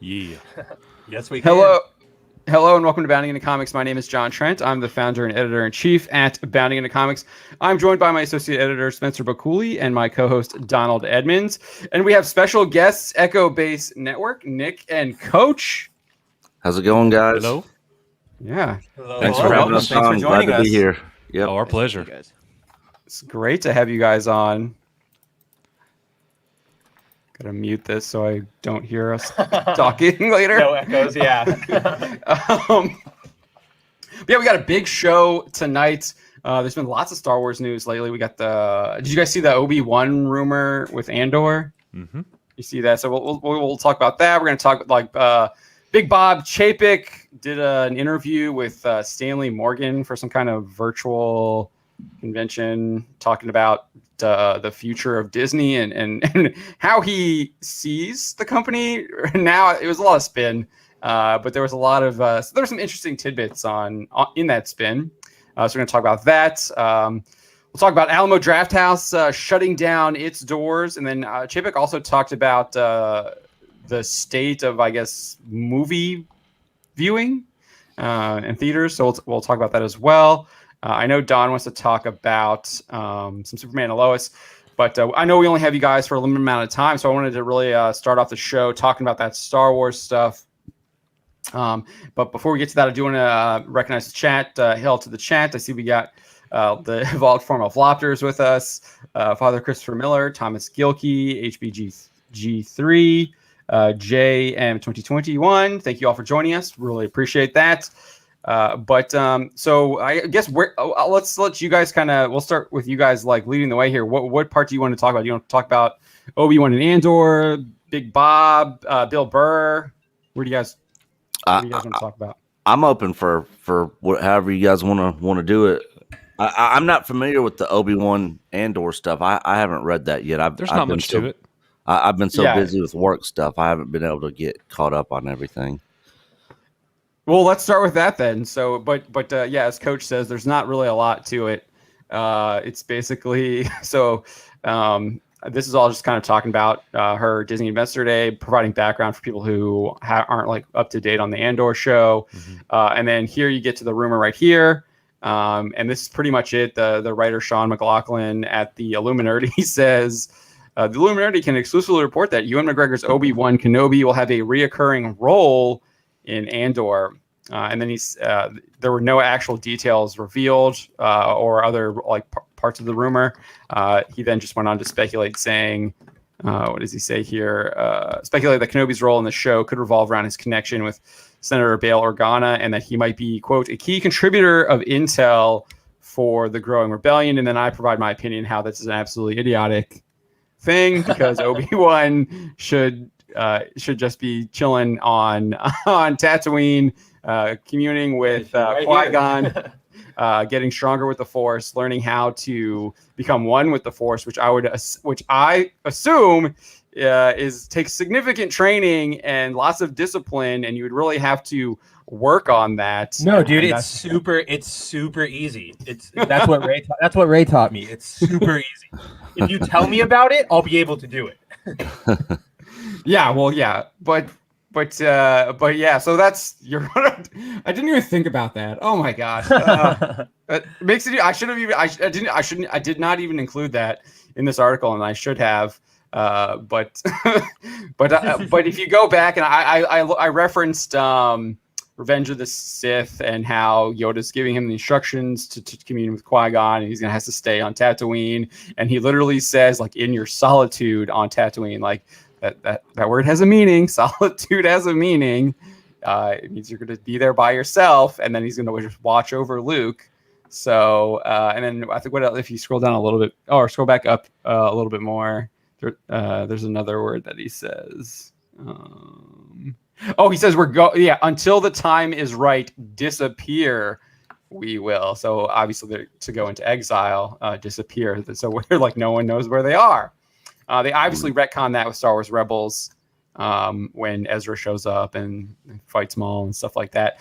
Yeah. Yes, we can. Hello, and welcome to Bounding into Comics. My name is John Trent. I'm the founder and editor-in-chief at Bounding into Comics. I'm joined by my associate editor, Spencer Bakuli, and my co-host, Donald Edmonds. And we have special guests, Echo Base Network, Nick and Coach. How's it going, guys? Hello. Yeah. Thanks for having us on. Glad to be here. Yep. Our pleasure. It's great to have you guys on. Gotta mute this so I don't hear us talking later. No echoes, yeah. Yeah, we got a big show tonight. There's been lots of Star Wars news lately. We got did you guys see the Obi-Wan rumor with Andor? Mm-hmm. You see that? So we'll talk about that. We're going to talk Big Bob Chapek did an interview with Stanley Morgan for some kind of virtual convention talking about the future of Disney and how he sees the company. Now it was a lot of spin, but there was a lot of there were some interesting tidbits in that spin. So we're going to talk about that. We'll talk about Alamo Drafthouse shutting down its doors, and then Chapek also talked about the state of, I guess, movie viewing and theaters. So we'll talk about that as well. I know Don wants to talk about some Superman and Lois, but I know we only have you guys for a limited amount of time, so I wanted to really start off the show talking about that Star Wars stuff. But before we get to that, I do want to recognize the chat. Hail to the chat. I see we got the evolved form of Lopters with us, Father Christopher Miller, Thomas Gilkey, HBG3, JM2021. Thank you all for joining us. Really appreciate that. So I guess let's let you guys we'll start with you guys like leading the way here. What part do you want to talk about? Do you want to talk about Obi-Wan and Andor, Big Bob, Bill Burr? What do you guys want to talk about? I'm open for however you guys want to do it. I'm not familiar with the Obi-Wan Andor stuff. I haven't read that yet. There's not much to it. I've been so busy with work stuff. I haven't been able to get caught up on everything. Well, let's start with that then. So, but yeah, as Coach says, there's not really a lot to it. It's basically this is all just kind of talking about her Disney Investor Day, providing background for people who aren't like up to date on the Andor show. Mm-hmm. And then here you get to the rumor right here. And this is pretty much it. The writer Sean McLaughlin at the Illuminati says the Illuminati can exclusively report that Ewan McGregor's Obi-Wan Kenobi will have a reoccurring role in Andor, and then there were no actual details revealed or other parts of the rumor. He then just went on to speculate, saying, what does he say here? Speculate that Kenobi's role in the show could revolve around his connection with Senator Bail Organa, and that he might be, quote, a key contributor of intel for the growing rebellion. And then I provide my opinion how this is an absolutely idiotic thing, because Obi-Wan should just be chilling on Tatooine, communing with Qui-Gon, getting stronger with the Force, learning how to become one with the Force, which I assume takes significant training and lots of discipline, and you would really have to work on that. No, dude, it's super easy. That's what Ray taught me. It's super easy. If you tell me about it, I'll be able to do it. Yeah, well, yeah, but yeah. So that's I didn't even think about that. Oh my god, it makes it. I should have even. I did not even include that in this article, and I should have. But if you go back, and I referenced Revenge of the Sith and how Yoda's giving him the instructions to commune with Qui-Gon, and he's gonna have to stay on Tatooine, and he literally says, like, in your solitude on Tatooine, like. That word has a meaning. Solitude has a meaning. It means you're going to be there by yourself, and then he's going to just watch over Luke. So, and then I think what else, if you scroll down a little bit, or scroll back up a little bit more, there's another word that he says. He says until the time is right, disappear. We will. So obviously to go into exile, disappear. So we're like no one knows where they are. They obviously retcon that with Star Wars Rebels when Ezra shows up and fights Maul and stuff like that.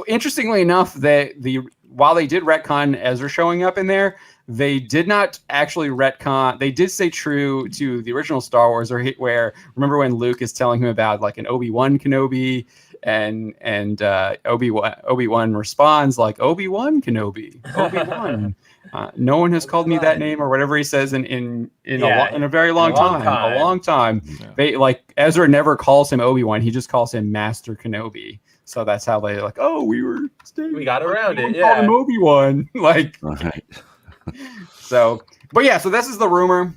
Interestingly enough, while they did retcon Ezra showing up in there, they did not actually retcon. They did stay true to the original Star Wars, where remember when Luke is telling him about like an Obi-Wan Kenobi, and Obi-Wan responds like, Obi-Wan Kenobi, Obi-Wan. No one has called me that name, or whatever he says in a very long time. A long time. Yeah. They like Ezra never calls him Obi-Wan. He just calls him Master Kenobi. So that's how they like. Oh, we got around it. Called him Obi-Wan. Like. Right. So, but yeah. So this is the rumor.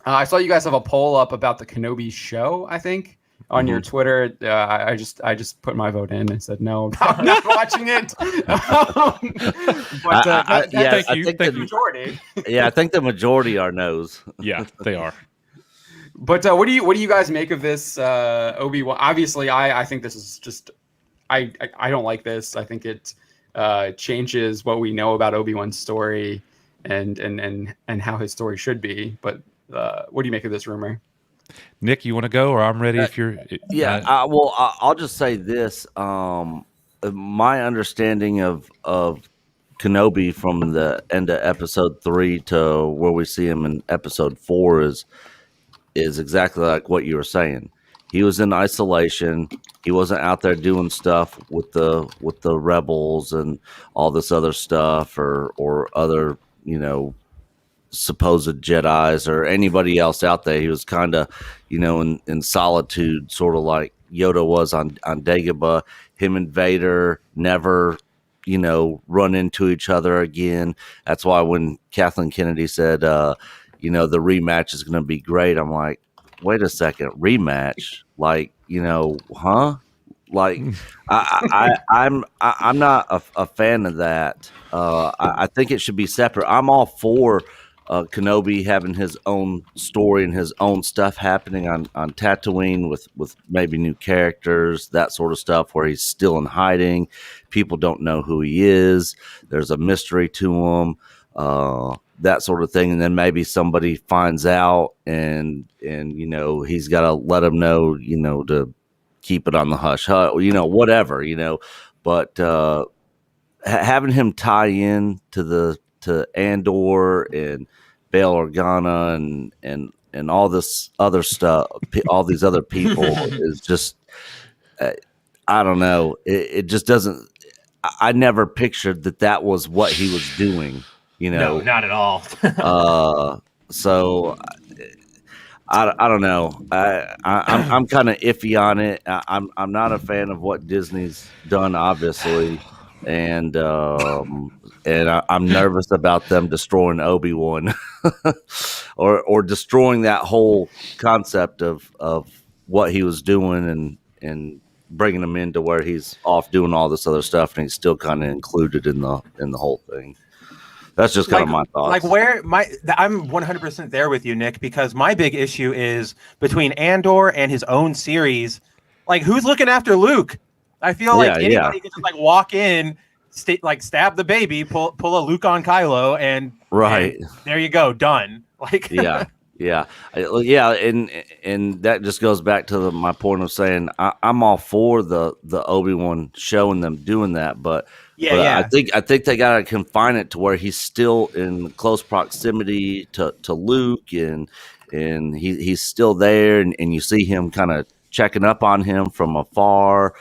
I saw you guys have a poll up about the Kenobi show, I think, on your Twitter. I just put my vote in and said no, I'm not watching it. Thank you. The majority. Yeah, I think the majority are no's. Yeah, they are. But what do you guys make of this Obi-Wan? Obviously, I think this is just I don't like this. I think it changes what we know about Obi-Wan's story and how his story should be. But what do you make of this rumor? Nick, you want to go, or I'm ready if you're. Yeah, I'll just say this. My understanding of Kenobi from the end of episode 3 to where we see him in episode 4 is exactly like what you were saying. He was in isolation. He wasn't out there doing stuff with the rebels and all this other stuff or other, supposed Jedis or anybody else out there. He was kind of, in solitude, sort of like Yoda was on Dagobah. Him and Vader never, run into each other again. That's why when Kathleen Kennedy said, the rematch is going to be great, I'm like, wait a second, rematch? Like, huh? Like, I'm not a fan of that. I think it should be separate. I'm all for Kenobi having his own story and his own stuff happening on Tatooine with maybe new characters, that sort of stuff, where he's still in hiding. People don't know who he is. There's a mystery to him, that sort of thing. And then maybe somebody finds out and he's got to let him know, to keep it on the hush, whatever, but having him tie in to Andor and Bail Organa and all this other stuff, all these other people is just, I don't know. It just doesn't. I never pictured that was what he was doing. No, not at all. So I don't know. I'm kind of iffy on it. I'm not a fan of what Disney's done, obviously, and I'm nervous about them destroying Obi-Wan or destroying that whole concept of what he was doing and bringing him into where he's off doing all this other stuff and he's still kind of included in the whole thing. That's just kind of my thoughts. I'm 100% there with you, Nick, because my big issue is between Andor and his own series. Like, who's looking after Luke? I feel like anybody could just walk in, stab the baby, pull a Luke on Kylo, and there you go, done. Yeah, and that just goes back to my point of saying I'm all for the Obi-Wan show and them doing that, but I think they gotta confine it to where he's still in close proximity to Luke and he's still there, and you see him kind of checking up on him from afar.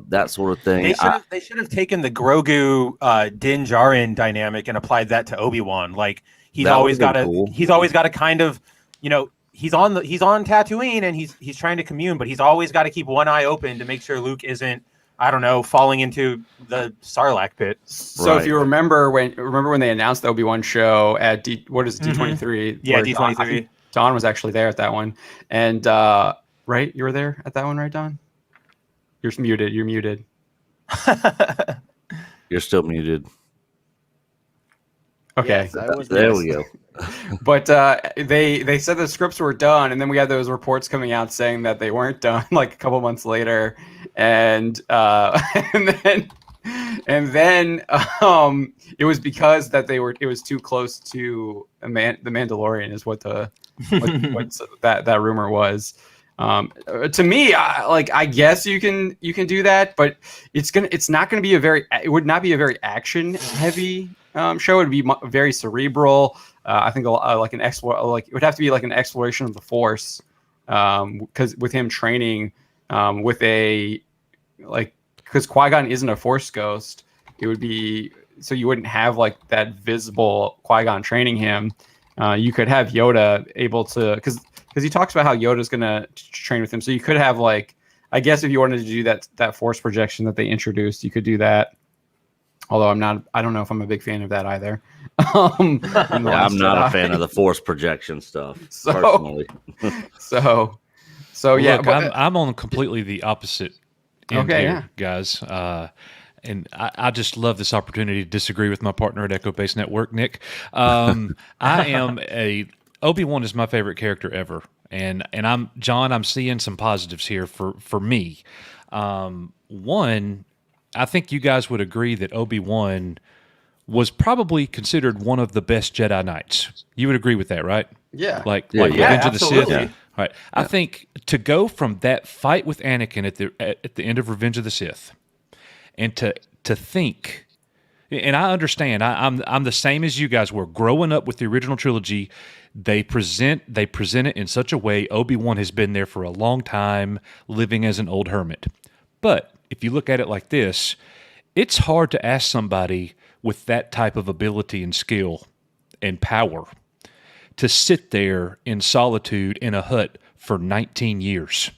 That sort of thing. They should have taken the Grogu Din Djarin dynamic and applied that to Obi-Wan. Like he's always got to kind of, he's on Tatooine and he's trying to commune, but he's always got to keep one eye open to make sure Luke isn't, I don't know, falling into the Sarlacc pit. So if you remember when they announced the Obi-Wan show at D23? Yeah, D23. Don was actually there at that one, and right, you were there at that one, right, Don? You're muted. You're muted. You're still muted. Okay. Yes, there we go. But they said the scripts were done, and then we had those reports coming out saying that they weren't done like a couple months later, and then it was because that it was too close to the Mandalorian is what that rumor was. To me, I guess you can do that, but it would not be a very action heavy show. It would be very cerebral. I think like it would have to be like an exploration of the Force, because with him training with because Qui-Gon isn't a Force ghost, it would be so you wouldn't have like that visible Qui-Gon training him. You could have Yoda able to because he talks about how Yoda's going to train with him. So you could have like, I guess if you wanted to do that Force projection that they introduced, you could do that. Although I don't know if I'm a big fan of that either. I'm not a fan of the Force projection stuff personally. so yeah, look, I'm on completely the opposite end here, guys. And I just love this opportunity to disagree with my partner at Echo Base Network, Nick. Obi-Wan is my favorite character ever, and I'm seeing some positives here for me. One, I think you guys would agree that Obi-Wan was probably considered one of the best Jedi Knights. You would agree with that, right? Yeah. Like Revenge of the Sith. Yeah. Right. I think to go from that fight with Anakin at the end of Revenge of the Sith, and to think, and I understand, I'm the same as you guys were. Growing up with the original trilogy, they present it in such a way Obi-Wan has been there for a long time, living as an old hermit. But if you look at it like this, it's hard to ask somebody with that type of ability and skill and power to sit there in solitude in a hut for 19 years.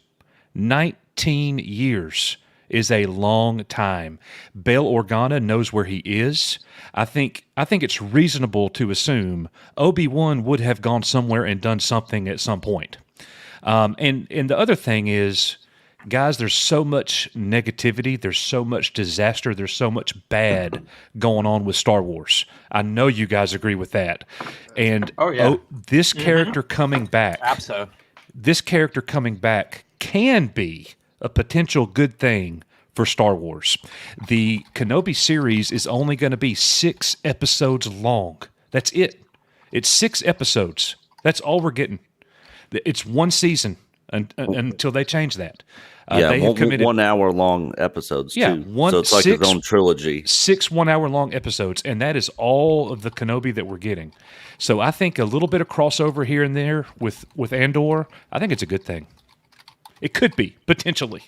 19 years is a long time. Bail Organa knows where he is. I think it's reasonable to assume Obi-Wan would have gone somewhere and done something at some point. And the other thing is, guys, there's so much negativity, there's so much disaster, there's so much bad going on with Star Wars. I know you guys agree with that. And this character coming back, this character coming back can be a potential good thing for Star Wars. The Kenobi series is only going to be 6 episodes long. That's it. It's 6 episodes. That's all we're getting. It's one season until they change that. They have committed 1 hour long episodes. Yeah, too. So it's like its own trilogy. 6 1 hour long episodes, and that is all of the Kenobi that we're getting. So I think a little bit of crossover here and there with Andor, I think it's a good thing. It could be potentially.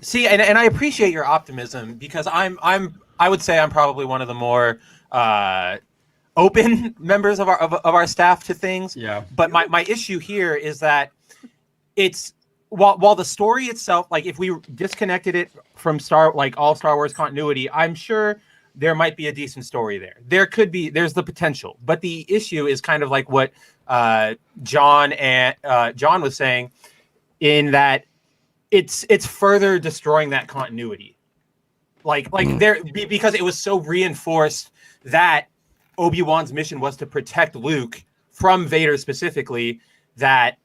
See, and I appreciate your optimism, because I would say I'm probably one of the more open members of our staff to things. Yeah. But my issue here is that it's while the story itself, like if we disconnected it from all Star Wars continuity, I'm sure there might be a decent story there. There's the potential, but the issue is kind of like what John was saying, in that it's further destroying that continuity, because it was so reinforced that Obi-Wan's mission was to protect Luke from Vader specifically, that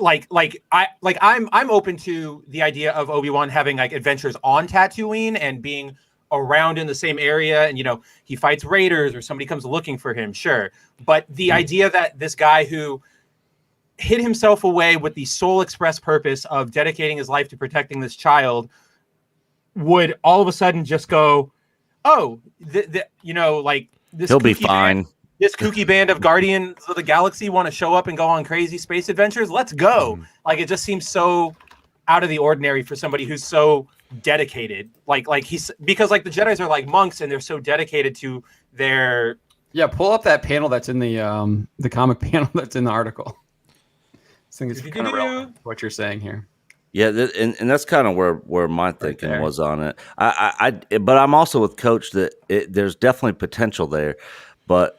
I'm open to the idea of Obi-Wan having like adventures on Tatooine and being around in the same area, and he fights raiders or somebody comes looking for him, sure. But the idea that this guy who hid himself away with the sole express purpose of dedicating his life to protecting this child would all of a sudden just go, this he'll be fine. This kooky band of Guardians of the Galaxy want to show up and go on crazy space adventures. Let's go. Like, it just seems so out of the ordinary for somebody who's so dedicated. Because the Jedis are like monks, and they're so dedicated to their. Yeah, pull up that panel that's in the comic panel that's in the article. I think it's kind of relevant what you're saying here. Yeah, and that's kind of where my thinking was on it. But I'm also with Coach that there's definitely potential there. But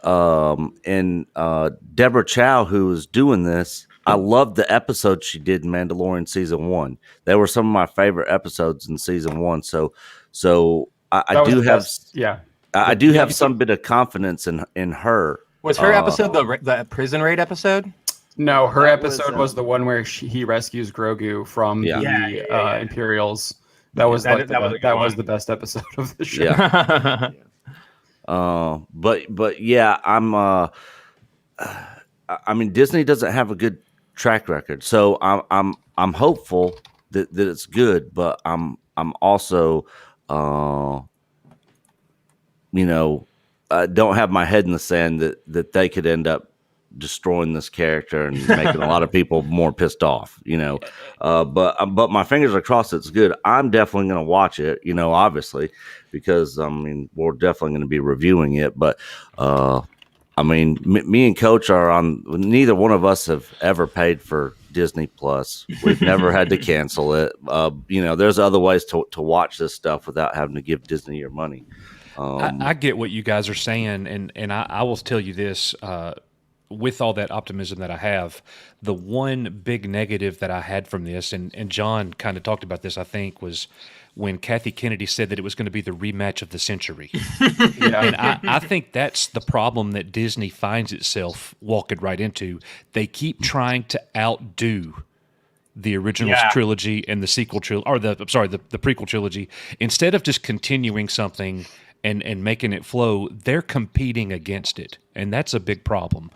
Deborah Chow, who was doing this, I loved the episodes she did in Mandalorian season 1. They were some of my favorite episodes in season 1. So I do have some bit of confidence in her. Was her episode the prison raid episode? No, her episode was the one where he rescues Grogu from the Imperials. That was the best episode of the show. Yeah. But yeah, I mean, Disney doesn't have a good track record, so I'm hopeful that it's good, but I'm also don't have my head in the sand that they could end up destroying this character and making a lot of people more pissed off, but my fingers are crossed it's good. I'm definitely going to watch it, obviously, because we're definitely going to be reviewing it. But me and Coach are on. Neither one of us have ever paid for Disney Plus. We've never had to cancel it. There's other ways to watch this stuff without having to give Disney your money. I get what you guys are saying, and I will tell you this. With all that optimism that I have, the one big negative that I had from this, and John kind of talked about this, I think, was when Kathy Kennedy said that it was going to be the rematch of the century. And I think that's the problem that Disney finds itself walking right into. They keep trying to outdo the original trilogy and the sequel trilogy, or the prequel trilogy. Instead of just continuing something and making it flow, they're competing against it, and that's a big problem.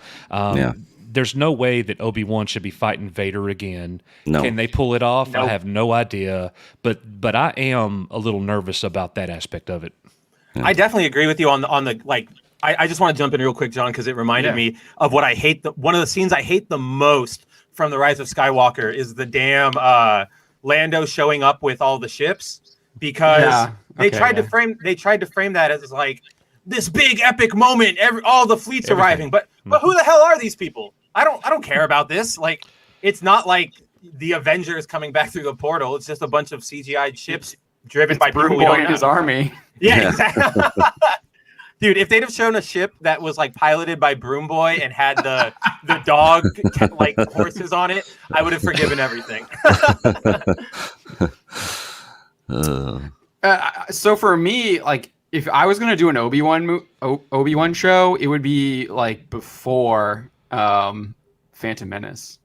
There's no way that Obi-Wan should be fighting Vader again. No. Can they pull it off? Nope. I have no idea, but I am a little nervous about that aspect of it. Yeah. I definitely agree with you on the like. I just want to jump in real quick, John, because it reminded me of what I hate. One of the scenes I hate the most from The Rise of Skywalker is the damn Lando showing up with all the ships, because they tried to frame that as like this big epic moment, all the fleets arriving, but who the hell are these people? I don't care about this. Like, it's not like the Avengers coming back through the portal. It's just a bunch of CGI ships driven by Broom Boy and his army. Yeah, exactly. Dude, if they'd have shown a ship that was like piloted by Broom Boy and had the dog like horses on it, I would have forgiven everything. So for me, like, if I was gonna do an Obi-Wan show, it would be like before Phantom Menace.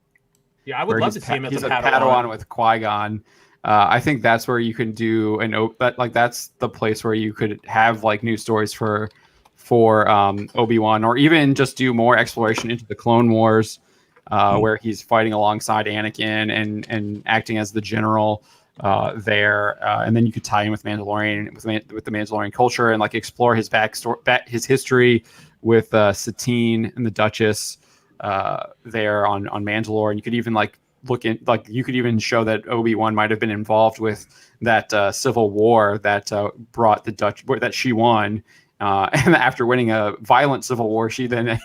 Yeah, I would love to see him as a Padawan with Qui-Gon. I think that's where you can do that's the place where you could have like new stories for Obi-Wan, or even just do more exploration into the Clone Wars, where he's fighting alongside Anakin and acting as the general there, and then you could tie in with Mandalorian with the Mandalorian culture and like explore his backstory, his history with Satine and the Duchess there on Mandalore, and you could even like you could even show that Obi-Wan might have been involved with that civil war that brought the Dutch, that she won. And after winning a violent civil war, she then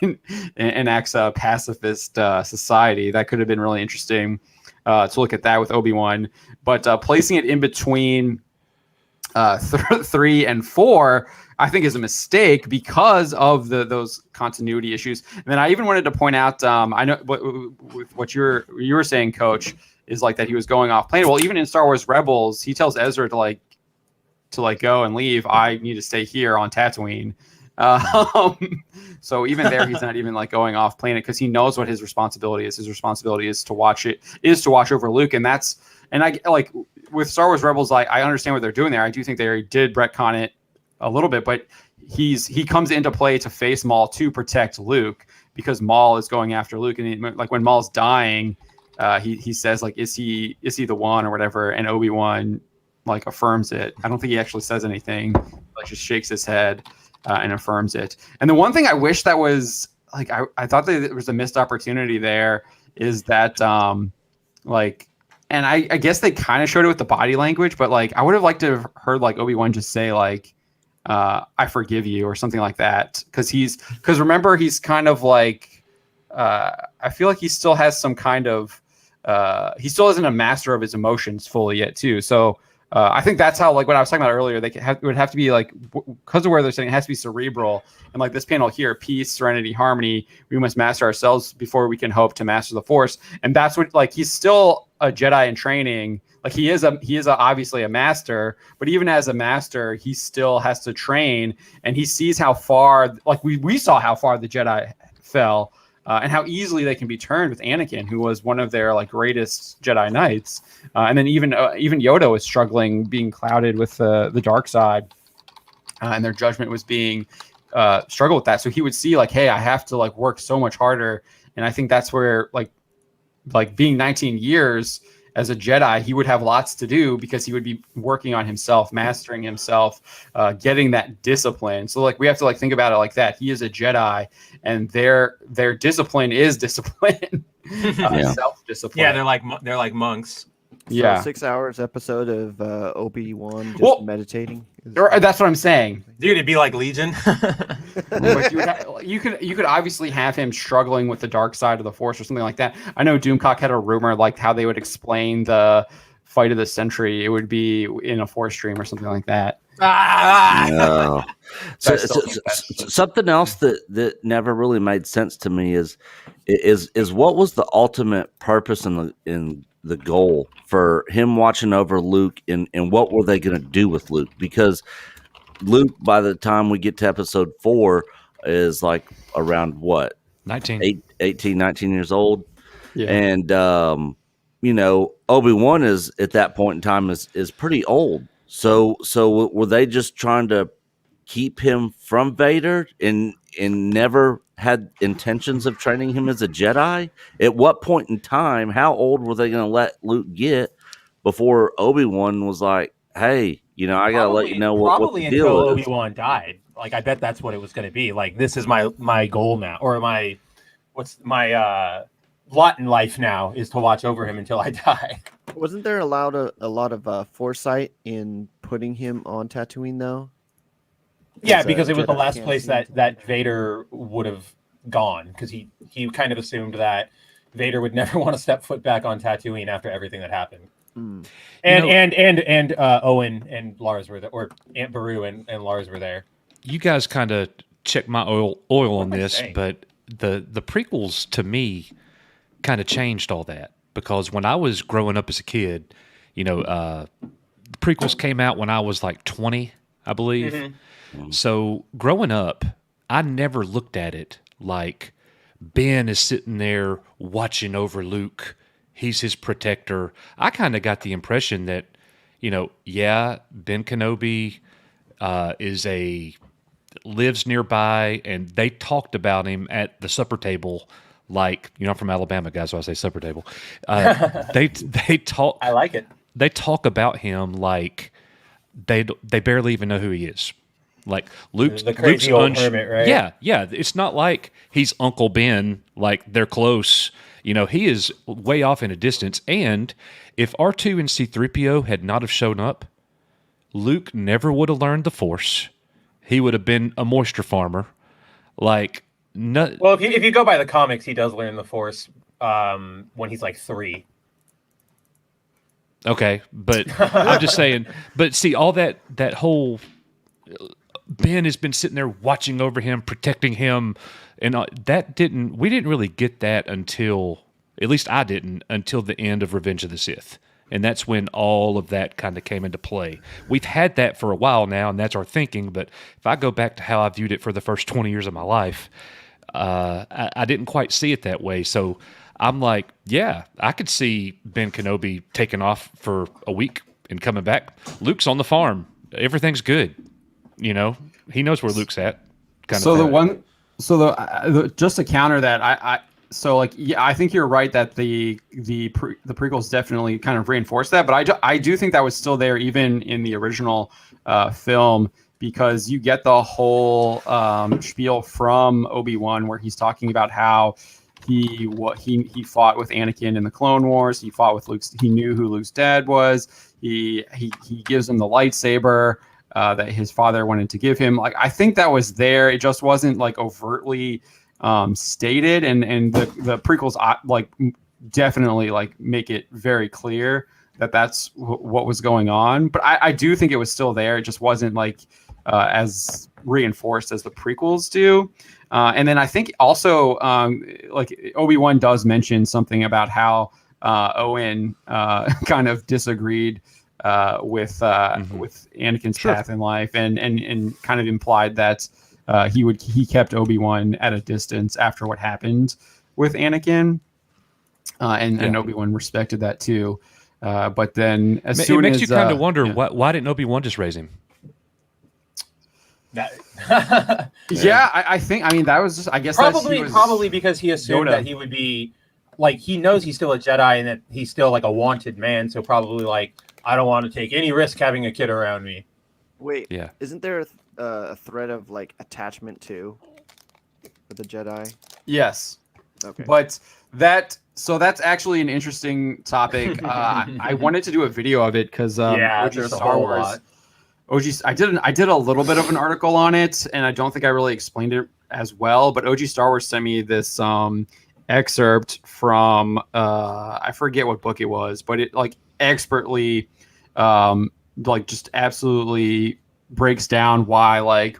enacts a pacifist society. That could have been really interesting to look at that with Obi-Wan. But placing it in between 3 and 4, I think, is a mistake because of those continuity issues. And then I even wanted to point out, I know with what you were saying, Coach, is like that he was going off plan. Well, even in Star Wars Rebels, he tells Ezra to go and leave. I need to stay here on Tatooine. So even there, he's not even like going off planet, because he knows what his responsibility is. His responsibility is to watch over Luke. And I like with Star Wars Rebels, I understand what they're doing there. I do think they did retcon it a little bit, but he comes into play to face Maul to protect Luke, because Maul is going after Luke. And like when Maul's dying, he says like, is he the one or whatever? And Obi-Wan like affirms it. I don't think he actually says anything, like just shakes his head and affirms it. And the one thing I wish that was like, I thought that there was a missed opportunity there, is that like, and I guess they kind of showed it with the body language, but like I would have liked to have heard like Obi-Wan just say like, I forgive you, or something like that. Because remember, he's kind of like, I feel like he still has some kind of, he still isn't a master of his emotions fully yet too. So I think that's how, like what I was talking about earlier, it would have to be like, because of where they're saying it has to be cerebral. And like this panel here, peace, serenity, harmony, we must master ourselves before we can hope to master the Force. And that's what, like, he's still a Jedi in training. Like he is obviously a master, but even as a master, he still has to train, and he sees how far, like we saw how far the Jedi fell, and how easily they can be turned with Anakin, who was one of their like greatest Jedi Knights. And then even Yoda was struggling, being clouded with the dark side, and their judgment was being struggle with that. So he would see like, hey, I have to like work so much harder. And I think that's where like being 19 years as a Jedi, he would have lots to do because he would be working on himself, mastering himself, getting that discipline. So like we have to like think about it like that. He is a Jedi, and their discipline is discipline, self-discipline. Yeah, they're like monks. So 6 hours episode of Obi-Wan just meditating. That's what I'm saying, dude. It'd be like Legion. you could obviously have him struggling with the dark side of the Force or something like that. I know Doomcock had a rumor like how they would explain the fight of the century. It would be in a Force stream or something like that. No. Something else that never really made sense to me is what was the ultimate purpose in the goal for him watching over Luke, and what were they going to do with Luke? Because Luke, by the time we get to episode 4, is like around what? 19. 18, 19 years old. Yeah. And, Obi-Wan is at that point in time is pretty old. So were they just trying to keep him from Vader and never had intentions of training him as a Jedi? At what point in time, how old were they going to let Luke get before Obi-Wan was like, hey, I got to let you know what the deal until is. Obi-Wan died. Like, I bet that's what it was going to be. Like, this is my goal now, or my lot in life now is to watch over him until I die. Wasn't there a lot of foresight in putting him on Tatooine, though? Yeah, because it was the last place that Vader would have gone, because he kind of assumed that Vader would never want to step foot back on Tatooine after everything that happened. And Owen and Lars were there, or Aunt Beru and Lars were there. You guys kind of check my oil on this, but the prequels to me kind of changed all that, because when I was growing up as a kid, the prequels came out when I was like 20, I believe. Mm-hmm. So growing up, I never looked at it like Ben is sitting there watching over Luke. He's his protector. I kind of got the impression that, Ben Kenobi lives nearby, and they talked about him at the supper table. Like, I'm from Alabama, guys, so I say supper table. They talk. I like it. They talk about him like they barely even know who he is. Like Luke's the crazy old hermit, right? Yeah. It's not like he's Uncle Ben, like they're close. He is way off in a distance. And if R2 and C-3PO had not have shown up, Luke never would have learned the Force. He would have been a moisture farmer. Like, no. Well, if you go by the comics, he does learn the Force when he's like 3. Okay, but I'm just saying. But see, all that whole Ben has been sitting there watching over him, protecting him, and we didn't really get that until, at least I didn't, until the end of Revenge of the Sith. And that's when all of that kind of came into play. We've had that for a while now, and that's our thinking. But if I go back to how I viewed it for the first 20 years of my life, I didn't quite see it that way. So I'm like, yeah, I could see Ben Kenobi taking off for a week and coming back. Luke's on the farm. Everything's good. He knows where Luke's at. Just to counter that, I think you're right that the prequels definitely kind of reinforced that, but I do think that was still there even in the original film, because you get the whole spiel from Obi-Wan where he's talking about how he fought with Anakin in the Clone Wars. He fought with Luke. He knew who Luke's dad was. He gives him the lightsaber that his father wanted to give him. Like, I think that was there. It just wasn't like overtly stated, and the prequels definitely like make it very clear that that's what was going on. But I do think it was still there. It just wasn't like as reinforced as the prequels do. And then I think also like Obi-Wan does mention something about how Owen kind of disagreed with Anakin's path in life, and kind of implied that he kept Obi-Wan at a distance after what happened with Anakin, and Obi-Wan respected that too. But then it makes you kind of wonder why didn't Obi-Wan just raise him? I think that was just, I guess probably because he assumed that he would be like he knows he's still a Jedi and that he's still like a wanted man. So probably like, I don't want to take any risk having a kid around me. Wait, Yeah. isn't there a thread of like attachment too for the Jedi? Yes. Okay. But that's actually an interesting topic. I wanted to do a video of it because OG there's a Star whole Wars. lot. OG, I did a little bit of an article on it, and I don't think I really explained it as well. But OG Star Wars sent me this excerpt from I forget what book it was, but it like expertly like just absolutely breaks down why like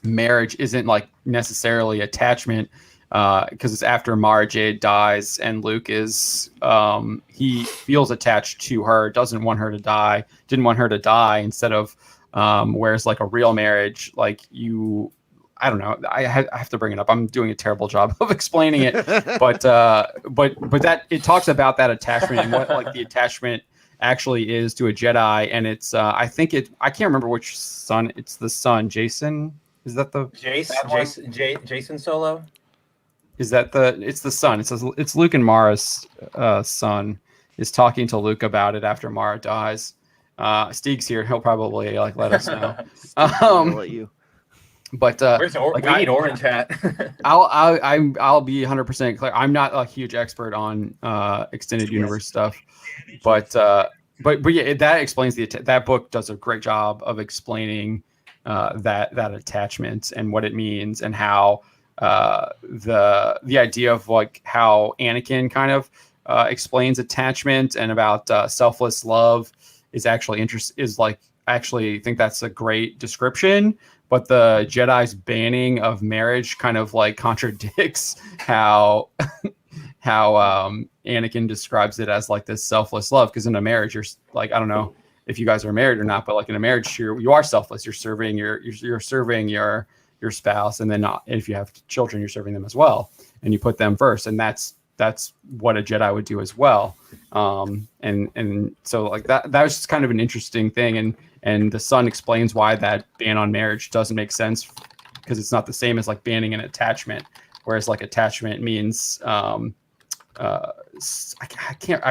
marriage isn't like necessarily attachment, because it's after Mara Jade dies and Luke is he feels attached to her, didn't want her to die instead of whereas like a real marriage, like I don't know. I have to bring it up. I'm doing a terrible job of explaining it, but that it talks about that attachment and what like the attachment actually is to a Jedi, and it's I can't remember which son. It's the son, Jason. Is that the Jason Solo? Is that it's the son? It's Luke and Mara's son is talking to Luke about it after Mara dies. Steeg's here. He'll probably like let us know. I'll let you. But we need Orange Hat. I'll be 100% clear. I'm not a huge expert on extended universe stuff, but yeah, that explains that book does a great job of explaining that attachment and what it means and how the idea of like how Anakin kind of explains attachment and about selfless love is actually I actually think that's a great description. But the Jedi's banning of marriage kind of like contradicts how Anakin describes it as like this selfless love. Because in a marriage, you're like, I don't know if you guys are married or not, but like in a marriage, you are selfless. You're serving your spouse, and then if you have children, you're serving them as well, and you put them first, and that's what a Jedi would do as well. And so like that was just kind of an interesting thing, and the son explains why that ban on marriage doesn't make sense, because it's not the same as like banning an attachment, whereas like attachment means I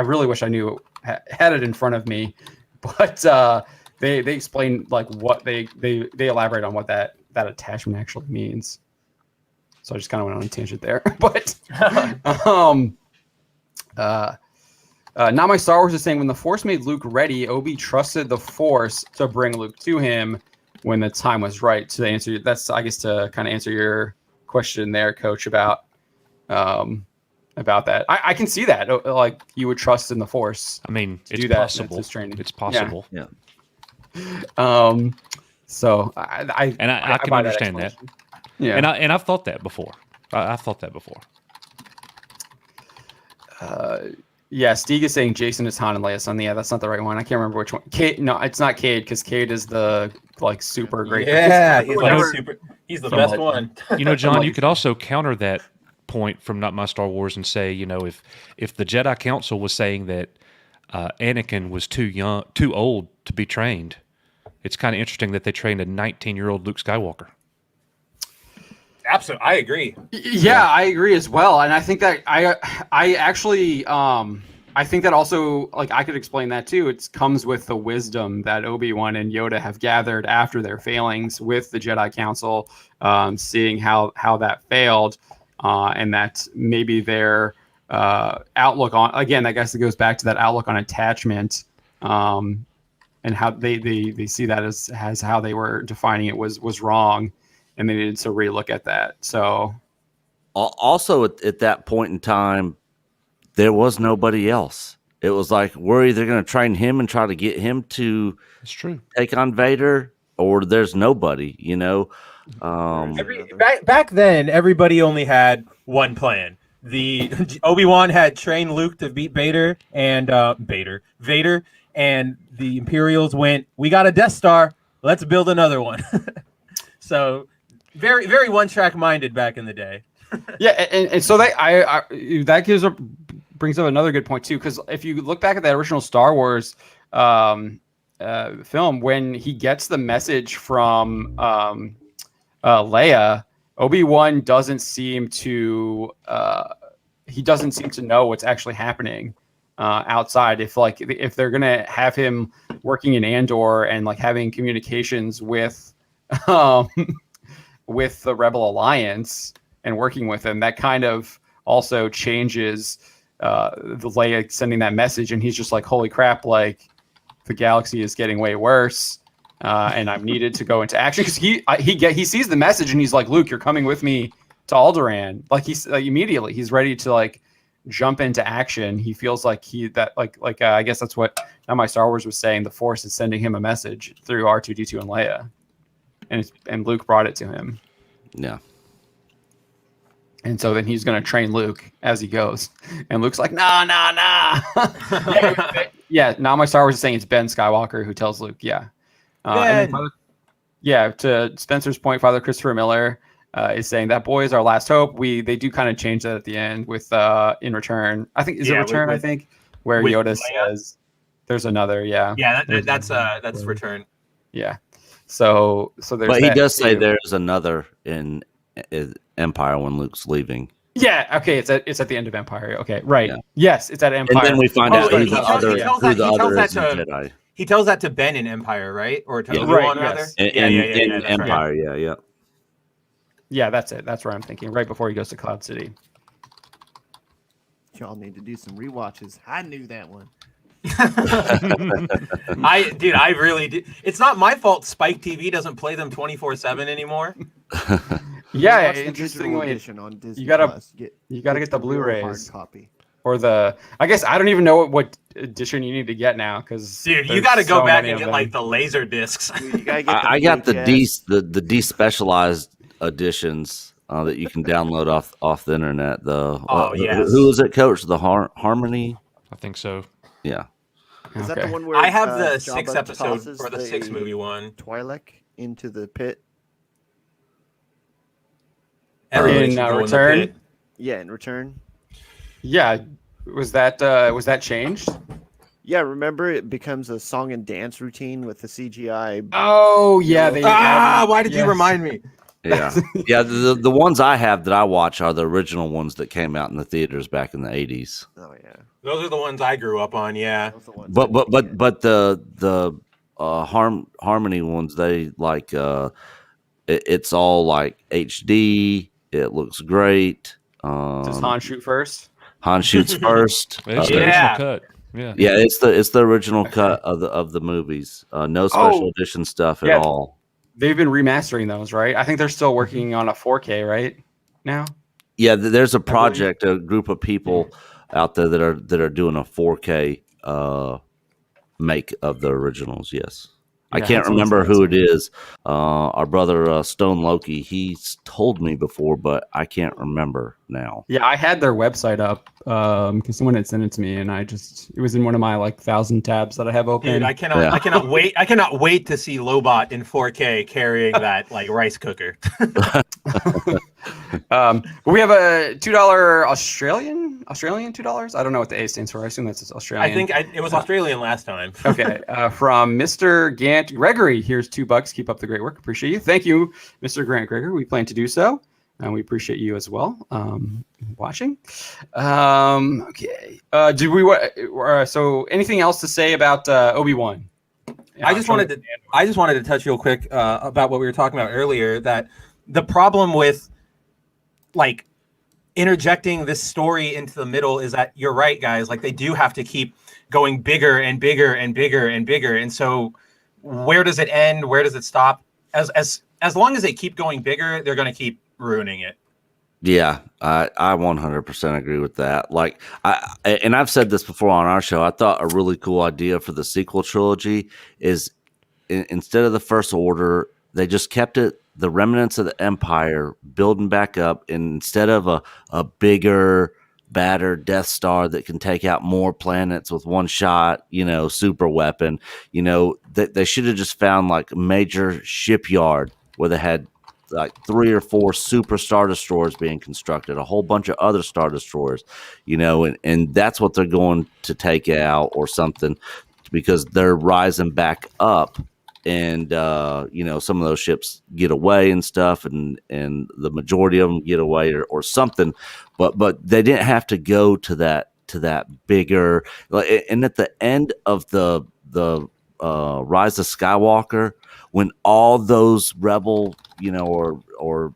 really wish I had it in front of me, but they explain like what they elaborate on what that attachment actually means. So I just kind of went on a tangent there, but Not My Star Wars is saying when the Force made Luke ready, Obi trusted the Force to bring Luke to him when the time was right. To answer that's, I guess, to kind of answer your question there, Coach, about that. I can see that, like you would trust in the Force. I mean, it's possible. It's possible. Yeah. So I can understand that. Yeah, and I've thought that before. I've thought that before. Yeah, Steeg is saying Jason is Han and Leia's son. Yeah, that's not the right one. I can't remember which one. Cade, no, it's not Cade, because Cade is the like super great. Yeah, he's the best one. John, you could also counter that point from Not My Star Wars and say, if the Jedi Council was saying that Anakin was too old to be trained, it's kind of interesting that they trained a 19-year-old Luke Skywalker. Absolutely, I agree. Yeah, I agree as well, and I think that I actually I think that also, like, I could explain that too. It comes with the wisdom that Obi-Wan and Yoda have gathered after their failings with the Jedi Council, seeing how that failed, and that maybe their outlook on, again, I guess it goes back to that outlook on attachment, and how they see that as how they were defining it was wrong. And they needed to relook at that. So, also at that point in time, there was nobody else. It was like, we're either going to train him and try to get him to take on Vader, or there's nobody. Back then, everybody only had one plan. The Obi-Wan had trained Luke to beat Vader, and Vader, and the Imperials went, "We got a Death Star. Let's build another one." So. Very, very one-track minded back in the day. Yeah, and so that brings up another good point too, because if you look back at that original Star Wars film, when he gets the message from Leia, Obi-Wan doesn't seem to he doesn't seem to know what's actually happening outside. If they're gonna have him working in Andor and like having communications with with the Rebel Alliance and working with them, that kind of also changes the Leia sending that message, and he's just like, holy crap, like the galaxy is getting way worse, and I'm needed to go into action, because he sees the message and he's like, Luke, you're coming with me to Alderaan. Like he's immediately he's ready to like jump into action. He feels like I guess that's what Now My Star Wars was saying. The Force is sending him a message through R2-D2 and Leia, and Luke brought it to him. Yeah. And so then he's going to train Luke as he goes. And Luke's like, nah. Yeah, Now My Star Wars is saying it's Ben Skywalker who tells Luke, yeah. To Spencer's point, Father Christopher Miller is saying that boy is our last hope. They do kind of change that at the end with In Return. I think, Return, I think, where Yoda says there's another, yeah. Yeah, that's Return. Yeah. So there's But he does say there's another in Empire when Luke's leaving. Yeah, okay, it's at the end of Empire. Okay, right. Yeah. Yes, it's at Empire. And then we find out who the other is in Jedi. He tells that to Ben in Empire, right? Or to Obi-Wan, rather? In Empire, yeah. Yeah, that's it. That's where I'm thinking. Right before he goes to Cloud City. Y'all need to do some rewatches. I knew that one. I really did. It's not my fault Spike TV doesn't play them 24/7 anymore. Yeah, interestingly, on Disney you gotta Plus. You gotta get the Blu-rays hard copy. or the. I guess I don't even know what edition you need to get now, because dude, you got to go back and get like the laser discs. Dude, you gotta get I got the despecialized editions that you can download off the internet. Who is it, Coach? The Harmony? I think so. Yeah. Is that the one where I have the Jabba 6 episode tosses or the 6 movie one? Twi'lek into the pit. Everybody In should go Return? in the pit. Yeah, in Return. Yeah, was that changed? Yeah, remember it becomes a song and dance routine with the CGI. Oh yeah, why did you remind me? Yeah. Yeah, the ones I have that I watch are the original ones that came out in the theaters back in the 80s. Oh yeah. Those are the ones I grew up on, yeah. But the Harmony ones, they like it's all like HD. It looks great. Does Han shoot first? Han shoots first. It's the original cut. Yeah. Yeah, it's the original cut of the movies. No special edition stuff at all. They've been remastering those, right? I think they're still working on a 4K right now. Yeah, there's a project, a group of people out there that are doing a 4K make of the originals. Yes. I can't remember who it is. Our brother Stone Loki, he's told me before, but I can't remember now. Yeah, I had their website up because someone had sent it to me, and it was in one of my like 1,000 tabs that I have open. Dude, I cannot wait. I cannot wait to see Lobot in 4K carrying that like rice cooker. We have a $2 Australian $2. I don't know what the A stands for. I assume that's Australian. I think it was Australian last time. Okay, from Mr. Gant Gregory. Here's $2. Keep up the great work. Appreciate you. Thank you, Mr. Grant Gregory. We plan to do so, and we appreciate you as well watching. Okay. Do we? So, anything else to say about Obi-Wan? I just wanted to touch real quick about what we were talking about earlier. That the problem with like interjecting this story into the middle is that you're right, guys. Like they do have to keep going bigger and bigger and bigger and bigger. And so where does it end? Where does it stop? As long as they keep going bigger, they're going to keep ruining it. Yeah, I 100% agree with that. Like, I've said this before on our show. I thought a really cool idea for the sequel trilogy is instead of the First Order, they just kept it the remnants of the Empire building back up, and instead of a bigger, battered Death Star that can take out more planets with one shot, super weapon, they should have just found like a major shipyard where they had like 3 or 4 super Star Destroyers being constructed, a whole bunch of other Star Destroyers, and that's what they're going to take out or something, because they're rising back up and some of those ships get away and stuff, and the majority of them get away or something, but they didn't have to go to that bigger. And at the end of the Rise of Skywalker, when all those Rebel or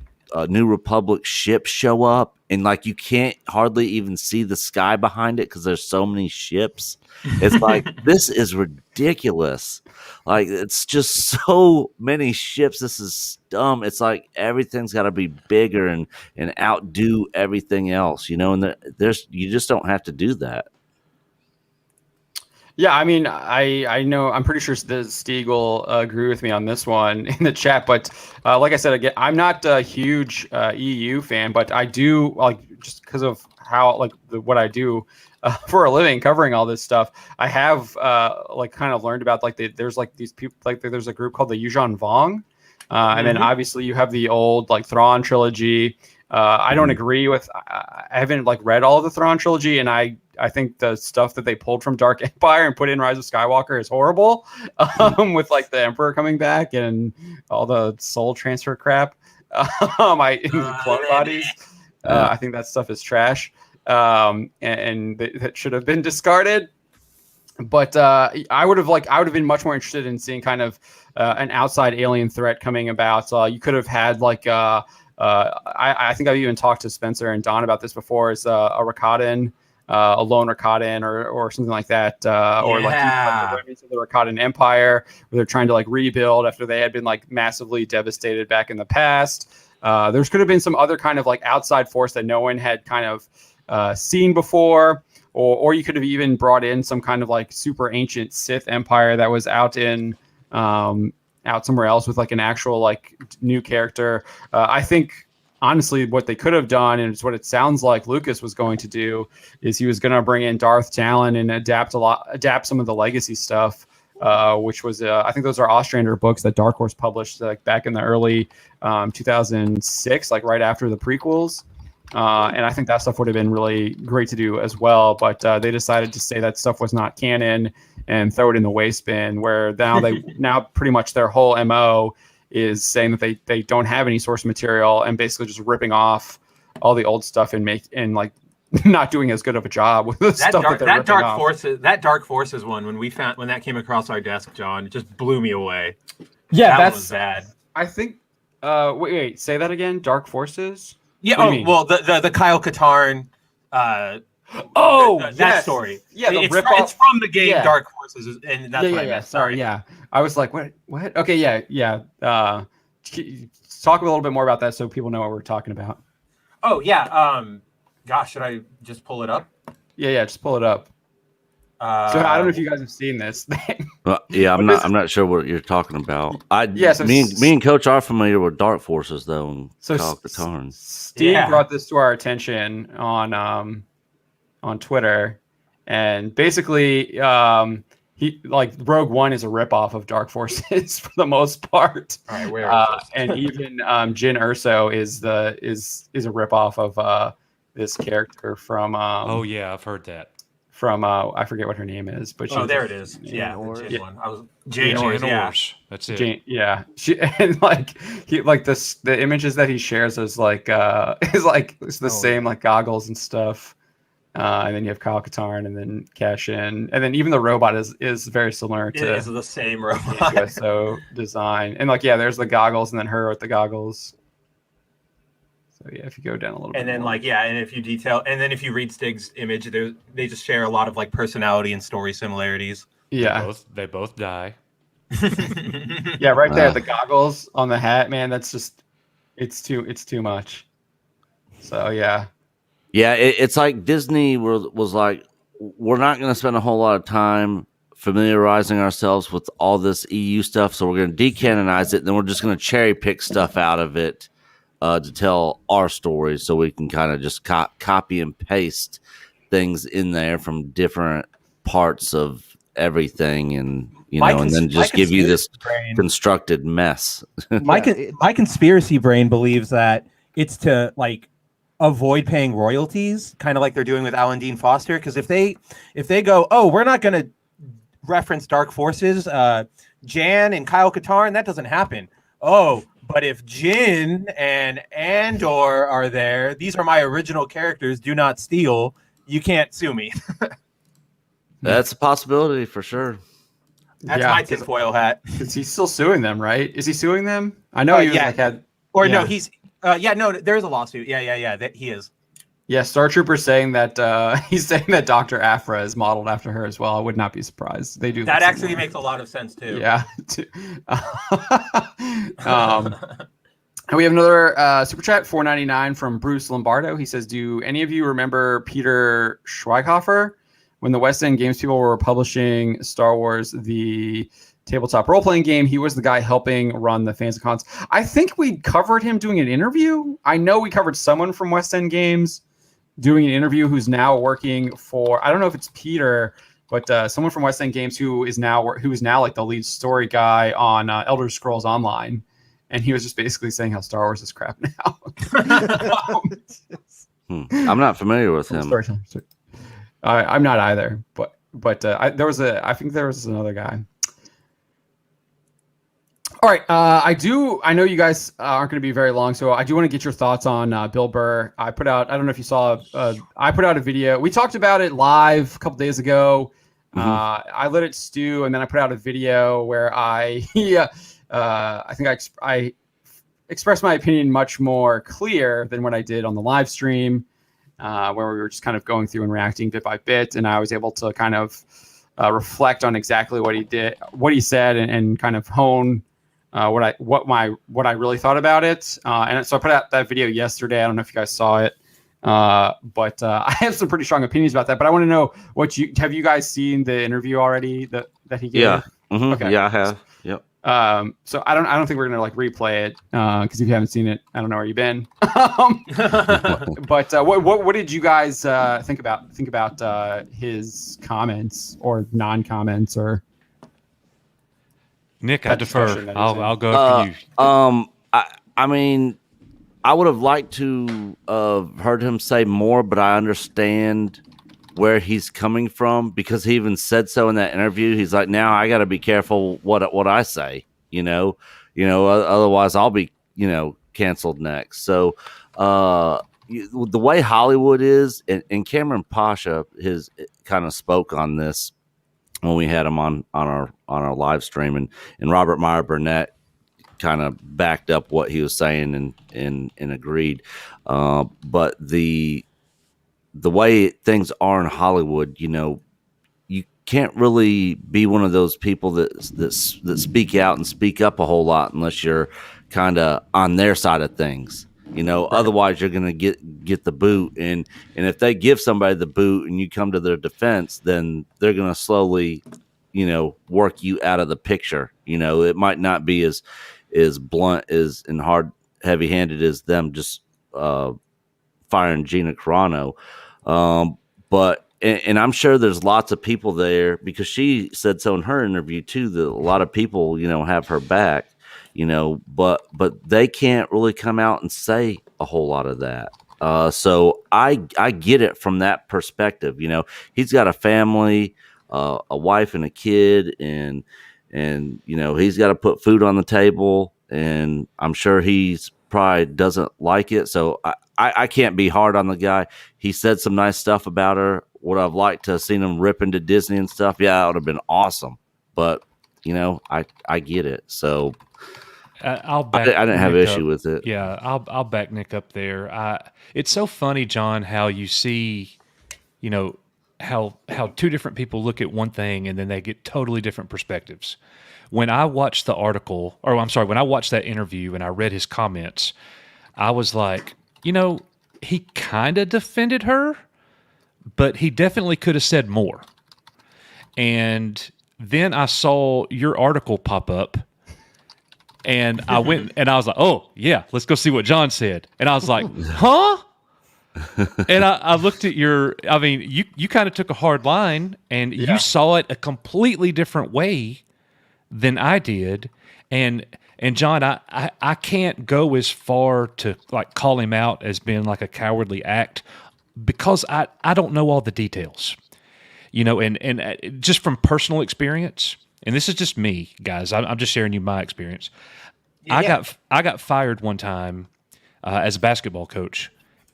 New Republic ships show up, and like you can't hardly even see the sky behind it because there's so many ships. It's like, this is ridiculous. Like, it's just so many ships. This is dumb. It's like everything's got to be bigger and outdo everything else, and you just don't have to do that. Yeah, I mean, I know, I'm pretty sure Stieg will agree with me on this one in the chat, but like I said, again, I'm not a huge EU fan, but I do, like, just because of how, like, what I do for a living, covering all this stuff, I have like kind of learned about, like, there's like these people, like there's a group called the Yuuzhan Vong, and then obviously you have the old, like, Thrawn trilogy. I don't agree with, I haven't, like, read all of the Thrawn trilogy, and I think the stuff that they pulled from Dark Empire and put in Rise of Skywalker is horrible, with, like, the Emperor coming back and all the soul transfer crap, clone bodies. I think that stuff is trash, and that should have been discarded. But I would have been much more interested in seeing kind of an outside alien threat coming about. You could have had, like, I think I've even talked to Spencer and Don about this before. Is a Rakatan, a lone Rakatan, or something like that, or like the remnants of the Rakatan Empire, where they're trying to, like, rebuild after they had been, like, massively devastated back in the past. There could have been some other kind of, like, outside force that no one had kind of seen before, or you could have even brought in some kind of, like, super ancient Sith Empire that was out somewhere else with, like, an actual, like, new character. I think, honestly, what they could have done, and it's what it sounds like Lucas was going to do, is he was going to bring in Darth Talon and adapt some of the legacy stuff, which was, I think those are Ostrander books that Dark Horse published, like, back in the early 2006, like right after the prequels. And I think that stuff would have been really great to do as well, but they decided to say that stuff was not canon and throw it in the waste bin, where now pretty much their whole MO is saying that they don't have any source material and basically just ripping off all the old stuff and like not doing as good of a job with the stuff that they're ripping off. That Dark Forces one, when that came across our desk, John, it just blew me away. Yeah, that was bad. I think wait, say that again. Dark Forces? Yeah. Well, the Kyle Katarn. That story. Yeah, it's from the game Dark Forces, and that's what I meant. Sorry, yeah. I was like, what? Okay, yeah. Talk a little bit more about that so people know what we're talking about. Oh yeah. Gosh, should I just pull it up? Yeah, just pull it up. So I don't know if you guys have seen this thing. Yeah, I'm not sure what you're talking about. Me and Coach are familiar with Dark Forces though, and Kyle Katarn. Steve brought this to our attention on Twitter, and basically he, like, Rogue One is a ripoff of Dark Forces for the most part. All right, where is this? And even Jyn Erso is a ripoff of this character from. Oh yeah, I've heard that. From I forget what her name is, but there it is. Yeah, the Jyn one. I was Jyn Ors. That's it. Jyn, she, and like he, like the images that he shares is like it's the same, like, goggles and stuff. And then you have Kyle Katarn, and then Cash-In, and then even the robot is very similar to. It is the same robot. USO design, and, like, there's the goggles, and then her with the goggles. So yeah, if you go down a little bit, and then more. and if you read Stig's image, they just share a lot of, like, personality and story similarities. Yeah, they both die. Yeah, right there, the goggles on the hat, man. That's just it's too much. So yeah. Yeah, it's like Disney was like, we're not going to spend a whole lot of time familiarizing ourselves with all this EU stuff, so we're going to decanonize it, and then we're just going to cherry pick stuff out of it to tell our stories, so we can kind of just copy and paste things in there from different parts of everything, and and then just give you this constructed mess. My conspiracy brain believes that it's to, like, avoid paying royalties, kind of like they're doing with Alan Dean Foster. Because if they go, oh, we're not going to reference Dark Forces Jan and Kyle Katarn, that doesn't happen. Oh, but if Jin and Andor are there, these are my original characters. Do not steal. You can't sue me. That's a possibility for sure. That's my tinfoil hat. Is he still suing them, right? Is he suing them? I know he was no, he's no, there's a lawsuit. Yeah, he is. Yeah, Star Trooper saying that he's saying that Dr. Afra is modeled after her as well. I would not be surprised. They do that actually makes a lot of sense too. Yeah. And we have another super chat, $4.99 from Bruce Lombardo. He says, "Do any of you remember Peter Schweighöfer when the West End Games people were publishing Star Wars, the tabletop role-playing game? He was the guy helping run the Fans and Cons." I think we covered him doing an interview. I know we covered someone from West End Games doing an interview who's now working for, I don't know if it's Peter, but someone from West End Games who is now like the lead story guy on Elder Scrolls Online. And he was just basically saying how Star Wars is crap now. I'm not familiar with him. I'm not either, but I think there was another guy. All right, I know you guys aren't going to be very long, so I do want to get your thoughts on Bill Burr. I don't know if you saw, I put out a video. We talked about it live a couple days ago. I let it stew, and then I put out a video where I think I expressed my opinion much more clear than what I did on the live stream, where we were just kind of going through and reacting bit by bit, and I was able to kind of reflect on exactly what he said, and kind of hone what I really thought about it. And so I put out that video yesterday. I don't know if you guys saw it, but I have some pretty strong opinions about that. But I want to know have you guys seen the interview already that he gave? Yeah. Mm-hmm. Okay. Yeah, I have. Yep. So I don't think we're gonna like replay it because if you haven't seen it, I don't know where you've been. But what did you guys think about his comments or non-comments or? Nick, I defer. I'll go after you. I mean, I would have liked to have heard him say more, but I understand where he's coming from because he even said so in that interview. He's like, now I got to be careful what I say, otherwise I'll be, canceled next. So the way Hollywood is, and Cameron Pasha has kind of spoke on this when we had him on our live stream, and Robert Meyer Burnett kind of backed up what he was saying and agreed. But the way things are in Hollywood, you can't really be one of those people that speak out and speak up a whole lot unless you're kind of on their side of things. Otherwise you're going to get the boot, and if they give somebody the boot and you come to their defense, then they're going to slowly, work you out of the picture. It might not be as blunt as and hard, heavy-handed as them just firing Gina Carano, but I'm sure there's lots of people there because she said so in her interview too that a lot of people have her back. But they can't really come out and say a whole lot of that. So I get it from that perspective. He's got a family, a wife and a kid, and he's got to put food on the table, and I'm sure he's probably doesn't like it. So I can't be hard on the guy. He said some nice stuff about her. Would I've liked to have seen him rip into Disney and stuff? Yeah, that would have been awesome. But I get it. So I'll back. I didn't have an issue with it. Yeah, I'll back Nick up there. It's so funny, John, how you see, how two different people look at one thing and then they get totally different perspectives. When I watched the article, when I watched that interview and I read his comments, I was like, he kind of defended her, but he definitely could have said more. And then I saw your article pop up, and I went and I was like, oh, yeah, let's go see what John said. And I was like, huh? And I looked at you kind of took a hard line, and you saw it a completely different way than I did. And John, I can't go as far to like call him out as being like a cowardly act because I don't know all the details, and just from personal experience, and this is just me, guys. I'm just sharing you my experience. Yeah. I got fired one time as a basketball coach,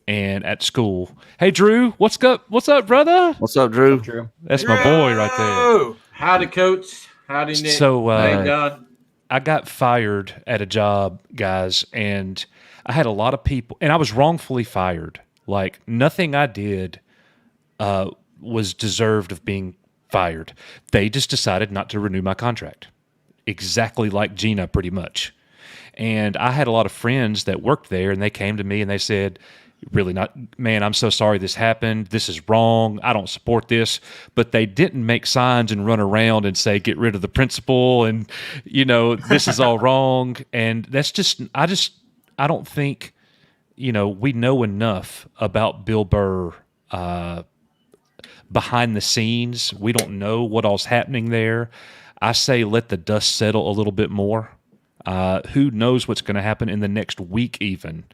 and at school. Hey, Drew, what's up? What's up, brother? What's up, Drew? True. That's my boy right there. Howdy, Coach. Howdy, Nick. So, Thank God. I got fired at a job, guys, and I had a lot of people, and I was wrongfully fired. Like, nothing I did was deserved of being fired. They just decided not to renew my contract. Exactly like Gina, pretty much. And I had a lot of friends that worked there, and they came to me and they said, really not, man, I'm so sorry this happened. This is wrong. I don't support this. But they didn't make signs and run around and say, get rid of the principal and, this is all wrong. And that's just, I don't think, we know enough about Bill Burr behind the scenes. We don't know what all's happening there. I say let the dust settle a little bit more. Who knows what's going to happen in the next week even.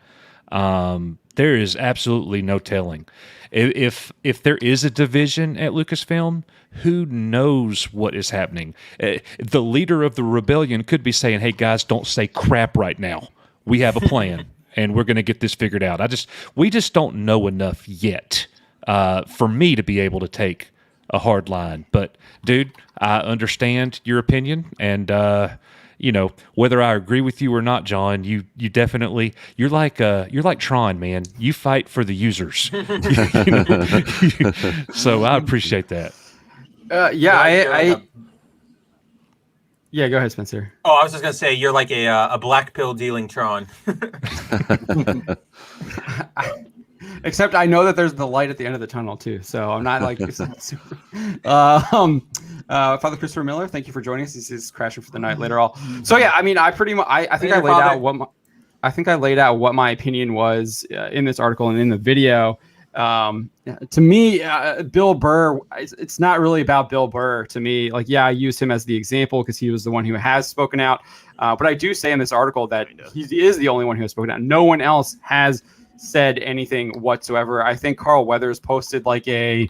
There is absolutely no telling. If there is a division at Lucasfilm, who knows what is happening? The leader of the rebellion could be saying, hey, guys, don't say crap right now. We have a plan, and we're going to get this figured out. We just don't know enough yet for me to be able to take a hard line. But, dude, I understand your opinion, and whether I agree with you or not, John, you definitely you're like Tron, man. You fight for the users. So I appreciate that. Yeah, go ahead, Spencer. Oh, I was just gonna say you're like a black pill dealing Tron. Except I know that there's the light at the end of the tunnel too, so I'm not like super. Father Christopher Miller, thank you for joining us. He's crashing for the night later. So yeah, I mean, I pretty much I think I laid out what my opinion was in this article and in the video. To me, Bill Burr, it's not really about Bill Burr to me. Like, yeah, I used him as the example because he was the one who has spoken out. But I do say in this article that he is the only one who has spoken out. No one else has said anything whatsoever. I think Carl Weathers posted like a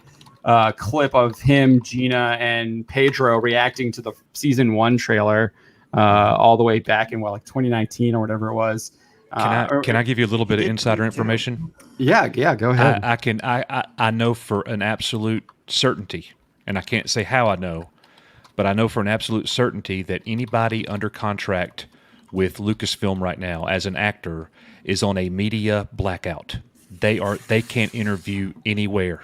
clip of him, Gina, and Pedro reacting to the season 1 trailer all the way back in 2019 or whatever it was. Can I give you a little bit of insider information? Yeah, go ahead. I know for an absolute certainty, and I can't say how I know, but I know for an absolute certainty that anybody under contract with Lucasfilm right now as an actor is on a media blackout. They can't interview anywhere.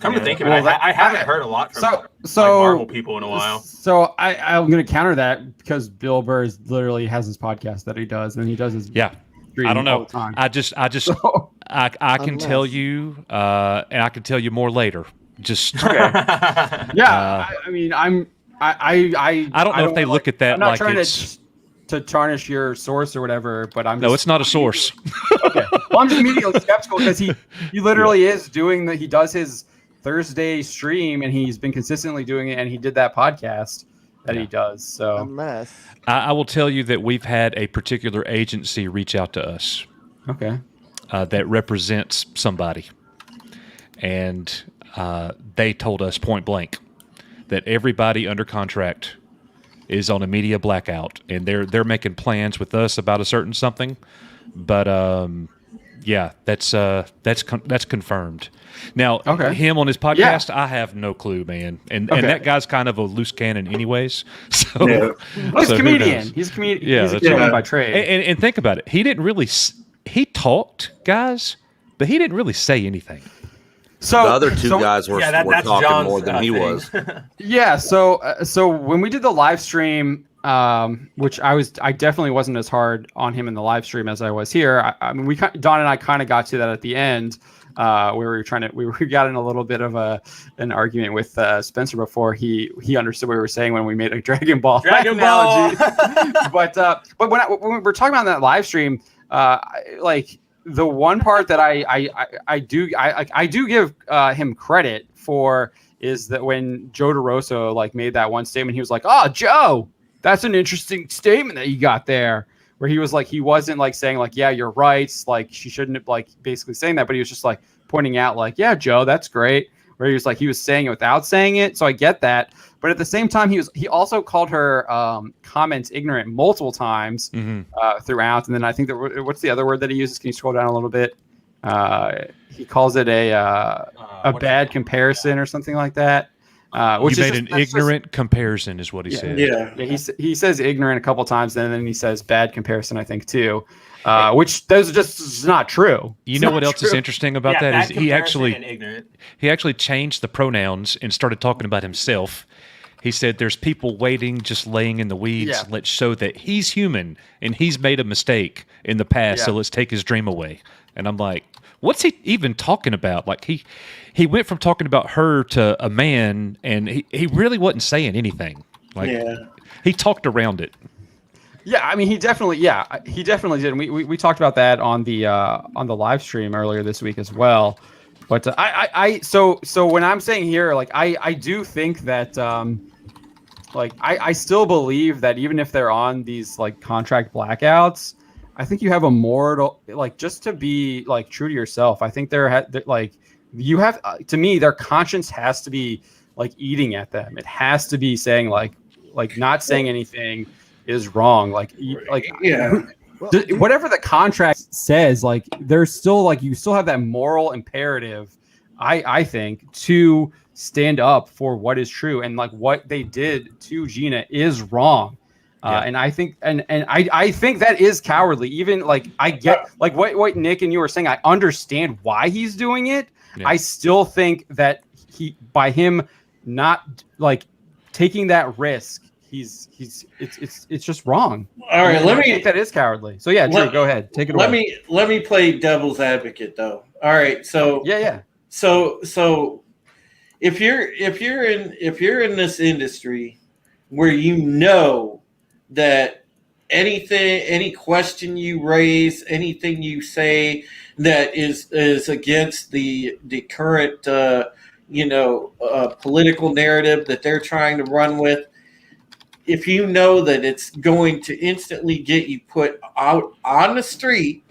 Come to think of it, I haven't heard a lot from Marvel people in a while. So I'm going to counter that because Bill Burr literally has his podcast that he does, and he does his I don't know. All the time. I can tell you, and I can tell you more later. Just I mean, I don't know if they look at that I'm not like trying it's to tarnish your source or whatever, but it's not a source. Okay, well, I'm just immediately skeptical because he literally is doing he does his Thursday stream, and he's been consistently doing it, and he did that podcast that he does. So unless I will tell you that we've had a particular agency reach out to us. Okay. That represents somebody, and they told us point blank that everybody under contract is on a media blackout, and they're making plans with us about a certain something. But that's confirmed. Now, him on his podcast, I have no clue, man. And that guy's kind of a loose cannon anyways. So, he's a comedian. He's a comedian. Yeah, he's a comedian by trade. And think about it. He didn't really he talked, guys, but he didn't really say anything. So the other two guys were talking John's, more than he was. Yeah. So when we did the live stream, which I definitely wasn't as hard on him in the live stream as I was here. I mean, Don and I kind of got to that at the end. We got in a little bit of an argument with Spencer before he understood what we were saying when we made a Dragon Ball analogy. but when we're talking about that live stream, the one part that I do give him credit for is that when Joe DeRosa made that one statement, he was like, "Oh, Joe, that's an interesting statement that you got there." Where he was he wasn't saying yeah, you're right. She shouldn't have basically saying that, but he was just pointing out yeah, Joe, that's great. where he was saying it without saying it. So I get that. But at the same time, he also called her comments ignorant multiple times throughout. And then I think that what's the other word that he uses? Can you scroll down a little bit? He calls it a bad comparison or something like that. Which you made an ignorant comparison, is what he said. Yeah. He says ignorant a couple times, and then he says bad comparison, I think, too. Which those are just not true. You know what else is interesting about that is he actually ignorant. changed the pronouns and started talking about himself. He said there's people waiting, just laying in the weeds. Yeah. Let's show that he's human and he's made a mistake in the past, so let's take his dream away. And I'm like, what's he even talking about? Like he went from talking about her to a man, and he really wasn't saying anything. Like he talked around it. Yeah, I mean, he definitely did. And we talked about that on the live stream earlier this week as well. But so when I'm saying here, like I do think that like I still believe that even if they're on these like contract blackouts, I think you have a moral, like, just to be like true to yourself. I think they're like you have to me, their conscience has to be like eating at them. It has to be saying like not saying anything is wrong. Whatever the contract says, like there's still like you still have that moral imperative, I think, to stand up for what is true, and like what they did to Gina is wrong. And I think and I think that is cowardly. Even like I get like what Nick and you were saying, I understand why he's doing it. Yeah. I still think that by him not like taking that risk, it's just wrong. All right, I think that is cowardly. So yeah, Drew, go ahead, take it away. Let me play devil's advocate though. All right, so yeah. So if you're in this industry where you know that any question you raise, anything you say that is against the current political narrative that they're trying to run with, if you know that it's going to instantly get you put out on the street,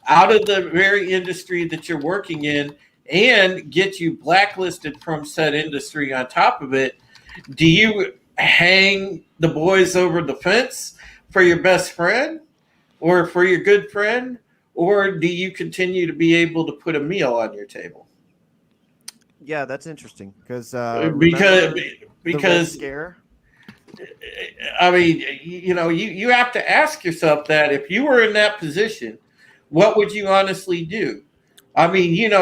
out of the very industry that you're working in, and get you blacklisted from said industry on top of it, do you hang the boys over the fence for your best friend or for your good friend, or do you continue to be able to put a meal on your table? Yeah, that's interesting because scare. I mean, you have to ask yourself that if you were in that position, what would you honestly do? I mean,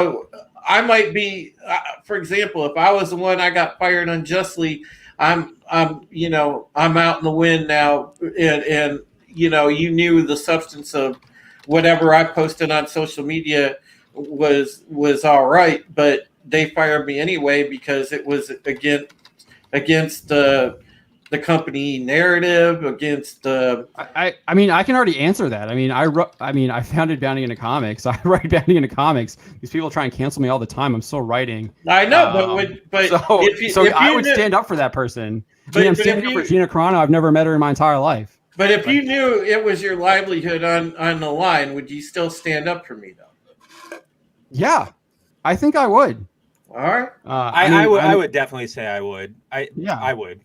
I might be, for example, if I was the one I got fired unjustly, I'm out in the wind now, and you knew the substance of whatever I posted on social media was all right, but they fired me anyway because it was against the company narrative, against the. I mean, I can already answer that. I mean, I founded Bounty into Comics. I write Bounty into Comics. These people try and cancel me all the time. I'm still writing. I know, but I would stand up for that person. I'm standing up for Gina Carano. I've never met her in my entire life. But if you knew it was your livelihood on the line, would you still stand up for me, though? Yeah, I think I would. All right. I would definitely say I would. I would.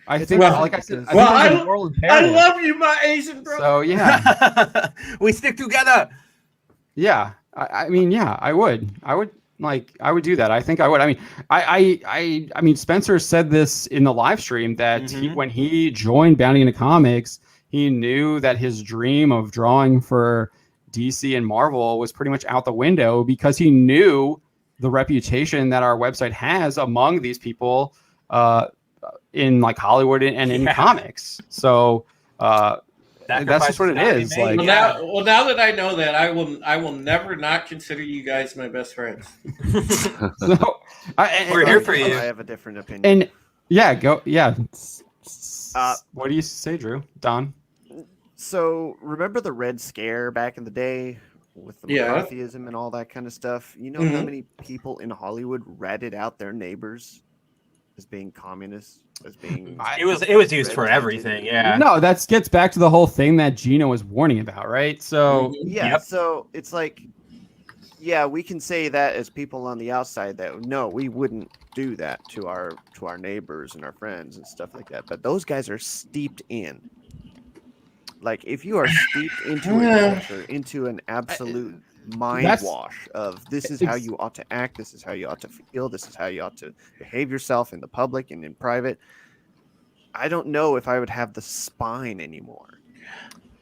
I think, like I said, I love you, my Asian brother. So yeah, we stick together. Yeah, I mean, yeah, I would do that. I think I would. I mean, Spencer said this in the live stream that when he joined Bounty into Comics, he knew that his dream of drawing for DC and Marvel was pretty much out the window because he knew the reputation that our website has among these people in like Hollywood and in comics. So that's just what it is. Like, now that I know that, I will never not consider you guys my best friends. We're here for you. I have a different opinion. And yeah, go. Yeah. What do you say, Drew? Don? So remember the Red Scare back in the day with the McCarthyism and all that kind of stuff? You know how many people in Hollywood ratted out their neighbors as being communists, as being it was used for everything. Yeah. No, that gets back to the whole thing that Gina was warning about, right? So so it's like yeah, we can say that as people on the outside that no, we wouldn't do that to our neighbors and our friends and stuff like that. But those guys are steeped in. Like if you are steeped into a culture, into an absolute mind wash of this is how you ought to act, this is how you ought to feel, this is how you ought to behave yourself in the public and in private. I don't know if I would have the spine anymore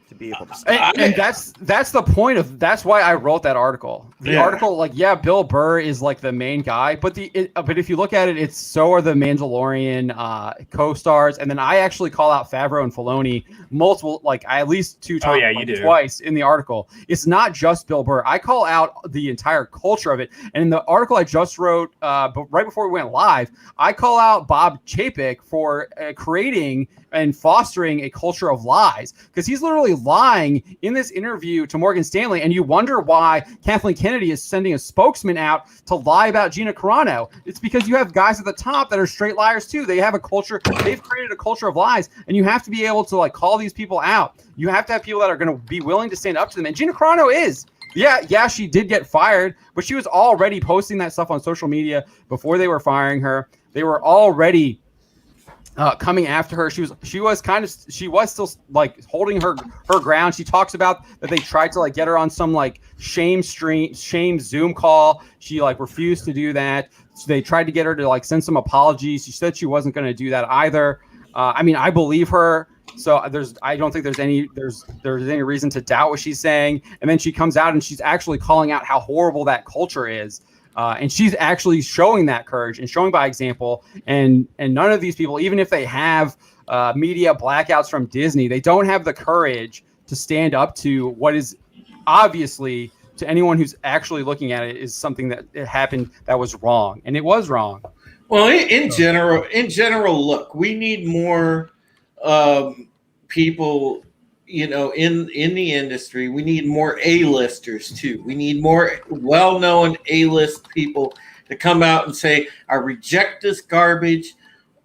to be able to and that's the point of that's why I wrote that article. The article, like, yeah, Bill Burr is like the main guy, but but if you look at it, it's so are the Mandalorian co-stars, and then I actually call out Favreau and Filoni multiple, like at least 2 times, twice in the article. It's not just Bill Burr. I call out the entire culture of it, and in the article I just wrote, but right before we went live, I call out Bob Chapek for creating and fostering a culture of lies, because he's literally lying in this interview to Morgan Stanley, and you wonder why Kathleen Kennedy is sending a spokesman out to lie about Gina Carano. It's because you have guys at the top that are straight liars too. They have a culture, they've created a culture of lies, and you have to be able to like call these people out. You have to have people that are going to be willing to stand up to them, and Gina Carano is. Yeah, she did get fired, but she was already posting that stuff on social media before they were firing her. They were already coming after her. She was still like holding her ground. She talks about that they tried to like get her on some like shame Zoom call. She like refused to do that. So they tried to get her to like send some apologies. She said she wasn't going to do that either. I mean, I believe her. So I don't think there's any reason to doubt what she's saying. And then she comes out and she's actually calling out how horrible that culture is. And she's actually showing that courage and showing by example. And none of these people, even if they have media blackouts from Disney, they don't have the courage to stand up to what is obviously, to anyone who's actually looking at it, is something that it happened that was wrong. And it was wrong. Well, in general, look, we need more people, you know, in the industry. We need more A-listers too. We need more well-known A-list people to come out and say, I reject this garbage.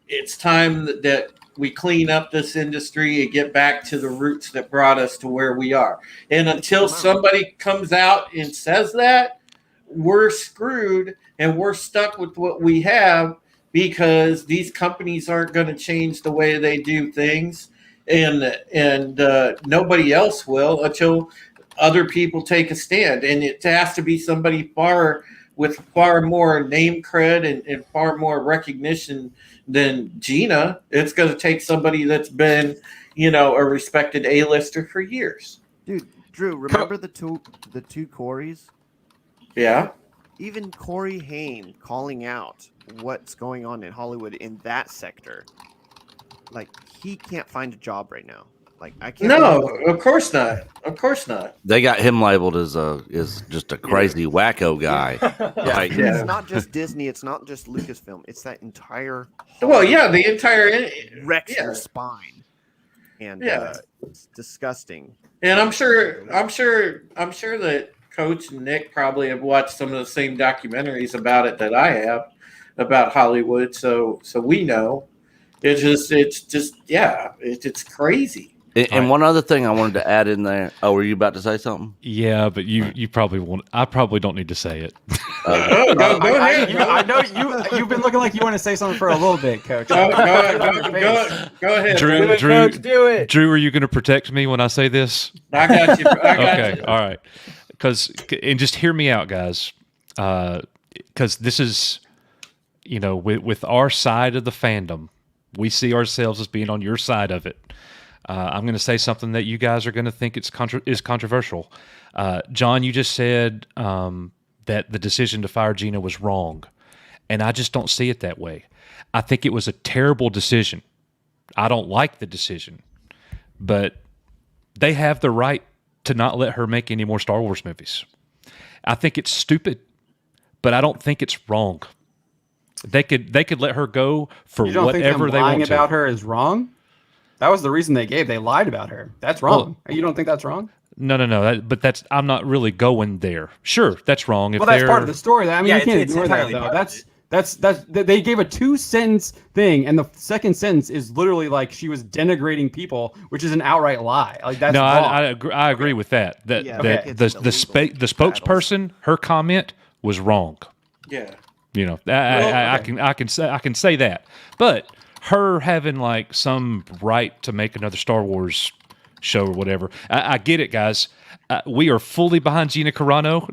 It's time that we clean up this industry and get back to the roots that brought us to where we are. And until somebody comes out and says that, we're screwed and we're stuck with what we have, because these companies aren't going to change the way they do things, and nobody else will until other people take a stand. And it has to be somebody with far more name cred and far more recognition than Gina. It's going to take somebody that's been, you know, a respected A-lister for years. Dude, Drew, remember the two Corys? Yeah. Even Corey Haim calling out what's going on in Hollywood in that sector. Like, he can't find a job right now. Like, I can't. No, of course not. Of course not. They got him labeled as just a crazy wacko guy. Like, It's not just Disney. It's not just Lucasfilm. It's that entire. Well, yeah, the entire wrecks your spine, and it's disgusting. And I'm sure that Coach and Nick probably have watched some of the same documentaries about it that I have about Hollywood. So we know. It's crazy. And one other thing I wanted to add in there. Oh, were you about to say something? Yeah, but you probably won't. I probably don't need to say it. Go ahead. I know you've been looking like you want to say something for a little bit, Coach. Go ahead. Drew, Coach, do it. Drew, are you going to protect me when I say this? I got you. Okay, all right. And just hear me out, guys. Because this is, you know, with our side of the fandom, we see ourselves as being on your side of it. I'm going to say something that you guys are going to think is controversial. John, you just said that the decision to fire Gina was wrong, and I just don't see it that way. I think it was a terrible decision. I don't like the decision, but they have the right to not let her make any more Star Wars movies. I think it's stupid, but I don't think it's wrong. They could let her go for whatever they want to. Lying about her is wrong? That was the reason they gave. They lied about her. That's wrong. Well, you don't think that's wrong? No. But I'm not really going there. Sure, that's wrong. Well, that's part of the story. I mean, you can't ignore that, though. They gave a 2-sentence thing, and the second sentence is literally like she was denigrating people, which is an outright lie. Like that's wrong. I agree with that. The spokesperson, her comment was wrong. Yeah. I can say that, but her having like some right to make another Star Wars show or whatever, I get it, guys. We are fully behind Gina Carano.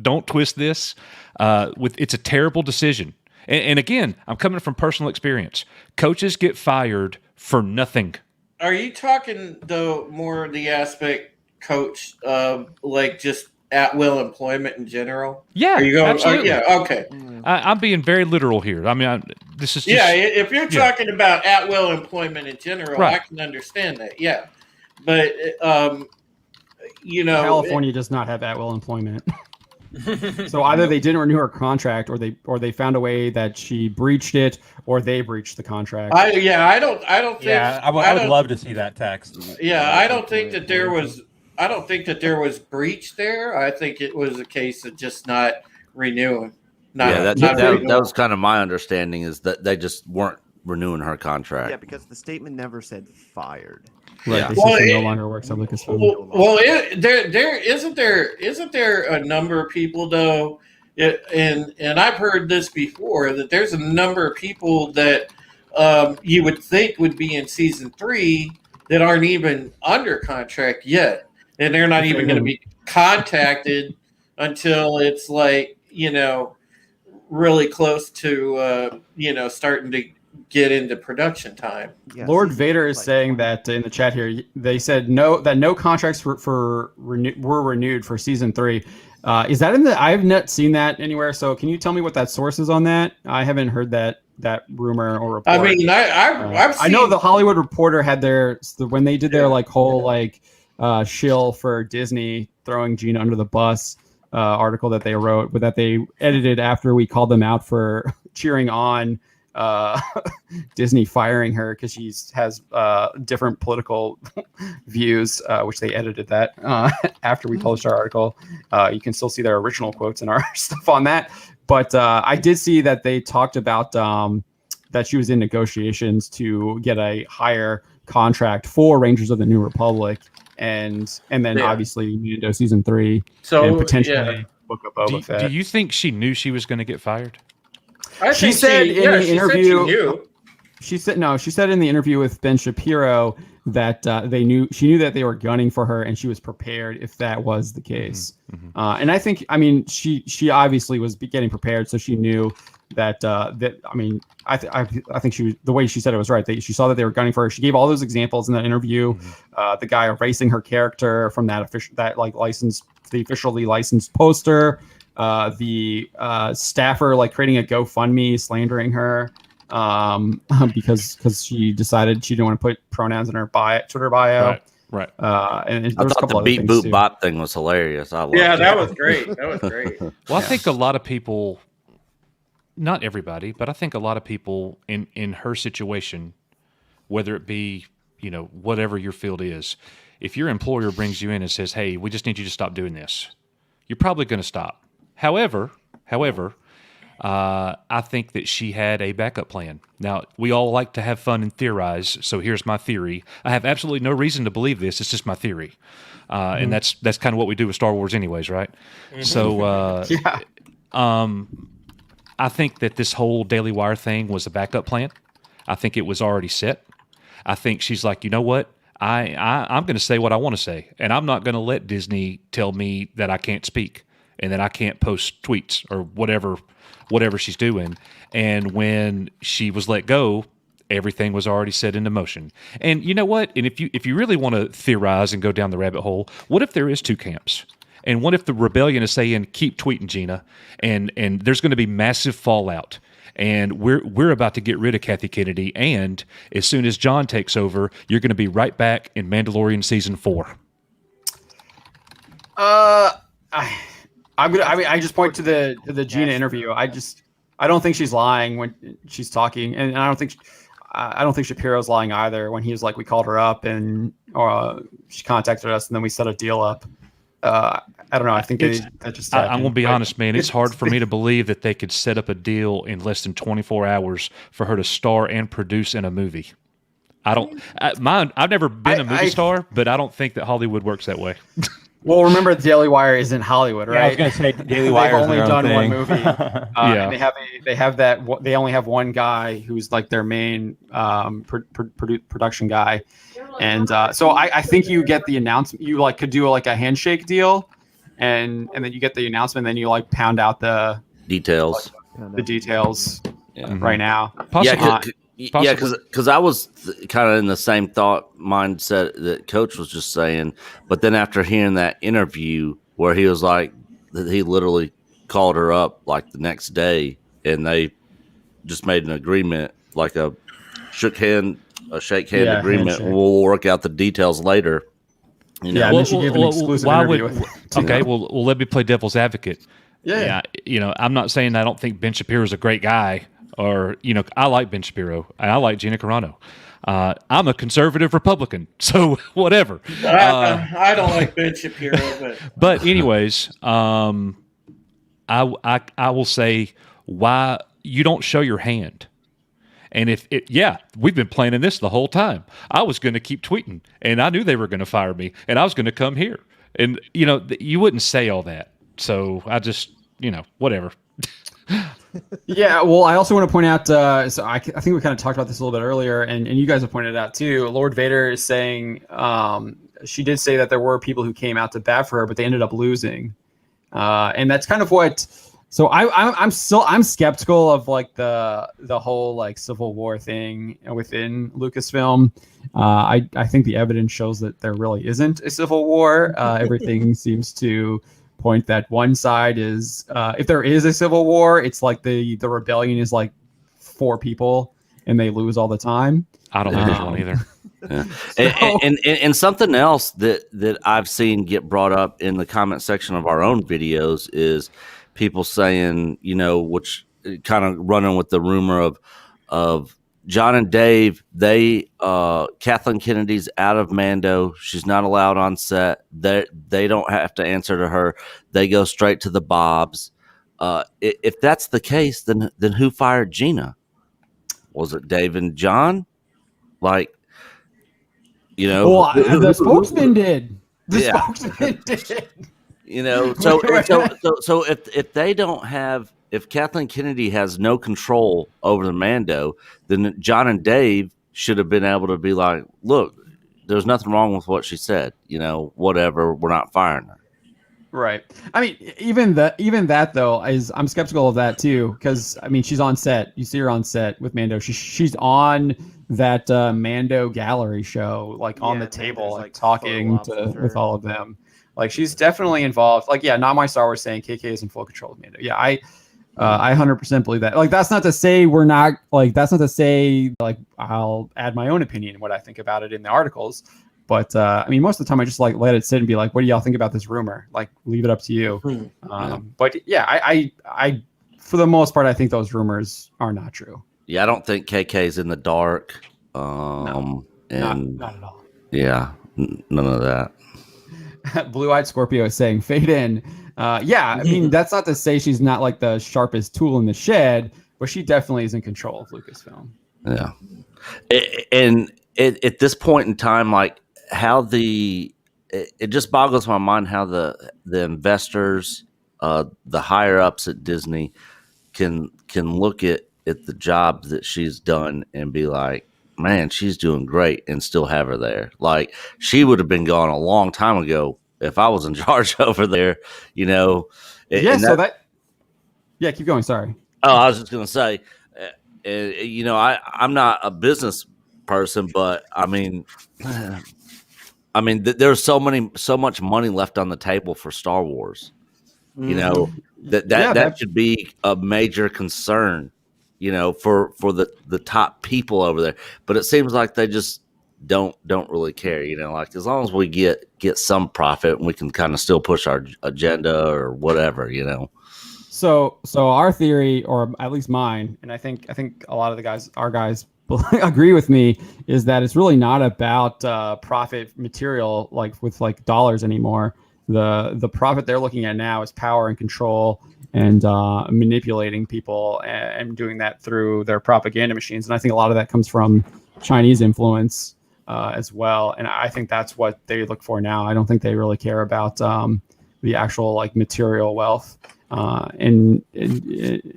Don't twist this. It's a terrible decision, and again, I'm coming from personal experience. Coaches get fired for nothing. Are you talking though more the aspect, Coach, of like just at will employment in general? Yeah, are you going? Absolutely. Yeah, okay. I'm being very literal here. I mean, this is just, if you're talking about at will employment in general, right. I can understand that. Yeah, but California does not have at will employment. So either they didn't renew her contract, or they found a way that she breached it, or they breached the contract. I would love to see that text. Yeah, I don't think that there was breach there. I think it was a case of just not renewing. That was kind of my understanding, is that they just weren't renewing her contract. Yeah, because the statement never said fired. Right. Yeah. Well, no longer works on Lucasfilm. Isn't there a number of people though, and I've heard this before, that there's a number of people that you would think would be in season 3 that aren't even under contract yet, and they're not even going to be contacted until it's like really close to starting to get into production time. Yeah, Lord Vader is saying that in the chat here. They said no contracts were renewed for season 3. Is that in the? I've not seen that anywhere. So can you tell me what that source is on that? I haven't heard that rumor or report. I mean, I know the Hollywood Reporter had when they did their whole shill for Disney throwing Gina under the bus article that they wrote, but that they edited after we called them out for cheering on Disney firing her because she has different political views, which they edited that after we published our article. You can still see their original quotes in our stuff on that. But I did see that they talked about that she was in negotiations to get a higher contract for Rangers of the New Republic, and then obviously Mando season 3, and potentially Book of Boba Fett. Do you think she knew she was going to get fired? She said in the interview. She said in the interview with Ben Shapiro that she knew that they were gunning for her, and she was prepared if that was the case. Mm-hmm. And I think, she obviously was getting prepared, so she knew that. I think the way she said it was right. She saw that they were gunning for her. She gave all those examples in that interview. Mm-hmm. The guy erasing her character from the officially licensed poster. The staffer creating a GoFundMe slandering her because she decided she didn't want to put pronouns in her Twitter bio. Right. And I thought the beat boot bop thing was hilarious. That was great. Well, I think a lot of people, not everybody, but I think a lot of people in her situation, whether it be whatever your field is, if your employer brings you in and says, "Hey, we just need you to stop doing this," you're probably going to stop. However, I think that she had a backup plan. Now, we all like to have fun and theorize, so here's my theory. I have absolutely no reason to believe this. It's just my theory. And that's kind of what we do with Star Wars anyways, right? Mm-hmm. So, I think that this whole Daily Wire thing was a backup plan. I think it was already set. I think she's like, you know what? I'm going to say what I want to say, and I'm not going to let Disney tell me that I can't speak and that I can't post tweets or whatever she's doing. And when she was let go, everything was already set into motion. And you know what? And if you really want to theorize and go down the rabbit hole, what if there is 2 camps? And what if the rebellion is saying, keep tweeting, Gina, and there's going to be massive fallout, and we're about to get rid of Kathy Kennedy, and as soon as John takes over, you're going to be right back in Mandalorian season 4. I just point to the Gina interview. I don't think she's lying when she's talking, and I don't think Shapiro's lying either when he was like, we called her up and she contacted us and then we set a deal up. I don't know. I think that just I'm going to be honest, man. It's hard for me to believe that they could set up a deal in less than 24 hours for her to star and produce in a movie. I've never been a movie star, but I don't think that Hollywood works that way. Well, remember, the Daily Wire isn't Hollywood, right? Yeah, I was going to say Daily Wire. They've only done one movie. Yeah. And they only have one guy who's like their main production guy, and so I think you get the announcement. You like could do like a handshake deal, and then you get the announcement. And then you like pound out the details. Right now. Possibly. Yeah, because I was kind of in the same thought mindset that Coach was just saying, but then after hearing that interview where he was like, he literally called her up like the next day, and they just made an agreement, like a shake hand agreement. Handshake. We'll work out the details later. You know? Yeah, and then she gave an exclusive interview with okay, well, let me play devil's advocate. Yeah. I'm not saying I don't think Ben Shapiro's a great guy. Or, I like Ben Shapiro, and I like Gina Carano. I'm a conservative Republican, so whatever. I don't like Ben Shapiro, but anyways, I will say why you don't show your hand. And we've been planning this the whole time. I was going to keep tweeting, and I knew they were going to fire me, and I was going to come here. And, you wouldn't say all that. So I just, whatever. Yeah, well, I also want to point out, so I think we kind of talked about this a little bit earlier, and you guys have pointed it out too. Lord Vader is saying, she did say that there were people who came out to bat for her, but they ended up losing. And that's kind of what, so I'm skeptical of like the whole like Civil War thing within Lucasfilm. I think the evidence shows that there really isn't a Civil War. Everything seems to point that one side is if there is a civil war, it's like the rebellion is like 4 people and they lose all the time. I don't think there's one either. Yeah. And something else that I've seen get brought up in the comment section of our own videos is people saying, which kind of running with the rumor of John and Dave, Kathleen Kennedy's out of Mando. She's not allowed on set. They don't have to answer to her. They go straight to the Bobs. If that's the case, then who fired Gina? Was it Dave and John? Like, Well, the spokesman did. Spokesman did. So if they don't have. If Kathleen Kennedy has no control over the Mando, then John and Dave should have been able to be like, look, there's nothing wrong with what she said. Whatever, we're not firing her. Right. I mean, even that though I'm skeptical of that too, because I mean she's on set. You see her on set with Mando. She's on that Mando gallery show, like on the table, like talking with all of them. Like she's definitely involved. Like not my Star Wars saying KK is in full control of Mando. Yeah, I 100% believe that. Like that's not to say we're not. Like that's not to say like I'll add my own opinion what I think about it in the articles. But I mean, most of the time I just like let it sit and be like, "What do y'all think about this rumor?" Like, leave it up to you. But yeah, I for the most part, I think those rumors are not true. Yeah, I don't think KK's in the dark. No, and not at all. Yeah, none of that. Blue-eyed Scorpio is saying fade in. I mean, that's not to say she's not like the sharpest tool in the shed, but she definitely is in control of Lucasfilm. Yeah, and at this point in time, like how it just boggles my mind how the investors, the higher ups at Disney, can look at the job that she's done and be like, man, she's doing great, and still have her there. Like she would have been gone a long time ago if I was in charge over there, Keep going. Sorry. Oh, I was just gonna say, I'm not a business person, but I mean, there's so much money left on the table for Star Wars. That should be a major concern. For the top people over there, but it seems like they just don't really care. Like as long as we get some profit and we can kind of still push our agenda or whatever. So our theory, or at least mine, and I think a lot of our guys agree with me, is that it's really not about profit material like with like dollars anymore. the profit they're looking at now is power and control and manipulating people and doing that through their propaganda machines. And I think a lot of that comes from Chinese influence as well. And I think that's what they look for now. I don't think they really care about the actual like material wealth. And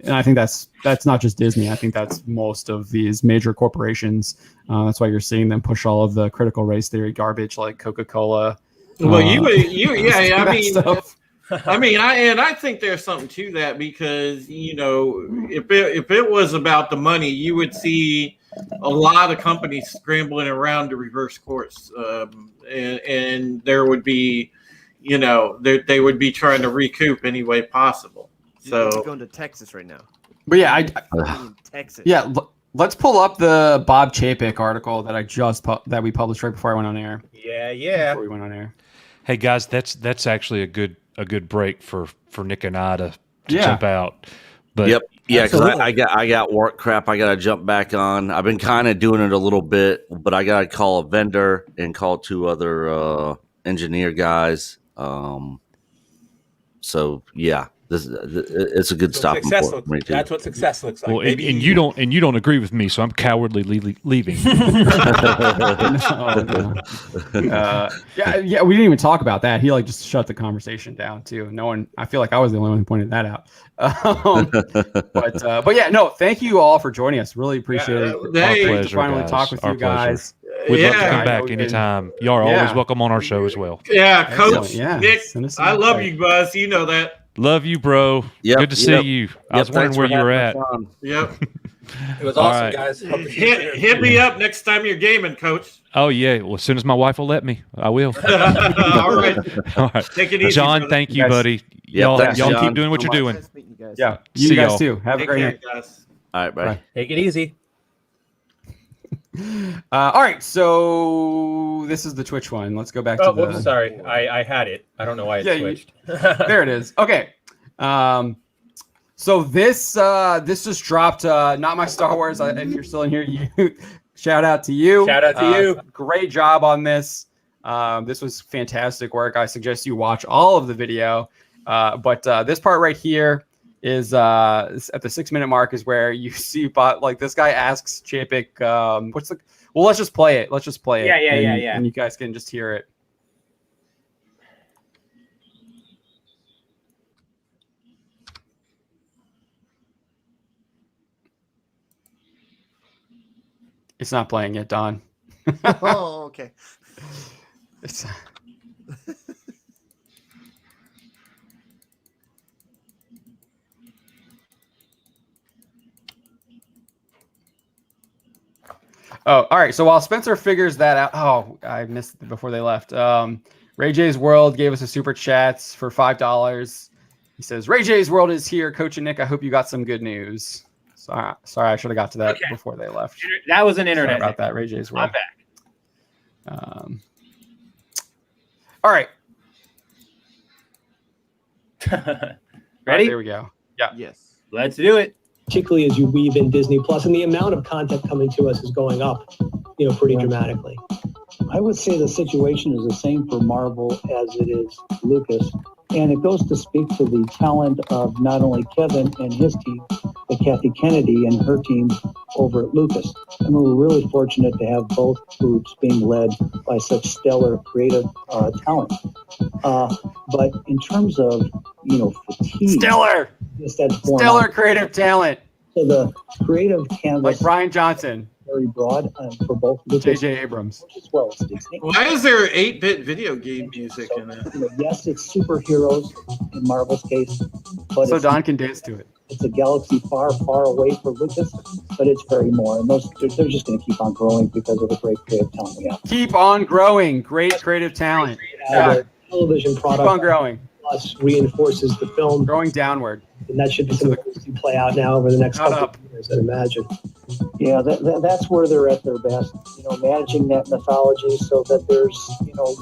I think that's not just Disney. I think that's most of these major corporations. That's why you're seeing them push all of the critical race theory garbage like Coca-Cola. Well, I think there's something to that because, you know, if it was about the money, you would see a lot of companies scrambling around to reverse course. And there would be, you know, they would be trying to recoup any way possible. So I'm going to Texas right now. But yeah, Texas. Yeah, let's pull up the Bob Chapek article that we published right before I went on air. Yeah. Before we went on air. Hey guys, that's actually a good break for Nick and I to jump out. But yep. Yeah, because I got work crap I got to jump back on. I've been kind of doing it a little bit, but I got to call a vendor and call 2 other engineer guys. So yeah, it's a good stopping point for me too. That's what success looks like. Well, and you don't agree with me, so I'm cowardly leaving. Yeah, we didn't even talk about that. He like just shut the conversation down too. No one. I feel like I was the only one who pointed that out. But yeah, no. Thank you all for joining us. Really appreciate it. Our pleasure, to finally guys. talk with Our you guys. We'd love to come back anytime. Y'all are always welcome on our show as well. Yeah, Coach Yeah. Nick, I love you, Buzz. You know that. Love you, bro. Yep, Good to see you. I was wondering where you were at. Yep. It was awesome, right. guys. Hit me up next time you're gaming, Coach. Oh yeah. Well, as soon as my wife will let me, I will. All right. All right. Take it easy, John. brother. Thank you, buddy. Yep, thanks, y'all John. keep doing what you're doing. Nice meeting you guys. Yeah, See you guys y'all. too. Have a Take great care, night. guys. All right, bye. Take it easy. All right, so this is the Twitch one. Let's go back to the. Whoops, sorry. I had it. I don't know why it switched. There it is. Okay. So this just dropped. Not my Star Wars. If you're still in here, you shout out to you. Shout out to you. Great job on this. This was fantastic work. I suggest you watch all of the video. But this part right here is at the 6 minute mark is where you see like this guy asks Chapek, let's just play it. Yeah. And you guys can just hear it. It's not playing yet, Don. Oh, okay. It's Oh, all right. So while Spencer figures that out, I missed it before they left. Ray J's World gave us a super chats for $5. He says, Ray J's World is here. Coach and Nick, I hope you got some good news. Sorry, I should have got to that before they left. That was an internet. Sorry about that, Ray J's World. I'm back. All right. Ready? Right, there we go. Yeah. Yes. Let's do it. Particularly as you weave in Disney Plus, and the amount of content coming to us is going up, pretty dramatically. I would say the situation is the same for Marvel as it is Lucas, and it goes to speak to the talent of not only Kevin and his team, but Kathy Kennedy and her team over at Lucas. And we're really fortunate to have both groups being led by such stellar creative talent. But in terms of fatigue, Stellar creative talent. So the creative canvas, like Brian Johnson, very broad for both Lucas J.J. Abrams, as well as Disney. Why is there 8-bit video game music in it? Yes, it's superheroes in Marvel's case, but so Don can dance to it. It's a galaxy far, far away for Lucas, but it's very more. And they're just going to keep on growing because of the great creative talent we have. Keep on growing. Great creative talent. The television product Keep on growing. Plus reinforces the film. Growing downward. And that should be something to play out now over the next couple of years, I'd imagine. Yeah, that's where they're at their best, managing that mythology so that there's,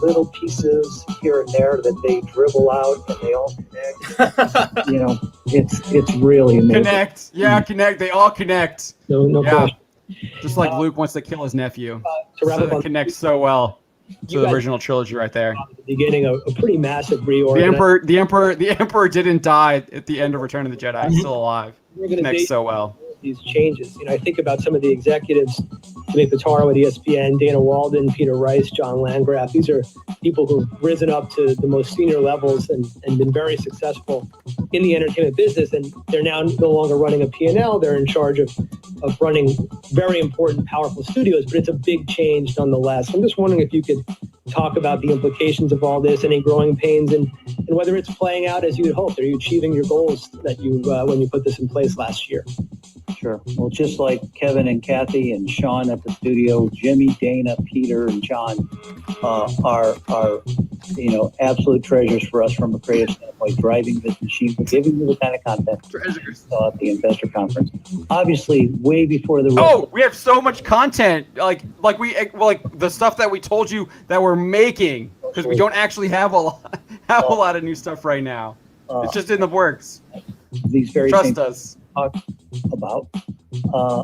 little pieces here and there that they dribble out and they all connect. It's really amazing. Connect. Yeah, connect. They all connect. No question. Just like Luke wants to kill his nephew. To wrap up It connects so well. So the original trilogy right there. At the beginning, a pretty massive reorg. The Emperor didn't die at the end of Return of the Jedi. He's still alive. Connects so well. These changes. I think about some of the executives, Jimmy Pitaro at ESPN, Dana Walden, Peter Rice, John Landgraf. These are people who've risen up to the most senior levels and been very successful in the entertainment business. And they're now no longer running a P&L. They're in charge of running very important, powerful studios, but it's a big change nonetheless. I'm just wondering if you could talk about the implications of all this, any growing pains, and whether it's playing out as you had hoped. Are you achieving your goals that you when you put this in place last year? Sure. Well, just like Kevin and Kathy and Sean at the studio, Jimmy, Dana, Peter, and John are absolute treasures for us from a creative standpoint, driving this machine, but giving you the kind of content Treasures. at the investor conference. Obviously, way before the we have so much content, like the stuff that we told you that we're making, because we don't actually have a lot of new stuff right now. It's just in the works. These very Trust us. Talk about.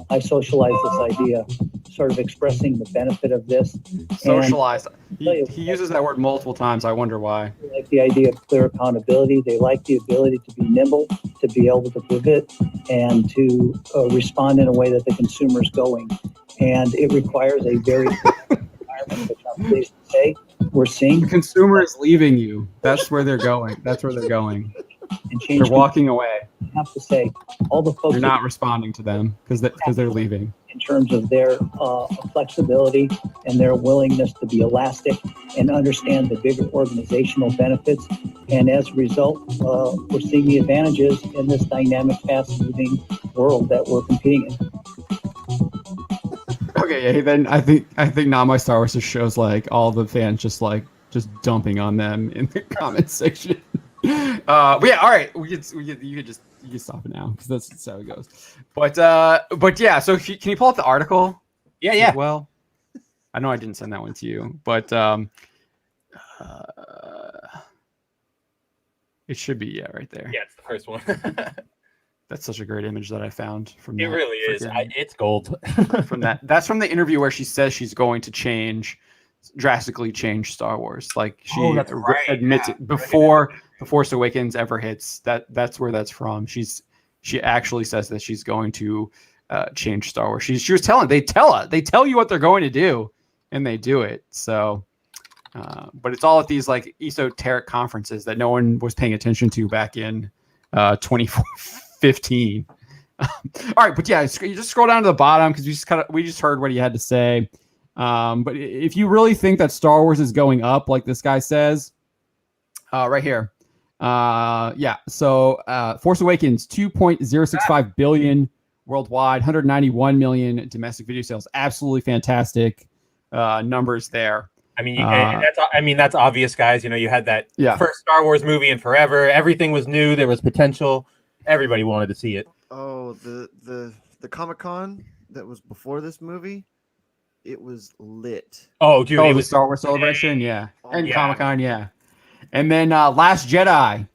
I socialized this idea, sort of expressing the benefit of this. Socialized. He uses that word multiple times. I wonder why. They like the idea of clear accountability. They like the ability to be nimble, to be able to pivot, and to respond in a way that the consumer is going. And it requires a very environment, which I'm pleased to say we're seeing. The consumer is leaving you. That's where they're going. And change. They're walking away. I have to say, all the folks. You're not responding to them because they're leaving. In terms of their flexibility and their willingness to be elastic and understand the bigger organizational benefits. And as a result, we're seeing the advantages in this dynamic, fast-moving world that we're competing in. Okay, yeah, then I think Not My Star Wars just shows like all the fans just dumping on them in the comment section. But yeah, all right, you can stop it now because that's how it goes. But yeah, so can you pull up the article? Yeah. Well, I know I didn't send that one to you, but it should be right there. Yeah, it's the first one. That's such a great image that I found from. It really is. It's gold. That's from the interview where she says she's going to drastically change Star Wars. Like she admits it before The Force Awakens ever hits. That's where that's from. She actually says that she's going to change Star Wars. She was telling. They tell you what they're going to do, and they do it. So, but it's all at these like esoteric conferences that no one was paying attention to back in 2015. All right, but yeah, you just scroll down to the bottom because we just heard what he had to say. But if you really think that Star Wars is going up, like this guy says, right here, so Force Awakens 2.065 billion worldwide, 191 million domestic video sales. Absolutely fantastic numbers there. I mean that's obvious, guys. You had that first Star Wars movie in forever. Everything was new. There was potential. Everybody wanted to see it. Oh, the Comic-Con that was before this movie. It was lit. Oh, dude, it was Star Wars Celebration, yeah, and Comic-Con, yeah. And then Last Jedi,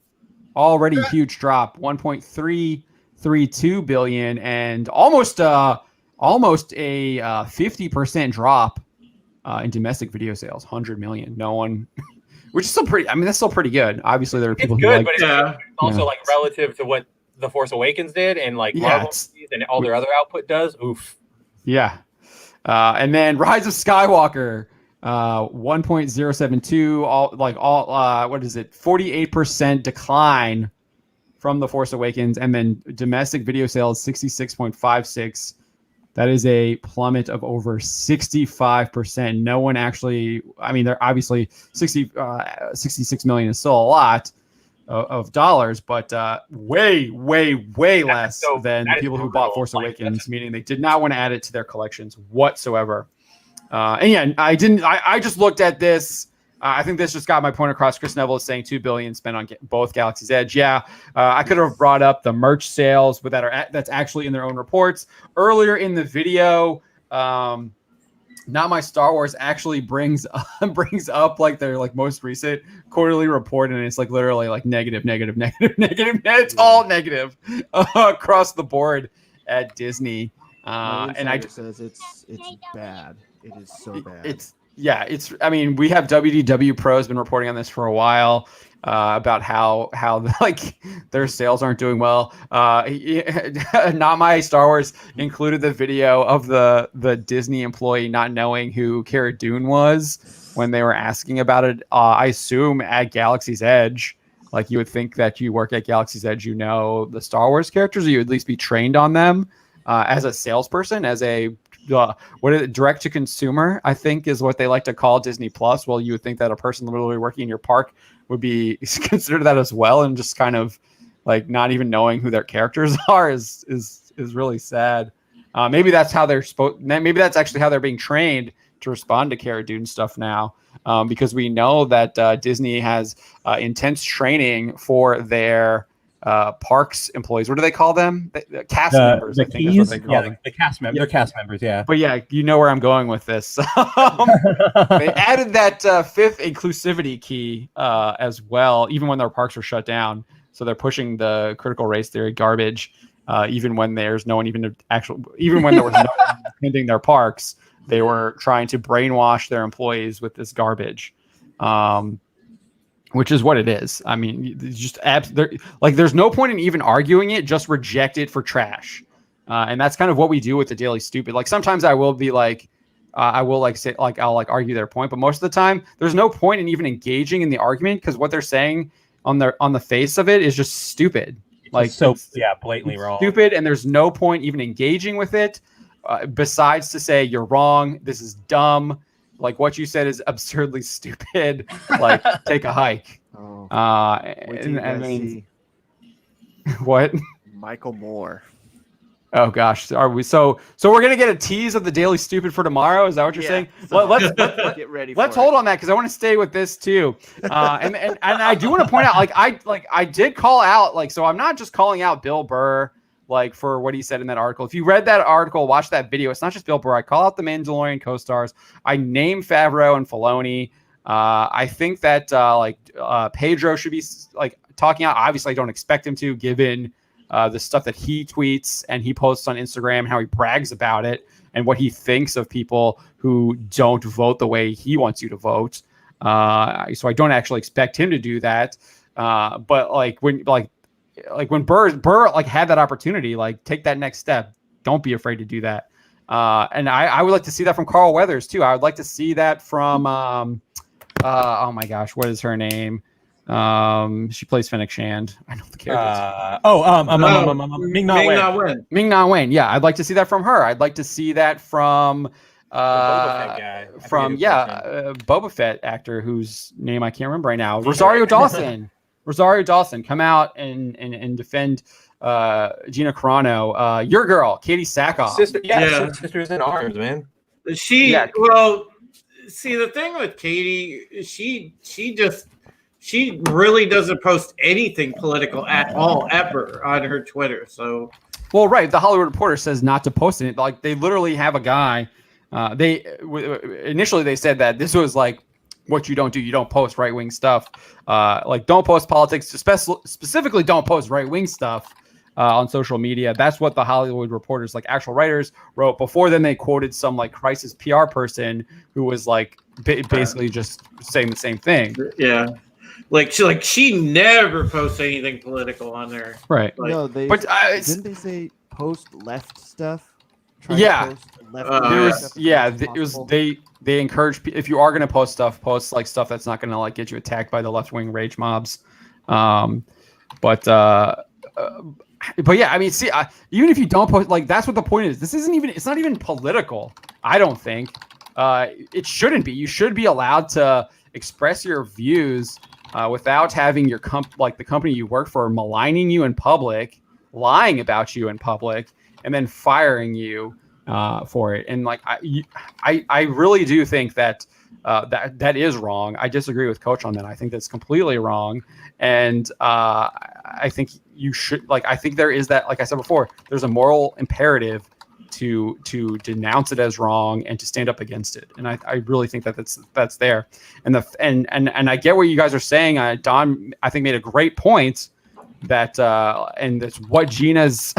already huge drop, 1.332 billion, and almost a 50% drop in domestic video sales, 100 million. No one, which is still pretty. I mean, that's still pretty good. Obviously, there are people who like. But it's also like relative to what The Force Awakens did, and like Marvel and all their other output does. Oof. Yeah. And then Rise of Skywalker, 1.072, what is it? 48% decline from The Force Awakens, and then domestic video sales 66.56. That is a plummet of over 65%. No one actually, I mean, they're obviously 66 million is still a lot of dollars, but way less than the people who bought Force Awakens, meaning they did not want to add it to their collections whatsoever. And yeah, I just looked at this. I think this just got my point across. Chris Neville is saying $2 billion spent on both Galaxy's Edge. Yeah, I could have brought up the merch sales, but that's actually in their own reports. Earlier in the video, Not My Star Wars actually brings up like their like most recent quarterly report, and it's like literally like negative. It's all negative across the board at Disney. And I says it's bad. It is so bad. Yeah, I mean, we have WDW Pro's been reporting on this for a while about how like their sales aren't doing well. Not My Star Wars included the video of the Disney employee not knowing who Cara Dune was when they were asking about it. I assume at Galaxy's Edge, like you would think that you work at Galaxy's Edge, you know the Star Wars characters, or you at least be trained on them as a salesperson, as a what is it, direct to consumer, I think is what they like to call Disney Plus. Well, you would think that a person literally working in your park would be considered that as well, and just kind of like not even knowing who their characters are is really sad. Maybe that's how they're supposed. Maybe that's actually how they're being trained to respond to Cara Dune stuff now, because we know that Disney has intense training for their parks employees. What do they call them? The cast members. The I think is what they call them. the cast members. They're cast members. Yeah. But yeah, you know where I'm going with this. They added that fifth inclusivity key as well, even when their parks were shut down. So they're pushing the critical race theory garbage, even when there's no one even when there was no one attending their parks. They were trying to brainwash their employees with this garbage. Which is what it is. I mean, just there's no point in even arguing it. Just reject it for trash, and that's kind of what we do with the Daily Stupid. Like sometimes I will be like, I'll argue their point, but most of the time there's no point in even engaging in the argument because what they're saying on the face of it is just stupid. Like blatantly wrong, stupid, and there's no point even engaging with it besides to say you're wrong. This is dumb. Like what you said is absurdly stupid. Like take a hike. I mean, what? Michael Moore. Oh gosh, are we? So we're gonna get a tease of the Daily Stupid for tomorrow. Is that what you're saying? So let's get ready. Let's hold on that because I want to stay with this too. And I do want to point out, I did call out, so I'm not just calling out Bill Burr. Like for what he said in that article. If you read that article, watch that video. It's not just Bill Burr. I call out the Mandalorian co-stars. I name Favreau and Filoni. I think that Pedro should be talking out. Obviously, I don't expect him to, given the stuff that he tweets and he posts on Instagram, how he brags about it, and what he thinks of people who don't vote the way he wants you to vote. So I don't actually expect him to do that. But when Burr had that opportunity, take that next step. Don't be afraid to do that. And I would like to see that from Carl Weathers too. I would like to see that from oh my gosh, what is her name? She plays Fennec Shand. I know the character. Ming-Na Wen. Ming-Na Wen. Yeah, I'd like to see that from her. I'd like to see that from Boba Fett guy. Boba Fett actor whose name I can't remember right now. Rosario Dawson. Rosario Dawson, come out and defend Gina Carano. Your girl, Katie Sackhoff. Sisters in Arms, man. Well, see, the thing with Katie, she really doesn't post anything political at all, ever, on her Twitter. So, well, right. The Hollywood Reporter says not to post it. Like, they literally have a guy. Initially they said that this was what you don't do. You don't post right-wing stuff. Don't post politics. Specifically, don't post right-wing stuff on social media. That's what the Hollywood Reporters, actual writers, wrote. Before then, they quoted some crisis PR person who was basically just saying the same thing. Yeah, she never posts anything political on there. Right. No, didn't they say post left stuff? Yeah. They encourage, if you are going to post stuff stuff that's not going to get you attacked by the left-wing rage mobs. But yeah, I mean, see, even if you don't post, that's what the point is. It's not even political. I don't think it shouldn't be. You should be allowed to express your views without having your the company you work for maligning you in public, lying about you in public, and then firing you for it. And I really do think that that is wrong. I disagree with Coach on that. I think that's completely wrong. And I think you should I think there is that, like I said before, there's a moral imperative to denounce it as wrong and to stand up against it. And I really think that's there. And I get what you guys are saying. Don, I think, made a great point that and that's what Gina's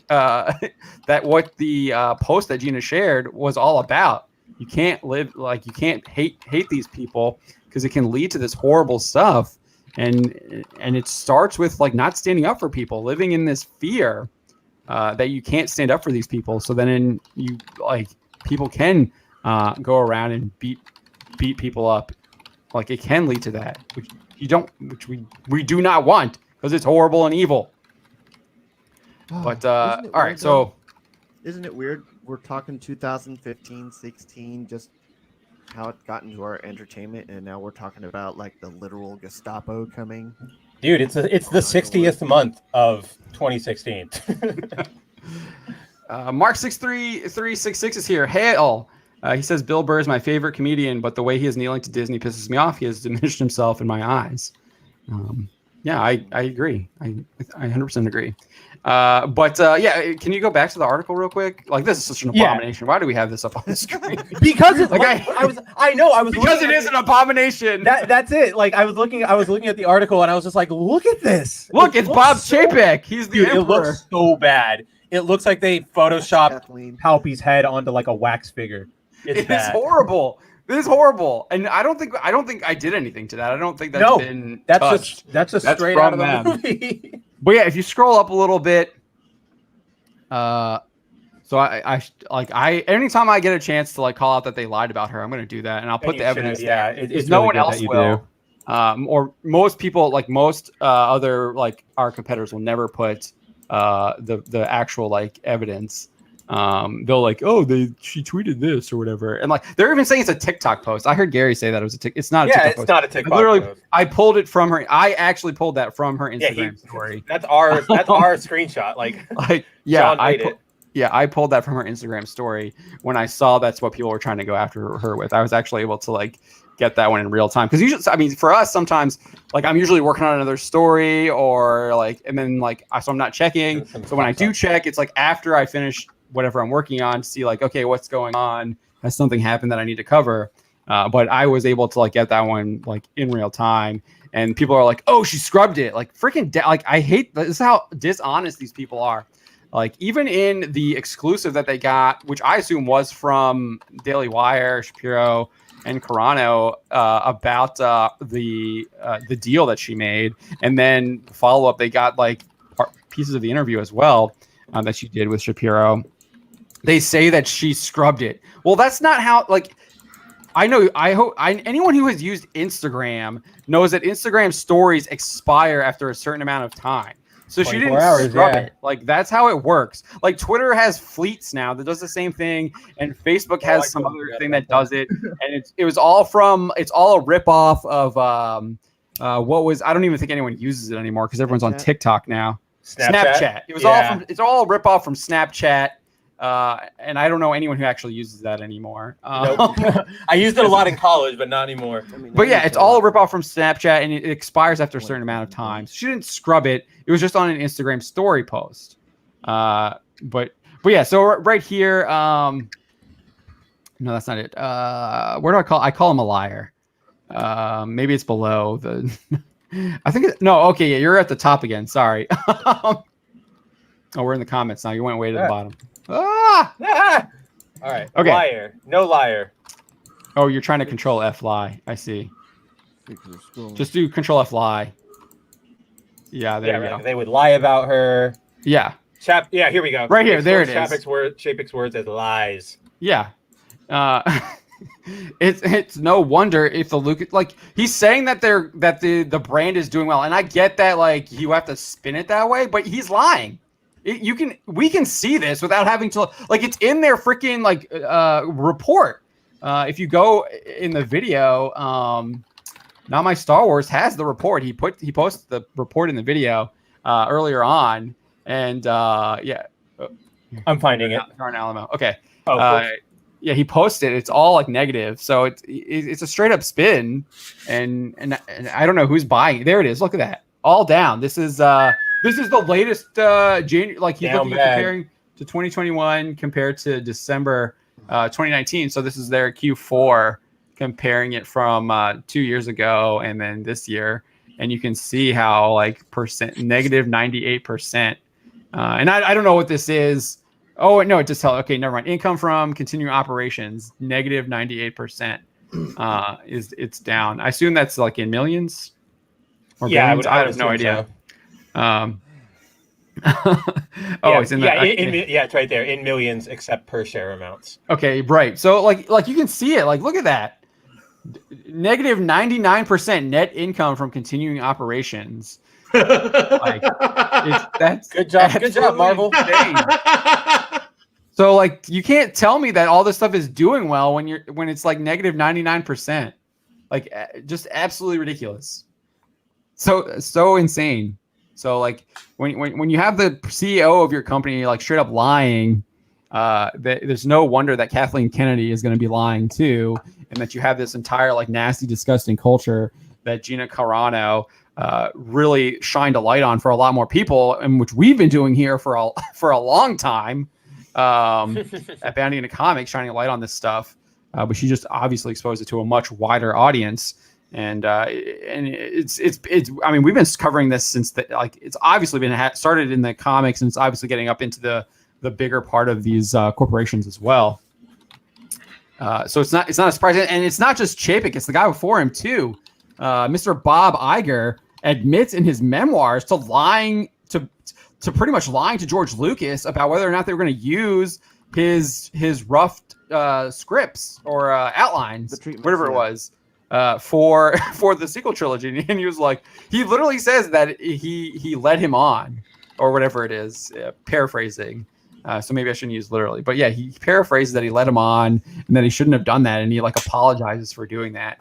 that what the post that Gina shared was all about. you can't hate these people because it can lead to this horrible stuff. And it starts with like not standing up for people, living in this fear that you can't stand up for these people. So then people can go around and beat people up. Like it can lead to that, which we do not want because it's horrible and evil. But all right, so isn't it weird? We're talking 2015, 16, just how it got into our entertainment, and now we're talking about like the literal Gestapo coming. Dude, it's the 60th month of 2016. Mark 63366 is here. Hail. He says Bill Burr is my favorite comedian, but the way he is kneeling to Disney pisses me off. He has diminished himself in my eyes. Yeah, I agree. I 100% agree. Yeah, can you go back to the article real quick? Like, this is such an abomination. Why do we have this up on the screen? Because it's like I was because it is an abomination. That's it. Like I was looking at the article and I was just like, look at this. Look, it's Bob Chapek. He's the emperor. It looks so bad. It looks like they photoshopped Palpy's head onto like a wax figure. It's horrible. This is horrible, and I don't think I did anything to that. I don't think that's been touched. That's straight out of the movie. But yeah, if you scroll up a little bit, so I anytime I get a chance to like call out that they lied about her, I'm going to do that, and I'll put the evidence. Yeah, it's no one else will. Or most people, like most other like our competitors, will never put the actual like evidence. They'll like, she tweeted this or whatever, and like they're even saying it's a TikTok post. I heard Gary say that it was a TikTok. It's not a TikTok post. It's not a TikTok post. I pulled it from her. I actually pulled that from her Instagram story. That's our screenshot. I pulled that from her Instagram story when I saw that's what people were trying to go after her with. I was actually able to like get that one in real time, because usually, I mean, for us sometimes like I'm usually working on another story or like, and then like so I'm not checking. So when I do check, it's like after I finish whatever I'm working on to see like, okay, what's going on? Has something happened that I need to cover? But I was able to like get that one like in real time, and people are like, oh, she scrubbed it. Like freaking like I hate this is how dishonest these people are. Like even in the exclusive that they got, which I assume was from Daily Wire, Shapiro, and Carano about the deal that she made, and then follow up, they got like pieces of the interview as well that she did with Shapiro. They say that she scrubbed it. Well, that's not how. Like, I know. Anyone who has used Instagram knows that Instagram stories expire after a certain amount of time. So she didn't scrub it. Like that's how it works. Like Twitter has fleets now that does the same thing, and Facebook has some other thing that does it. And it's all a ripoff of I don't even think anyone uses it anymore because everyone's on TikTok now. Snapchat. It's all a ripoff from Snapchat. And I don't know anyone who actually uses that anymore. Nope. I used it a lot in college, but not anymore. But yeah, it's all a ripoff from Snapchat, and it expires after a certain amount of time. So she didn't scrub it. It was just on an Instagram story post. But yeah, so right here, no, that's not it. Where do I call him a liar? Maybe it's below the. I think okay, yeah, you're at the top again. Sorry. We're in the comments now. You went way to the bottom. All right. Okay. Liar. No liar. Oh, you're trying to control F lie. I see. Just do control F lie. Yeah, there you go. They would lie about her. Yeah. Yeah, here we go. Right here. There it is. Chapek's words as lies. Yeah. It's no wonder if the Lucas, like he's saying that the brand is doing well, and I get that like you have to spin it that way, but he's lying. We can see this without having to like it's in their freaking like report. If you go in the video, Not My Star Wars has the report. He posted the report in the video earlier on, and yeah, I'm finding it. Darn Alamo. Okay. Yeah, he posted. It's all like negative, so it's a straight up spin, and I don't know who's buying it. There it is. Look at that. All down. This is the latest January. Like he's looking at comparing to 2021 compared to December 2019. So this is their Q4, comparing it from 2 years ago and then this year, and you can see how like negative 98%. And I don't know what this is. Oh no, it just tell. Okay, never mind. Income from continuing operations negative 98%. It's down. I assume that's like in millions. Or billions? I have no idea. So. It's in it's right there in millions, except per share amounts. Okay, right. So like you can see it. Like, look at that. Negative 99% net income from continuing operations. Like, that's good job, Marvel. So like, you can't tell me that all this stuff is doing well when it's like negative 99%. Like, just absolutely ridiculous. So insane. So like when you have the CEO of your company like straight up lying, there's no wonder that Kathleen Kennedy is going to be lying too, and that you have this entire like nasty, disgusting culture that Gina Carano really shined a light on for a lot more people, and which we've been doing here for a long time at Bounty and Comics, shining a light on this stuff. But she just obviously exposed it to a much wider audience. And it's I mean, we've been covering this since it's obviously been started in the comics, and it's obviously getting up into the bigger part of these corporations as well. So it's not a surprise, and it's not just Chapek; it's the guy before him too. Mr. Bob Iger admits in his memoirs to pretty much lying to George Lucas about whether or not they were going to use his rough scripts or outlines, whatever it was. For the sequel trilogy, and he was like, he literally says that he led him on, or whatever it is, paraphrasing. So maybe I shouldn't use literally, but yeah, he paraphrases that he led him on, and that he shouldn't have done that, and he like apologizes for doing that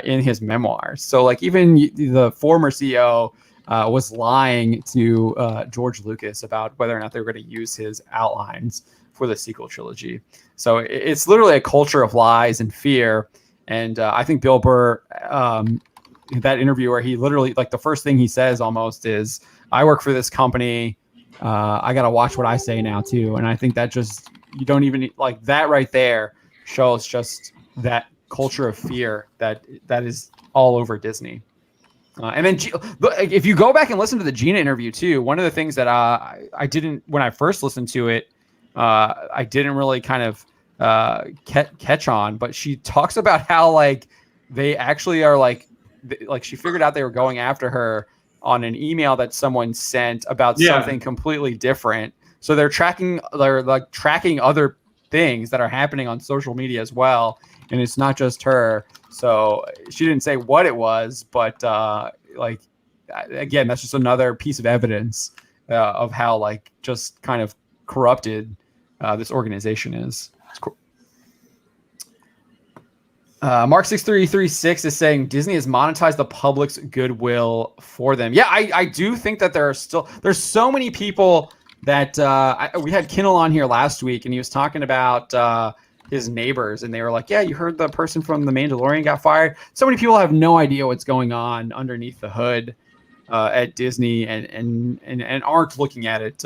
in his memoirs. So like even the former CEO was lying to George Lucas about whether or not they were going to use his outlines for the sequel trilogy. So it's literally a culture of lies and fear. And I think Bill Burr, that interview where he literally, like, the first thing he says almost is, I work for this company. I got to watch what I say now, too. And I think that just, you don't even, like, that right there shows just that culture of fear that is all over Disney. And then if you go back and listen to the Gina interview, too, one of the things that I didn't, when I first listened to it, I didn't really kind of catch on, but she talks about how like they actually are like she figured out they were going after her on an email that someone sent about something completely different. So they're tracking other things that are happening on social media as well, and it's not just her. So she didn't say what it was, but like again, that's just another piece of evidence of how like just kind of corrupted this organization is. Mark6336 is saying Disney has monetized the public's goodwill for them. Yeah, I do think that there's so many people that we had Kinnell on here last week, and he was talking about his neighbors, and they were like, yeah, you heard the person from The Mandalorian got fired. So many people have no idea what's going on underneath the hood at Disney and aren't looking at it.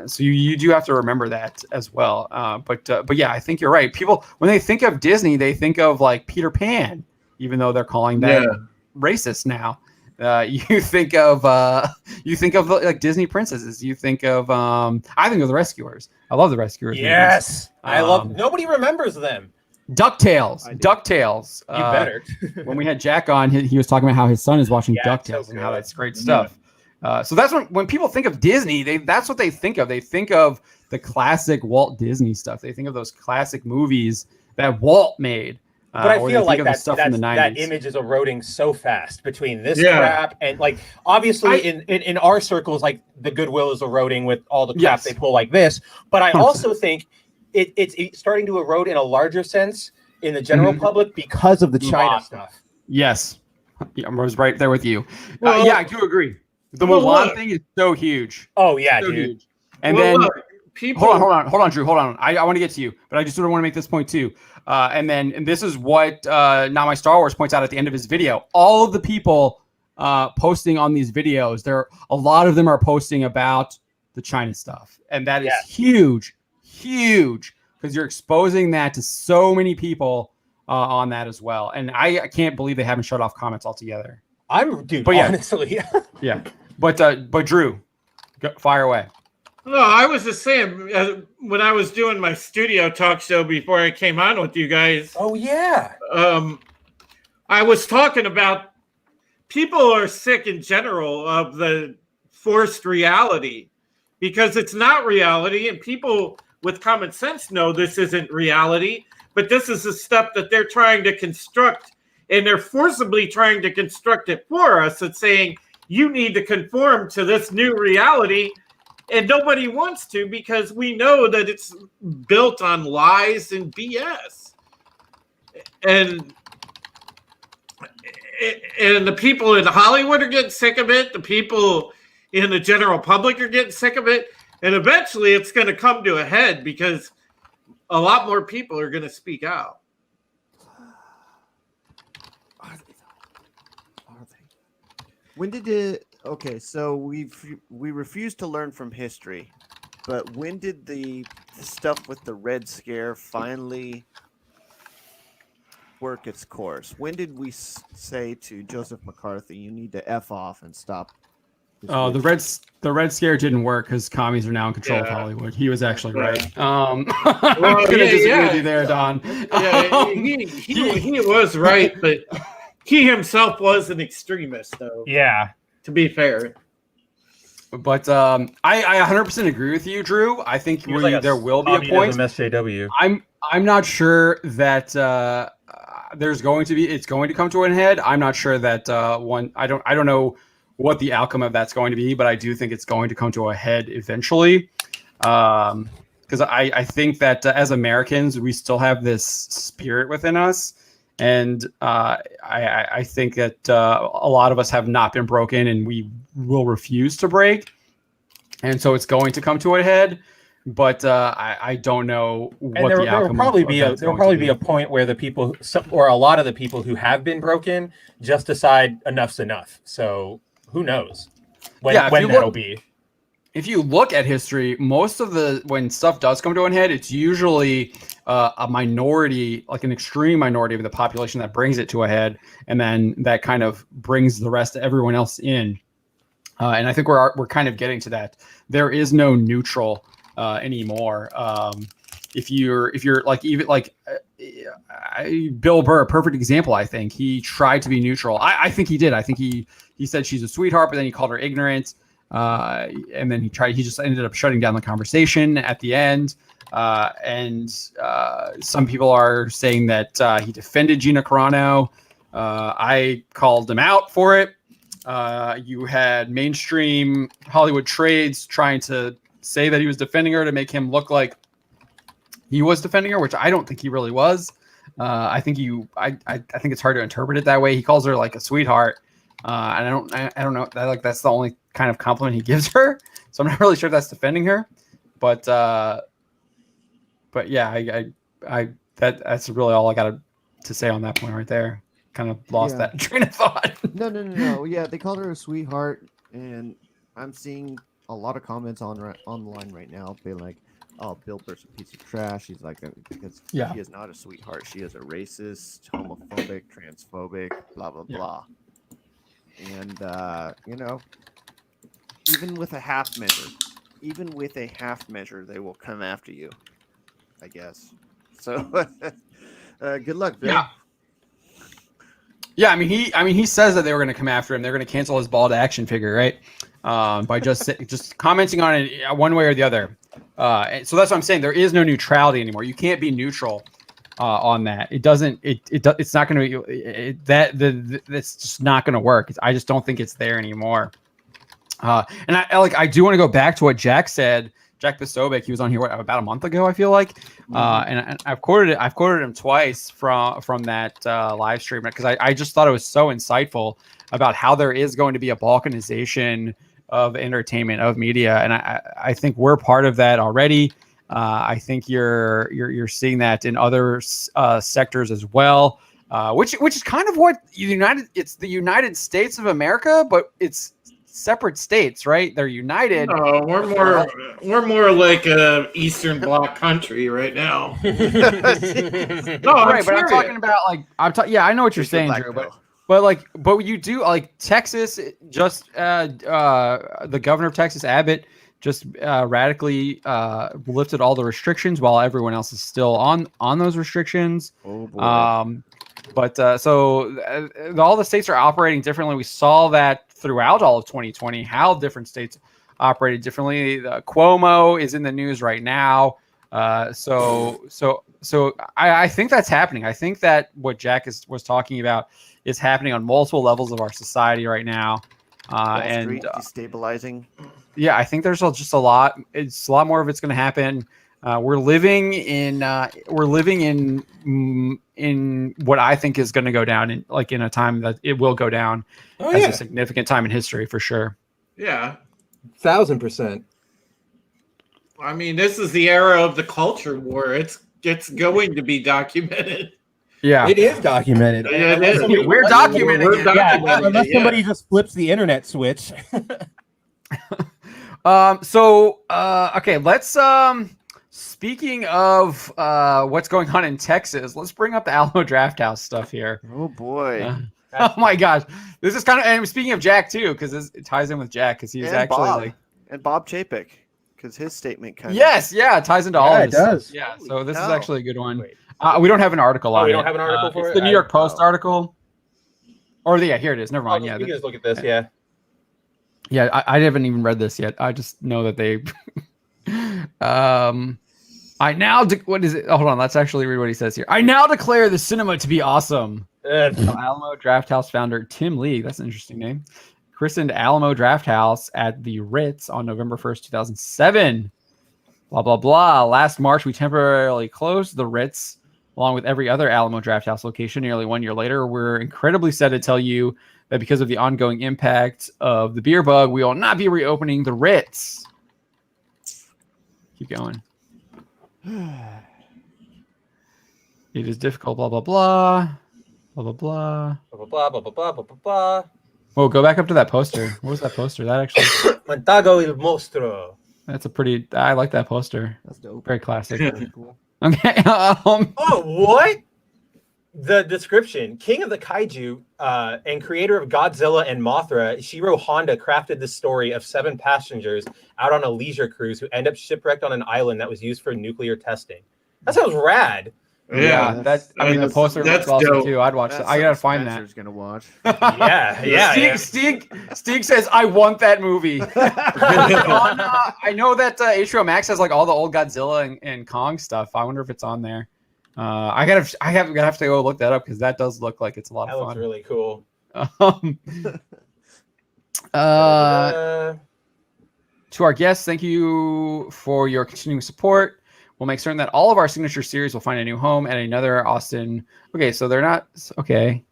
So you do have to remember that as well. But yeah, I think you're right. People, when they think of Disney, they think of like Peter Pan, even though they're calling that racist now. You think of like Disney princesses. You think of I think of the Rescuers. I love the Rescuers. Yes, I love. Nobody remembers them. DuckTales. You better. When we had Jack on, he was talking about how his son is watching DuckTales and how that's great stuff. So that's when people think of Disney, that's what they think of. They think of the classic Walt Disney stuff. They think of those classic movies that Walt made. But I feel like that image is eroding so fast between this crap and like obviously in our circles, like the goodwill is eroding with all the crap they pull like this. But I also think it's starting to erode in a larger sense in the general public because of the China stuff. Yes, I was right there with you. I do agree. The Mulan thing is so huge. Oh yeah, so dude. Huge. And then hold on, Drew. Hold on. I want to get to you, but I just sort of want to make this point too. And this is what Not My Star Wars points out at the end of his video. All of the people posting on these videos, a lot of them are posting about the China stuff, and that is huge, because you're exposing that to so many people on that as well. And I can't believe they haven't shut off comments altogether. Honestly, yeah. But Drew, fire away. No, I was just saying when I was doing my studio talk show before I came on with you guys. Oh yeah. I was talking about people are sick in general of the forced reality because it's not reality, and people with common sense know this isn't reality, but this is the stuff that they're trying to construct, and they're forcibly trying to construct it for us. It's saying you need to conform to this new reality, and nobody wants to because we know that it's built on lies and BS. And the people in Hollywood are getting sick of it. The people in the general public are getting sick of it. And eventually it's going to come to a head because a lot more people are going to speak out. Are they? When did it? Okay, so we refuse to learn from history, but when did the stuff with the Red Scare finally work its course? When did we say to Joseph McCarthy, "You need to F off and stop"? Oh, the Red Scare didn't work because commies are now in control of Hollywood. He was actually right. I'm gonna disagree with you there, Don. Yeah, he was right, but he himself was an extremist, though. Yeah. To be fair. But I 100% agree with you, Drew. I think there will be a point. SJW. I'm not sure that it's going to come to an head. I'm not sure that I don't know what the outcome of that's going to be, but I do think it's going to come to a head eventually. Because I think that as Americans, we still have this spirit within us. And I think that a lot of us have not been broken, and we will refuse to break. And so it's going to come to a head. But I don't know what the outcome there will probably be a point where the people, or a lot of the people who have been broken, just decide enough's enough. So who knows when that'll be. If you look at history, most of when stuff does come to an head, it's usually a minority, like an extreme minority of the population that brings it to a head, and then that kind of brings the rest of everyone else in. And I think we're kind of getting to that. There is no neutral anymore. If you're like even like Bill Burr, a perfect example. I think he tried to be neutral. I think he did. I think he said she's a sweetheart, but then he called her ignorant. And then he just ended up shutting down the conversation at the end. And some people are saying that he defended Gina Carano. I called him out for it. You had mainstream Hollywood trades trying to say that he was defending her to make him look like he was defending her, which I don't think he really was. I think it's hard to interpret it that way. He calls her like a sweetheart. And I don't know. That's the only kind of compliment he gives her. So I'm not really sure if that's defending her. But yeah, that's really all I got to say on that point right there. Kind of lost that train of thought. No. Yeah, they called her a sweetheart, and I'm seeing a lot of comments online right now being like, "Oh, Bill Burr's a piece of trash." He's like, because she is not a sweetheart. She is a racist, homophobic, transphobic, blah blah blah. And even with a half measure, they will come after you, I guess. So, good luck, Bill. Yeah. I mean, he says that they were going to come after him. They're going to cancel his ball to action figure, right? By just commenting on it one way or the other. So that's what I'm saying. There is no neutrality anymore. You can't be neutral on that. It's not going to be that's just not going to work. I just don't think it's there anymore. And I do want to go back to what Jack said. Jack Posobiec, he was on here about a month ago, I feel like, and I've quoted him twice from that live stream because I just thought it was so insightful about how there is going to be a balkanization of entertainment, of media, and I think we're part of that already. I think you're seeing that in other sectors as well, which is kind of what it's the United States of America, but it's separate states, right? They're united. No, we're more like a Eastern Bloc country right now. No, right, but I'm talking about I know what you're saying, Drew, but you do like Texas. Just the governor of Texas, Abbott, just radically lifted all the restrictions while everyone else is still on those restrictions. Oh boy. So all the states are operating differently. We saw that throughout all of 2020, how different states operated differently. Cuomo is in the news right now. So I think that's happening. I think that what Jack was talking about is happening on multiple levels of our society right now. Wall Street destabilizing. Yeah, I think there's just a lot. It's a lot more of it's going to happen. We're living in what I think is going to go down in a time that it will go down as a significant time in history for sure. Yeah, 1,000%. I mean, this is the era of the culture war. It's going to be documented. Yeah, it is documented. Yeah, we're documenting it. Yeah, unless somebody just flips the internet switch. Okay, let's speaking of what's going on in Texas, let's bring up the Alamo Drafthouse stuff here. Oh boy. Oh my gosh. This is kind of, and speaking of Jack too, because it ties in with Jack, because he's actually and Bob Chapek, because his statement kind of it ties into all of this. It does. Yeah, so this is actually a good one. We don't have an article on it. We don't have an article for it? It's the New York Post article. Or here it is. Never mind. You can just look at this, yeah. Yeah, I haven't even read this yet. I just know that they what is it? Hold on, let's actually read what he says here. I now declare the cinema to be awesome. Alamo Drafthouse founder Tim Lee, that's an interesting name, christened Alamo Drafthouse at the Ritz on November 1st, 2007. Blah, blah, blah. Last March, we temporarily closed the Ritz along with every other Alamo Drafthouse location. Nearly 1 year later, we're incredibly sad to tell you that because of the ongoing impact of the beer bug, we will not be reopening the Ritz. Keep going. It is difficult, blah, blah, blah. Blah, blah, blah. Blah, blah, blah, blah, blah, blah, blah, blah. Whoa, go back up to that poster. What was that poster? That actually... Montago il Mostro. That's a pretty... I like that poster. That's dope. Very classic. Very cool. Okay. Oh, what? The description: King of the Kaiju and creator of Godzilla and Mothra, Shiro Honda crafted the story of 7 passengers out on a leisure cruise who end up shipwrecked on an island that was used for nuclear testing. That sounds rad. Yeah, the poster looks awesome dope. too. I'd watch that. I gotta find that. Spencer's gonna watch. Yeah. Stig says I want that movie. I know that HBO Max has like all the old Godzilla and Kong stuff. I wonder if it's on there. I gotta have to go look that up because that does look like it's a lot of fun. That looks really cool. To our guests, thank you for your continuing support. We'll make certain that all of our signature series will find a new home at another Austin. Okay, so they're not okay.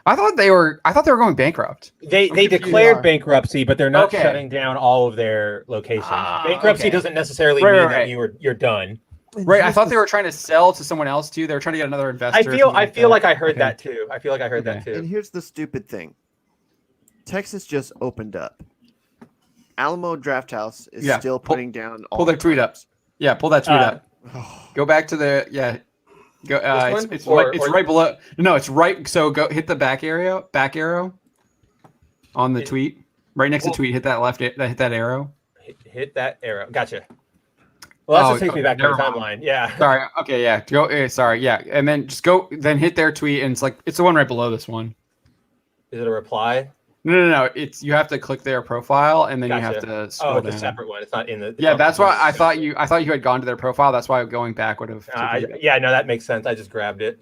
I thought they were going bankrupt. They declared bankruptcy, but they're not shutting down all of their locations. Bankruptcy doesn't necessarily mean that you're done. Right. I thought they were trying to sell to someone else too. They were trying to get another investor. I feel like I heard that too. And here's the stupid thing. Texas just opened up. Alamo Drafthouse is still putting down all pull their tweet up. Yeah, pull that tweet up. Go back to the Go. It's right below. No, it's right. So go hit the back arrow on the tweet. Right next to tweet. Hit that hit that arrow. Hit that arrow. Gotcha. Well, that just takes me back to the timeline. Yeah. Sorry. Okay. Yeah. Go. Sorry. Yeah. And then just go. Then hit their tweet, and it's the one right below this one. Is it a reply? No. It's you have to click their profile, and then you have to scroll down. It's a separate one. It's not in the. Yeah, that's why I thought you had gone to their profile. That's why going back would have. No, that makes sense. I just grabbed it.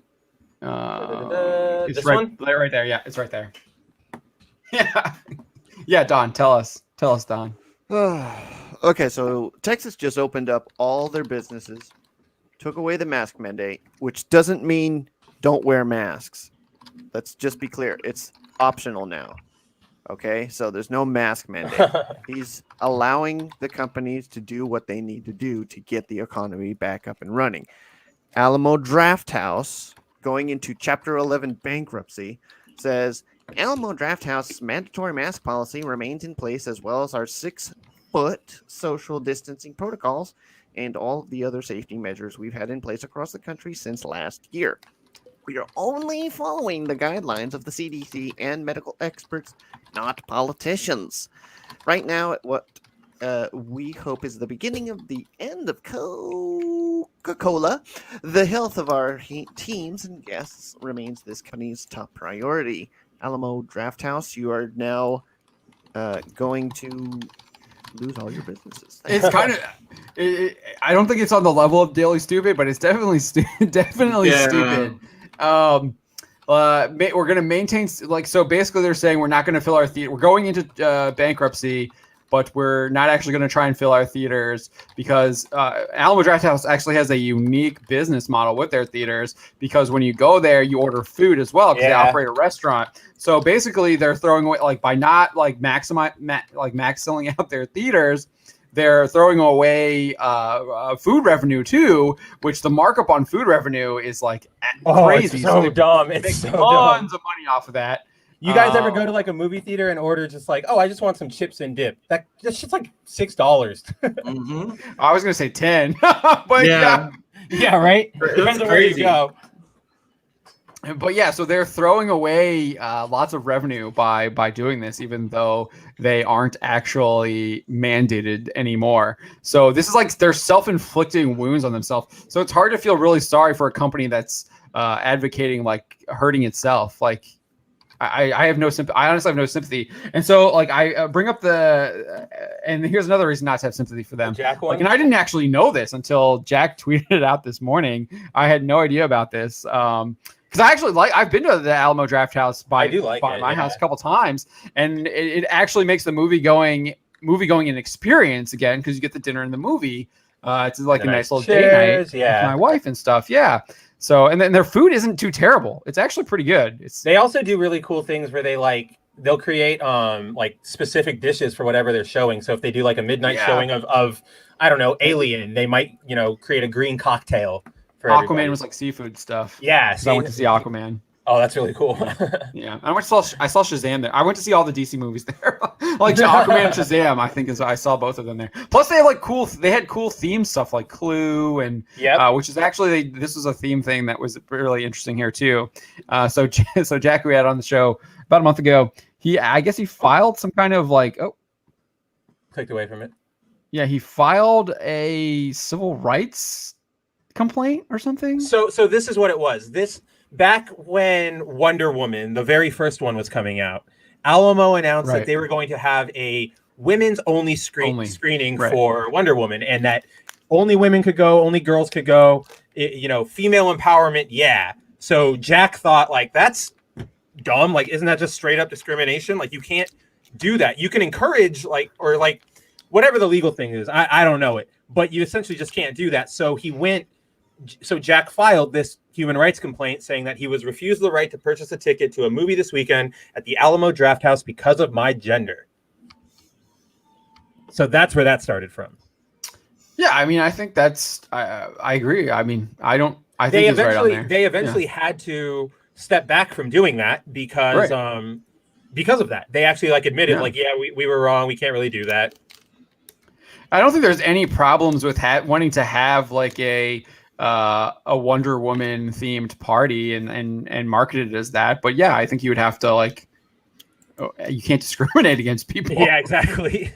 It's right there. Yeah, it's right there. Yeah. Yeah, Don, tell us, Don. Okay, so Texas just opened up all their businesses, took away the mask mandate, which doesn't mean don't wear masks. Let's just be clear. It's optional now. Okay, so there's no mask mandate. He's allowing the companies to do what they need to do to get the economy back up and running. Alamo Drafthouse, going into Chapter 11 bankruptcy, says Alamo Drafthouse's mandatory mask policy remains in place, as well as our 6-foot social distancing protocols and all of the other safety measures we've had in place across the country since last year. We are only following the guidelines of the CDC and medical experts, not politicians. Right now, at what we hope is the beginning of the end of Coca-Cola. The health of our teams and guests remains this company's top priority. Alamo Drafthouse, you are now going to lose all your businesses. It's kind of. I don't think it's on the level of Daily Stupid, but it's definitely definitely stupid. We're going to maintain so basically they're saying we're not going to fill our theater. We're going into bankruptcy, but we're not actually going to try and fill our theaters because Alamo Drafthouse actually has a unique business model with their theaters because when you go there, you order food as well because they operate a restaurant. So basically, they're throwing away by not maxing out their theaters. They're throwing away food revenue too, which the markup on food revenue is crazy. It's so dumb. It's so tons of money off of that. You guys ever go to a movie theater and order just I just want some chips and dip? That shit's $6. Mm-hmm. I was gonna say 10, but yeah, right. Depends on where you go. But yeah, so they're throwing away lots of revenue by doing this, even though they aren't actually mandated anymore. So this is they're self-inflicting wounds on themselves. So it's hard to feel really sorry for a company that's advocating hurting itself. I have no sympathy. I honestly have no sympathy. And so I bring up and here's another reason not to have sympathy for them. Jack one? And I didn't actually know this until Jack tweeted it out this morning. I had no idea about this. Because I actually I've been to the Alamo Drafthouse by my house a couple times, and it actually makes the movie going an experience again because you get the dinner and the movie. It's a nice little date night with my wife and stuff. Yeah. So and then their food isn't too terrible. It's actually pretty good. They also do really cool things where they'll create specific dishes for whatever they're showing. So if they do a midnight showing of I don't know, Alien, they might create a green cocktail. Aquaman everybody. was seafood stuff. Yeah, I went to see Aquaman. Oh, that's really cool. Yeah, I saw Shazam there. I went to see all the DC movies there, Aquaman and Shazam. I think I saw both of them there. Plus, they have They had cool theme stuff like Clue and which is actually this was a theme thing that was really interesting here too. So Jack, we had on the show about a month ago. I guess he filed some kind of clicked away from it. Yeah, he filed a civil rights complaint or something. So this is what it was. Back when Wonder Woman, the very first one, was coming out, Alamo announced that they were going to have a women's only screening for Wonder Woman, and that only women could go, only girls could go. Female empowerment. Yeah. So Jack thought that's dumb. Isn't that just straight up discrimination? You can't do that. You can encourage or whatever the legal thing is. I don't know it, but you essentially just can't do that. So Jack filed this human rights complaint saying that he was refused the right to purchase a ticket to a movie this weekend at the Alamo Drafthouse because of my gender. So that's where that started from. Yeah, I mean, I think that's. I agree. I mean, I think they he's right on there. They eventually had to step back from doing that because of that. They actually admitted we were wrong. We can't really do that. I don't think there's any problems with wanting to have a Wonder Woman themed party and market it as that. But yeah, I think you would have to you can't discriminate against people. Yeah, exactly.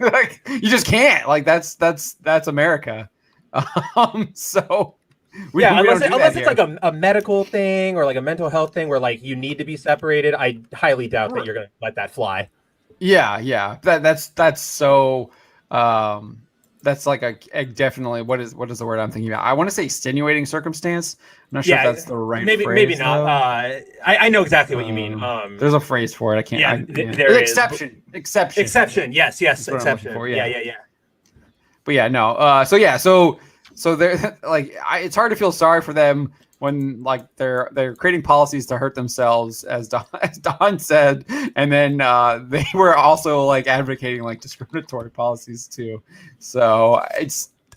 You just can't. That's America. So unless it's a medical thing or a mental health thing where you need to be separated, I highly doubt that you're gonna let that fly. Yeah. That's so. That's a definitely what is the word I'm thinking about? I want to say extenuating circumstance. I'm not sure if that's the right phrase. Maybe not. I know exactly what you mean. There's a phrase for it. I can't. There is. Exception. Yes. Exception. Yeah. But yeah, no. So they're it's hard to feel sorry for them when they're creating policies to hurt themselves, as Don said, and then they were also advocating discriminatory policies too. So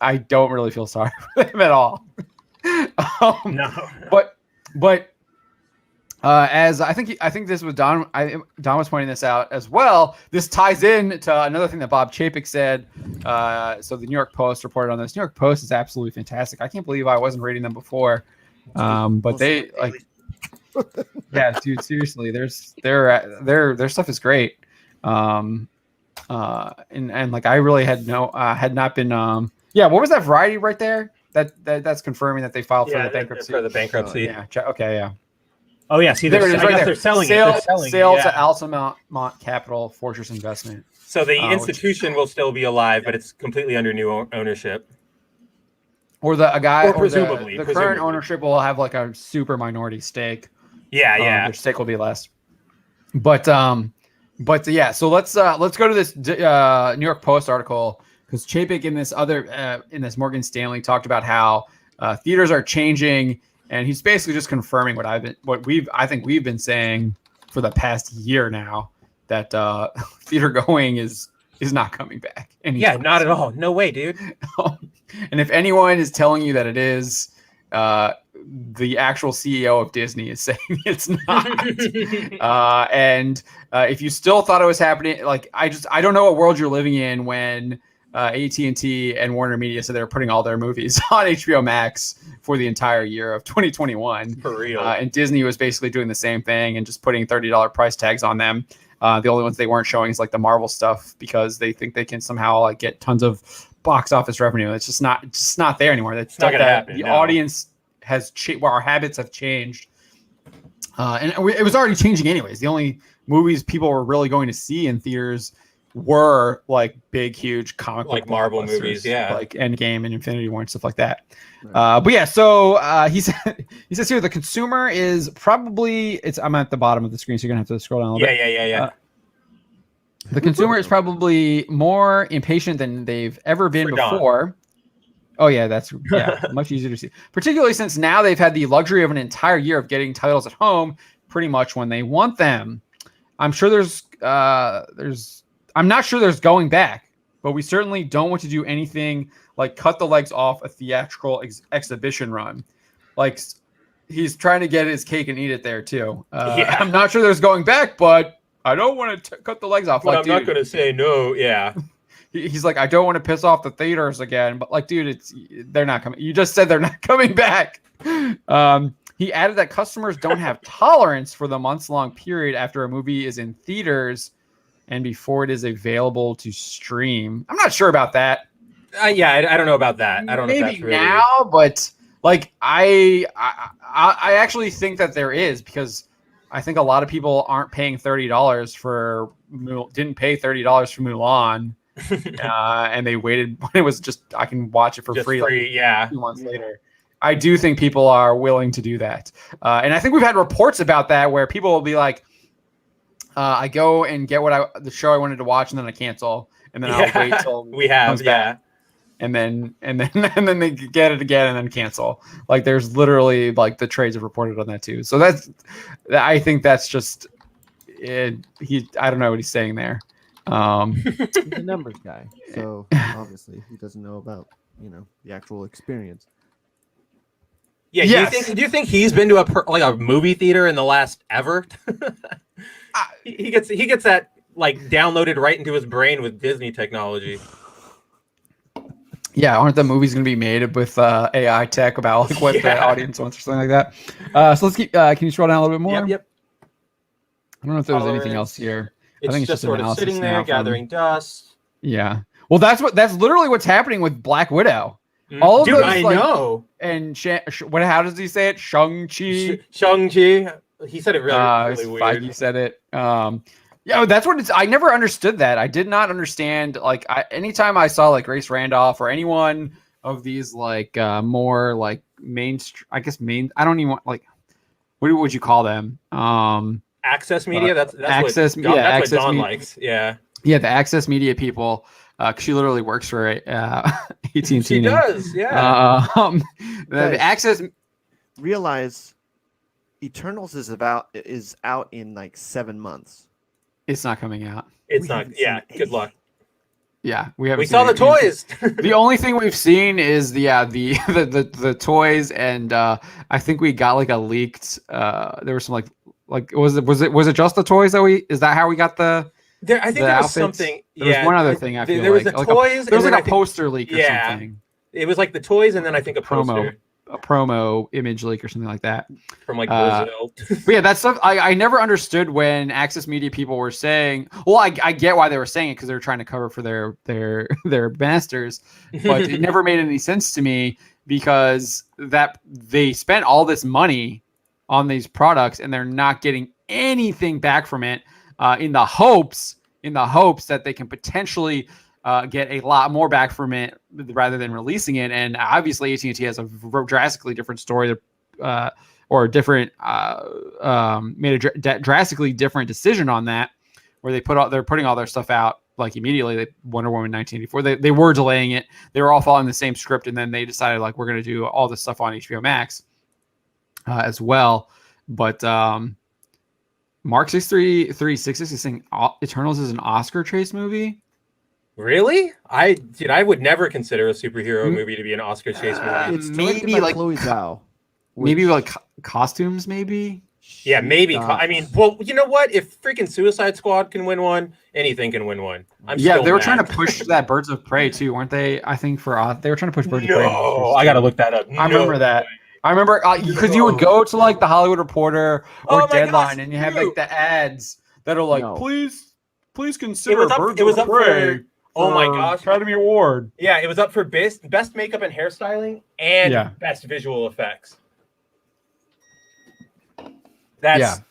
I don't really feel sorry for them at all. No, but as I think this was Don. Don was pointing this out as well. This ties in to another thing that Bob Chapek said. So the New York Post reported on this. New York Post is absolutely fantastic. I can't believe I wasn't reading them before. But they yeah, dude, seriously, their stuff is great. And like I really had not been what was that Variety right there? That's confirming that they filed for the bankruptcy. For the bankruptcy. Yeah. Okay. Yeah. Oh yeah. See, there it is. Right there. They're selling sales, it. They're selling sales it, yeah. to Altamont Capital Fortress Investment. So the institution will still be alive, but it's completely under new ownership. Or the presumably the current ownership will have like a super minority stake. Yeah. Their stake will be less. But yeah. So let's go to this New York Post article, because Chapek in this Morgan Stanley talked about how theaters are changing, and he's basically just confirming what I think we've been saying for the past year now, that theater going is not coming back. Yeah, not at all. No way, dude. And if anyone is telling you that it is, the actual CEO of Disney is saying it's not. And if you still thought it was happening, like I don't know what world you're living in when AT&T and Warner Media said they were putting all their movies on HBO Max for the entire year of 2021. For real. And Disney was basically doing the same thing and just putting $30 price tags on them. The only ones they weren't showing is like the Marvel stuff, because they think they can somehow like get tons of box office revenue. It's just not there anymore. It's not gonna happen. The audience has changed. Our habits have changed, and it was already changing anyways. The only movies people were really going to see in theaters were like big, huge comic like Marvel movies, like Endgame and Infinity War and stuff like that. Right. But yeah, so he says here the consumer is probably I'm at the bottom of the screen, so you're gonna have to scroll down a little bit. Yeah. The consumer is probably more impatient than they've ever been before. Oh yeah, that's much easier to see. Particularly since now they've had the luxury of an entire year of getting titles at home pretty much when they want them. I'm sure I'm not sure there's going back, but we certainly don't want to do anything like cut the legs off a theatrical exhibition run. Like he's trying to get his cake and eat it there too. I'm not sure there's going back, but I don't want to cut the legs off. But I'm not going to say no. Yeah. He's like, I don't want to piss off the theaters again, but like, dude, they're not coming. You just said they're not coming back. He added that customers don't have tolerance for the months-long period after a movie is in theaters and before it is available to stream. I'm not sure about that. I don't know about that. I don't know if that's really... now, but like I actually think that there is, because I think a lot of people aren't paying didn't pay $30 for Mulan, and they waited when it was just I can watch it for free. Like 2 months later. I do think people are willing to do that, and I think we've had reports about that where people will be like, I go and get the show I wanted to watch, and then I cancel, and then I'll wait till back. And then they get it again and then cancel. Like there's literally like the trades have reported on that too. So I think that's just it. I don't know what he's saying there. He's a numbers guy, so obviously he doesn't know about the actual experience. Yeah. Yes. Do you think he's been to a movie theater in the last ever? He gets that like downloaded right into his brain with Disney technology. Yeah, aren't the movies going to be made with AI tech about like what the audience wants or something like that? So let's keep. Can you scroll down a little bit more? Yep. I don't know if there was anything else here. I think it's just sort of sitting there gathering dust. Yeah. Well, that's literally what's happening with Black Widow. All of those, I know. And how does he say it? Shang-Chi. Shang-Chi. He said it really weird. Feige said it. Yeah, that's what it's. I never understood that. I did not understand. Like, anytime I saw like Grace Randolph or anyone of these like more like mainstream, I don't even want like, what would you call them? Access media. That's access. What access Dawn likes. Yeah. Yeah, the access media people. She literally works for AT&T. She does. Yeah. The access. Realize, Eternals is out in like 7 months. It's not coming out. It's not. Yeah. Good luck. Yeah, we saw the toys. The only thing we've seen is the toys, and I think we got like a leaked. There was some like was it just the toys that is that how we got the? I think there was something. There was one other thing. There was the toys. There was like a poster leak or something. It was like the toys, and then I think a poster. promo image leak or something like that from like Brazil. But yeah, that stuff I never understood when Access Media people were saying. Well, I get why they were saying it because they were trying to cover for their masters, but it never made any sense to me because that they spent all this money on these products and they're not getting anything back from it, in the hopes that they can potentially get a lot more back from it rather than releasing it. And obviously AT&T has a drastically different story, or different, made a drastically different decision on that, where they're putting all their stuff out like immediately. Wonder Woman 1984, they were delaying it. They were all following the same script, and then they decided like we're going to do all this stuff on HBO Max as well. But Mark 6336 is saying Eternals is an Oscar chase movie. Really? I would never consider a superhero movie to be an Oscar chase movie. It's Maybe like Chloe Zhao. Maybe like costumes, maybe. Yeah, maybe. I mean, well, you know what? If freaking Suicide Squad can win one, anything can win one. They were trying to push that Birds of Prey too, weren't they? I think they were trying to push Birds of Prey. No, I gotta look that up. I remember that. I remember because you would go to like the Hollywood Reporter or Deadline, and you have like the ads that are like, please consider Birds of Prey. Oh my gosh, Academy Award. Yeah, it was up for best makeup and hairstyling and best visual effects. That's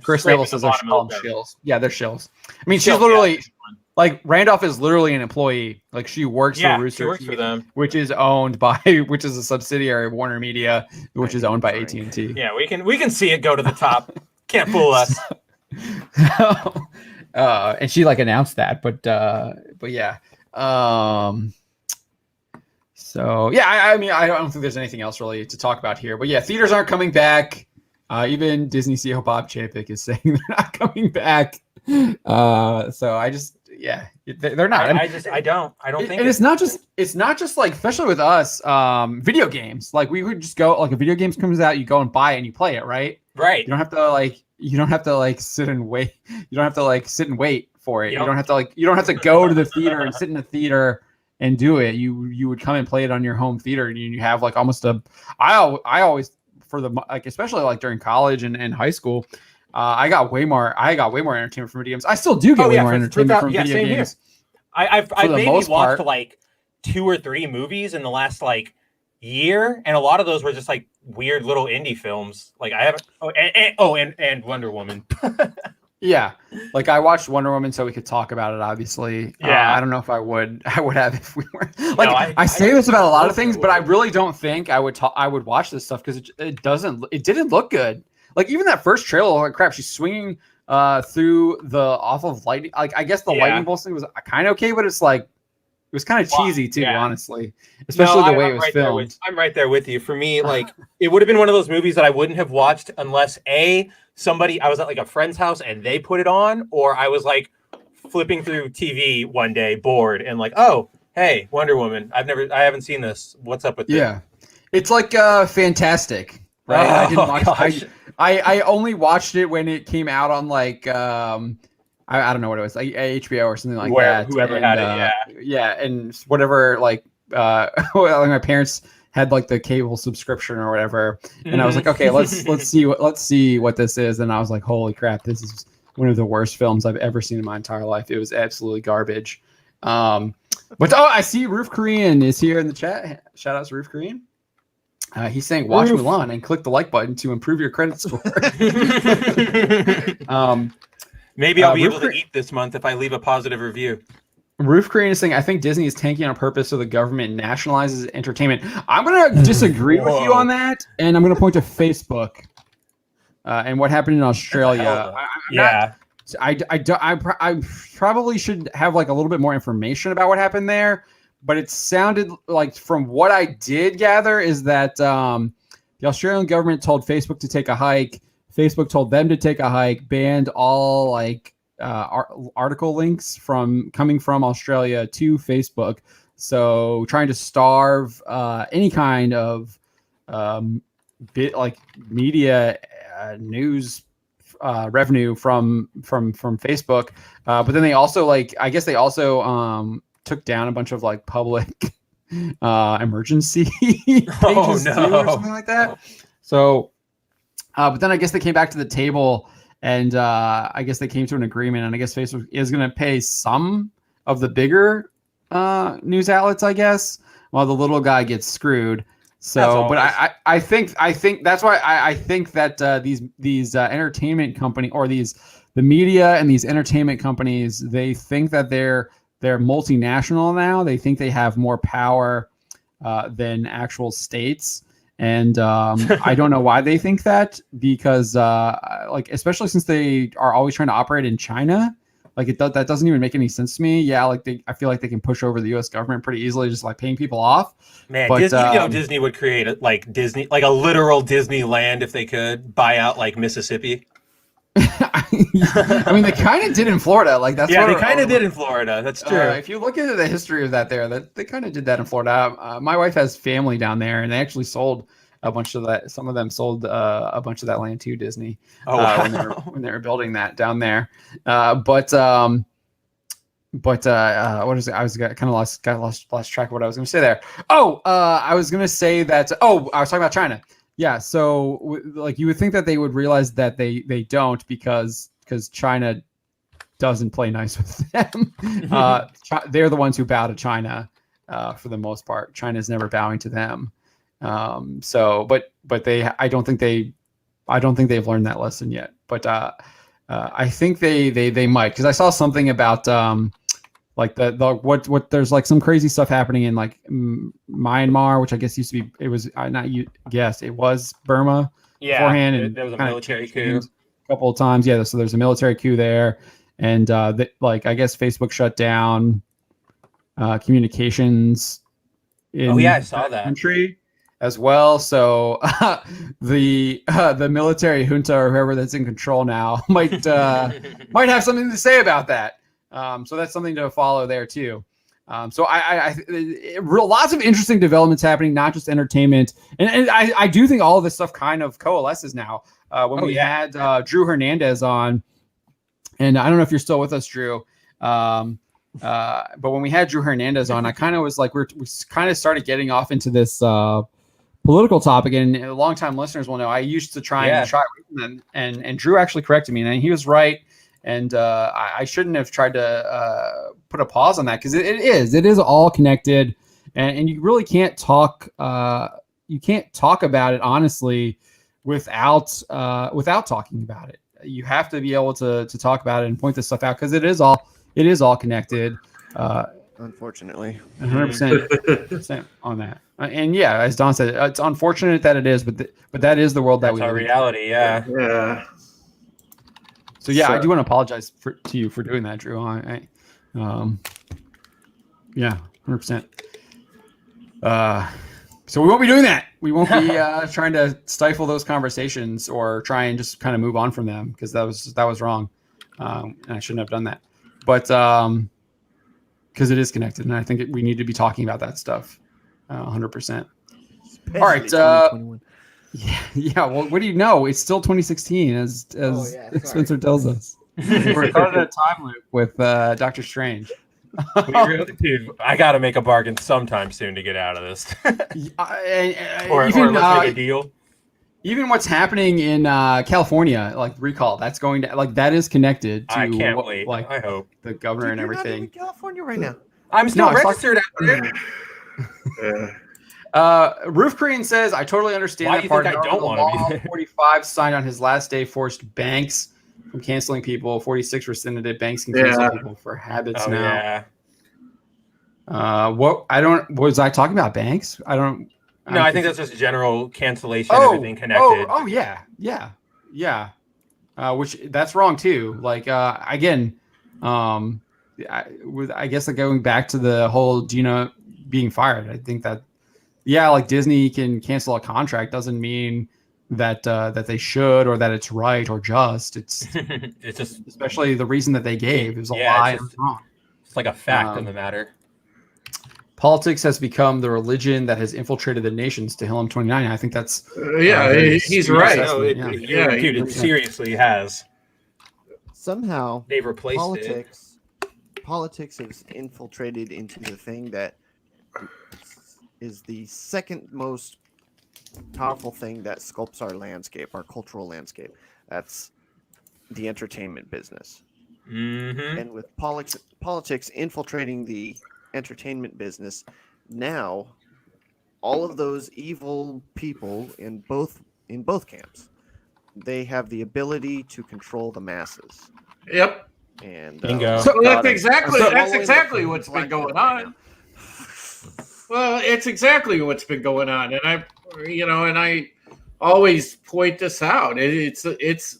Chris Neville says they're called shills. Yeah, they're shills. I mean, she's literally like Randolph is literally an employee. Like she works for Rooster, she works for them, which is a subsidiary of Warner Media, which is owned by AT&T. Yeah, we can see it go to the top. Can't fool us. And she like announced that, but yeah. So yeah, I mean, I don't think there's anything else really to talk about here. But yeah, theaters aren't coming back. Even Disney CEO Bob Chapek is saying they're not coming back. So I just, they're not. I don't think. And it's not just like, especially with us, video games. Like we would just go, like a video game comes out, you go and buy it and you play it, right? Right. You don't have to sit and wait. You don't have to like sit and wait for it. You don't have to go to the theater and sit in the theater and do it. You would come and play it on your home theater, and you have like almost I always, for the like, especially like during college and high school, I got way more entertainment from video games. I still do get way more entertainment from video games. I've maybe watched like 2 or 3 movies in the last like year, and a lot of those were just like weird little indie films. Like I haven't. And Wonder Woman. Yeah, like I watched Wonder Woman so we could talk about it. Obviously, I don't know if I would have if we were like. No, I say this about a lot of things, but I really don't think I would watch this stuff because it didn't look good. Like even that first trailer, like crap, she's swinging through the off of lightning. Like I guess the lightning bolt thing was kind of okay, but it's like it was kind of cheesy too, honestly. Especially the way it was filmed. I'm right there with you. For me, like it would have been one of those movies that I wouldn't have watched unless I was at like a friend's house and they put it on, or I was like flipping through TV one day bored and like, oh, hey, Wonder Woman. I haven't seen this. What's up with this? Yeah. It's like fantastic. Right? I didn't watch I only watched it when it came out on like I don't know what it was, like HBO or something like that. Whoever had it, and whatever, like like my parents had like the cable subscription or whatever, and I was like, okay, let's see what this is, and I was like, holy crap, this is one of the worst films I've ever seen in my entire life. It was absolutely garbage. But I see Roof Korean is here in the chat. Shout out to Roof Korean. He's saying watch Mulan and click the like button to improve your credit score. Maybe I'll be able to eat this month if I leave a positive review. Roof Korean is saying, I think Disney is tanking on purpose so the government nationalizes entertainment. I'm going to disagree with you on that, and I'm going to point to Facebook and what happened in Australia. I probably should have like a little bit more information about what happened there, but it sounded like, from what I did gather, is that the Australian government told Facebook to take a hike. Facebook told them to take a hike, banned all like article links coming from Australia to Facebook. So trying to starve any kind of media news revenue from Facebook. But then they also took down a bunch of like public emergency Oh, pages no. too, or something like that. So, but then I guess they came back to the table, and I guess they came to an agreement, and I guess Facebook is going to pay some of the bigger news outlets, I guess, while the little guy gets screwed. So, but I think that's why I think that these entertainment company, or the media and these entertainment companies, they think that they're multinational now. They think they have more power than actual states. And I don't know why they think that, because like, especially since they are always trying to operate in China, like that doesn't even make any sense to me. Yeah, like I feel like they can push over the U.S. government pretty easily, just like paying people off. Man, but, Disney would create a literal Disneyland if they could buy out like Mississippi. I mean, they kind of did in Florida. Like they kind of did in Florida. That's true. If you look into the history of that, that they kind of did that in Florida. My wife has family down there, and they actually sold a bunch of that. Some of them sold a bunch of that land to Disney. Oh, wow. when they were building that down there. What is it? I was kind of lost track of what I was going to say there. I was going to say that. I was talking about China. Yeah, so like you would think that they would realize that they don't, because China doesn't play nice with them. They're the ones who bow to China for the most part. China's never bowing to them. But I don't think they've learned that lesson yet. But I think they might, because I saw something about like what there's like some crazy stuff happening in like Myanmar, which I guess used to be, it was it was Burma beforehand, and there was a military coup a couple of times. Yeah, so there's a military coup there, and like I guess Facebook shut down communications in I saw that country as well. So the military junta, or whoever that's in control now, might have something to say about that. So that's something to follow there too. So lots of interesting developments happening, not just entertainment. And I do think all of this stuff kind of coalesces now. When we had Drew Hernandez on, and I don't know if you're still with us, Drew, but when we had Drew Hernandez on, I kind of was like, we kind of started getting off into this political topic, and longtime listeners will know I used to try and shy away from them, and Drew actually corrected me, and he was right. And I shouldn't have tried to put a pause on that, because it is all connected, and you really can't talk about it honestly without talking about it. You have to be able to talk about it and point this stuff out, because it is all connected. Unfortunately, 100% on that. And yeah, as Don said, it's unfortunate that it is, but that is the world that we live in. That's our reality. Yeah. So yeah, I do want to apologize to you for doing that, Drew. 100%. So we won't be doing that. We won't be trying to stifle those conversations or try and just kind of move on from them, because that was wrong, and I shouldn't have done that. But because it is connected, and I think we need to be talking about that stuff, 100%. All right. Yeah. Well, what do you know? It's still 2016, as Spencer tells us. We're caught in a time loop with Doctor Strange. Dude, I got to make a bargain sometime soon to get out of this. or let's make a deal. Even what's happening in California, like recall, that's going to that is connected to. I can't wait. Like I hope the governor and everything. You're not in California right now. I'm still registered out there. Roof Korean says, I totally understand Why that you part. think I don't want to be there? 45 signed on his last day, forced banks from canceling people. 46 rescinded it. Banks can cancel people for habits now. Yeah. Was I talking about banks? I think that's just general cancellation, everything connected. Yeah. Which that's wrong too. Like, again, I guess like going back to the whole Gina being fired, I think that, like Disney can cancel a contract doesn't mean that they should, or that it's right or just. It's it's just, especially the reason that they gave is a lie. It's like a fact of the matter. Politics has become the religion that has infiltrated the nations to Hillam 29. I think that's he's right. No, dude, it seriously has. Somehow They've replaced politics has infiltrated into the thing that is the second most powerful thing that sculpts our landscape, our cultural landscape. That's the entertainment business. Mm-hmm. And with politics infiltrating the entertainment business, now all of those evil people in both camps, they have the ability to control the masses. Yep. And Bingo. So that's exactly what's been going on. Well, it's exactly what's been going on, and I always point this out. It's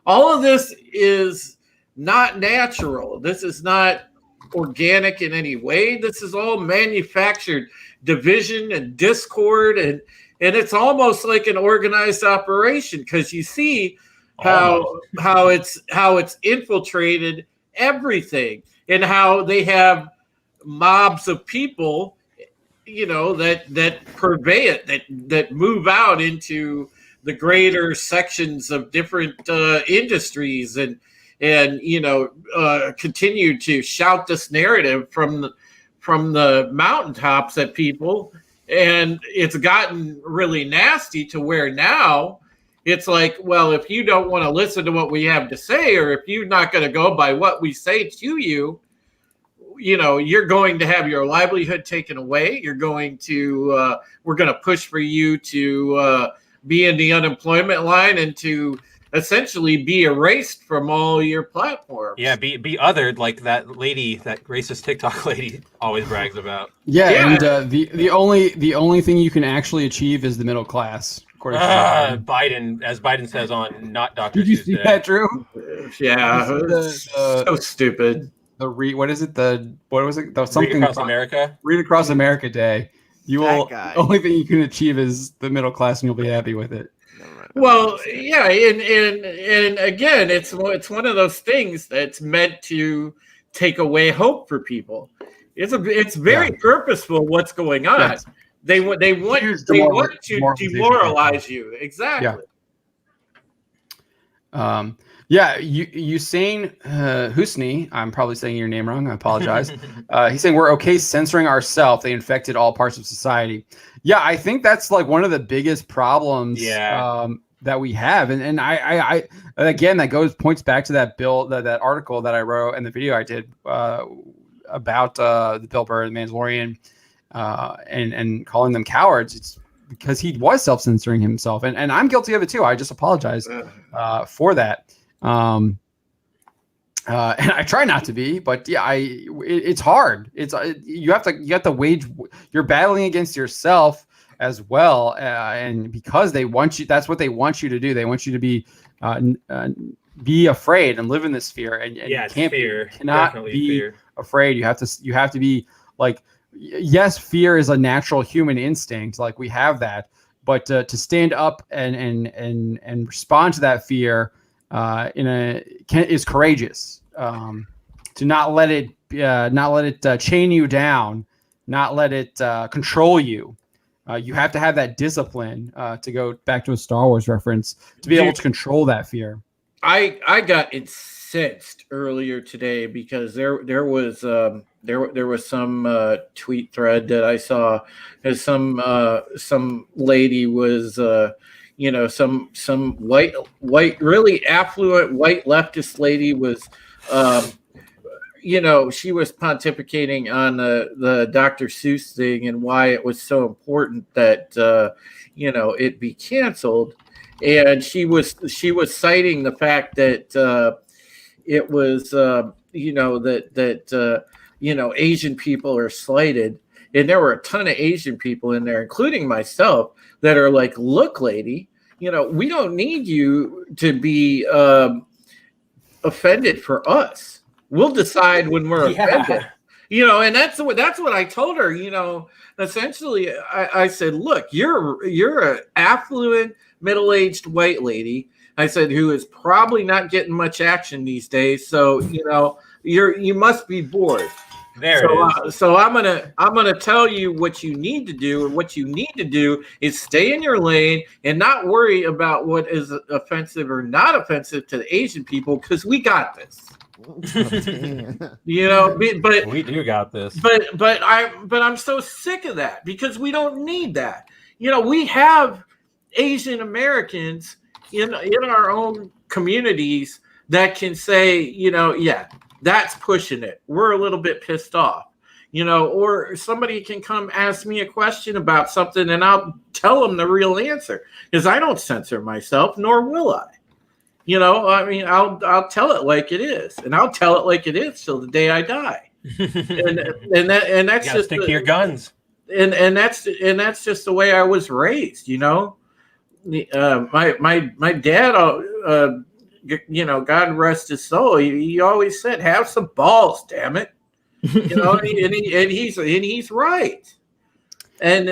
all of this is not natural. This is not organic in any way. This is all manufactured division and discord, and it's almost like an organized operation, because you see how it's infiltrated everything, and how they have mobs of people, that purvey it, that move out into the greater sections of different industries, and continue to shout this narrative from the mountaintops at people. And it's gotten really nasty to where now it's like, well, if you don't want to listen to what we have to say, or if you're not going to go by what we say to you, you're going to have your livelihood taken away. You're going to, we're going to push for you to be in the unemployment line and to essentially be erased from all your platforms. Yeah, be othered, like that lady, that racist TikTok lady always brags about. Yeah. And the only thing you can actually achieve is the middle class. Biden, as Biden says on Not Dr. Did you Tuesday. see that, Drew? Yeah, so stupid. What was it? Something Read Across America. Read Across America Day. That Only thing you can achieve is the middle class, and you'll be happy with it. Well, yeah, and again, it's one of those things that's meant to take away hope for people. It's very purposeful what's going on. Yes. They want to demoralize you. Exactly. Yeah. Usain Husni, I'm probably saying your name wrong. I apologize. He's saying we're okay censoring ourselves. They infected all parts of society. Yeah, I think that's like one of the biggest problems that we have. And I again, that points back to that that article that I wrote and the video I did about the Bill Burr, the Mandalorian, and calling them cowards. It's because he was self-censoring himself, and I'm guilty of it too. I just apologize for that. And I try not to be, but yeah, it's hard. You have to wage. You're battling against yourself as well, and because they want you, that's what they want you to do. They want you to be afraid and live in this fear. And you cannot be afraid. You have to be like, yes, fear is a natural human instinct. Like we have that, but to stand up and respond to that fear is courageous. To not let it chain you down, not let it control you. You have to have that discipline, to go back to a Star Wars reference, to be able to control that fear. I got incensed earlier today because there was some tweet thread that I saw as some lady was some white really affluent white leftist lady was she was pontificating on the Dr. Seuss thing and why it was so important that it be canceled, and she was citing the fact that it was Asian people are slighted, and there were a ton of Asian people in there, including myself, that are like, look, lady, we don't need you to be offended for us. We'll decide when we're offended. And that's what I told her. Essentially, I said, look, you're an affluent, middle-aged white lady. I said, who is probably not getting much action these days. So you must be bored. So I'm gonna tell you what you need to do, and what you need to do is stay in your lane and not worry about what is offensive or not offensive to the Asian people, because we got this. You know, but we do got this. But I'm so sick of that because we don't need that. You know, we have Asian Americans in our own communities that can say, you know, yeah, that's pushing it. We're a little bit pissed off. You know, or somebody can come ask me a question about something and I'll tell them the real answer because I don't censor myself, nor will I. You know, I mean, I'll tell it like it is, and I'll tell it like it is till the day I die. and that's just stick to your guns. And that's just the way I was raised. You know, my dad, you know, God rest his soul. He always said, "Have some balls, damn it." You know, and he's right, and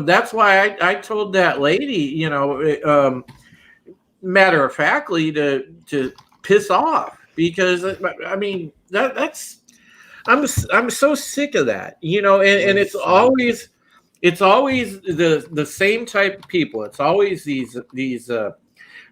that's why I told that lady, you know, matter of factly to piss off because I mean that's I'm so sick of that, you know, and it's always the same type of people. It's always these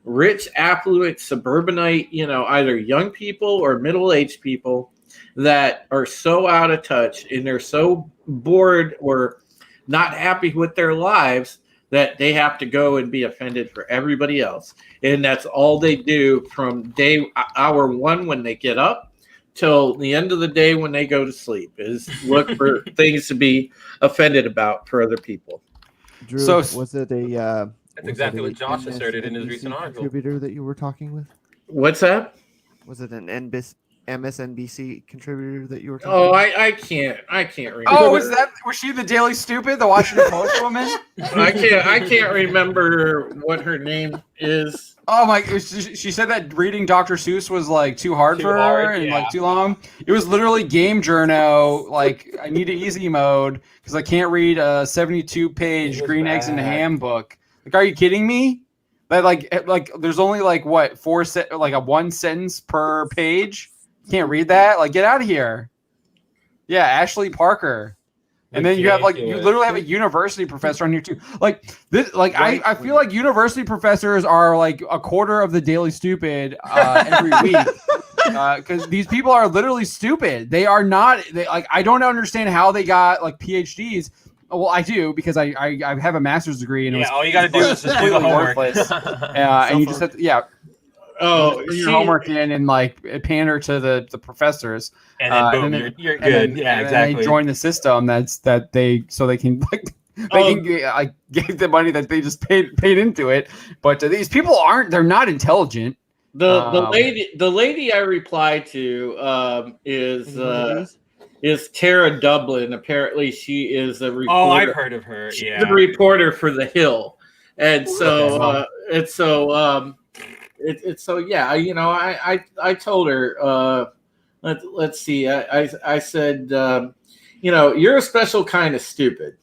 rich, affluent, suburbanite, you know, either young people or middle-aged people that are so out of touch and they're so bored or not happy with their lives that they have to go and be offended for everybody else. And that's all they do from hour one when they get up till the end of the day when they go to sleep is look for things to be offended about for other people. Drew, was it a... That's exactly what Josh asserted in his recent article. Contributor that you were talking with? What's that? Was it an MSNBC contributor that you were talking Oh, with? I can't remember. Oh, was she the Daily Stupid, the Washington Post woman? I can't remember what her name is. Oh my! She said that reading Dr. Seuss was like too hard for her and like too long. It was literally game journo. Like I need an easy mode because I can't read a 72-page Green Eggs and Ham book. Like, are you kidding me? That like there's only like what like a one sentence per page. Can't read that. Like, get out of here. Yeah, Ashley Parker. And then you have like you literally have a university professor on here too. Like this, like I feel like university professors are like a quarter of the Daily Stupid every week because these people are literally stupid. They are not. Like I don't understand how they got like PhDs. Well, I do because I have a master's degree and all you got to do is just do the homework. And you just have to, put your homework in and like pander to the professors, and then boom, and then, you're good. Exactly. They join the system that they can like give the money that they just paid into it. But these people they're not intelligent. The lady I replied to is Tara Dublin. Apparently, she is a reporter. Oh, I've heard of her. She's a reporter for The Hill, and so you know, I told her, let's see, I said, you know, you're a special kind of stupid.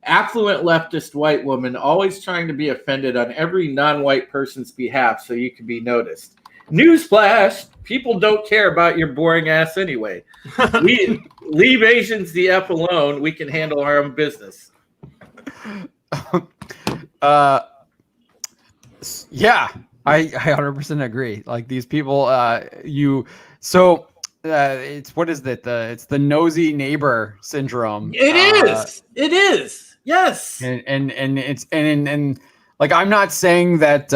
Affluent leftist white woman always trying to be offended on every non-white person's behalf so you can be noticed. Newsflash, people don't care about your boring ass anyway. We leave Asians the F alone. We can handle our own business. Yeah. I 100% agree. Like these people, it's what is it? It's the nosy neighbor syndrome. It is. Yes. And like I'm not saying that.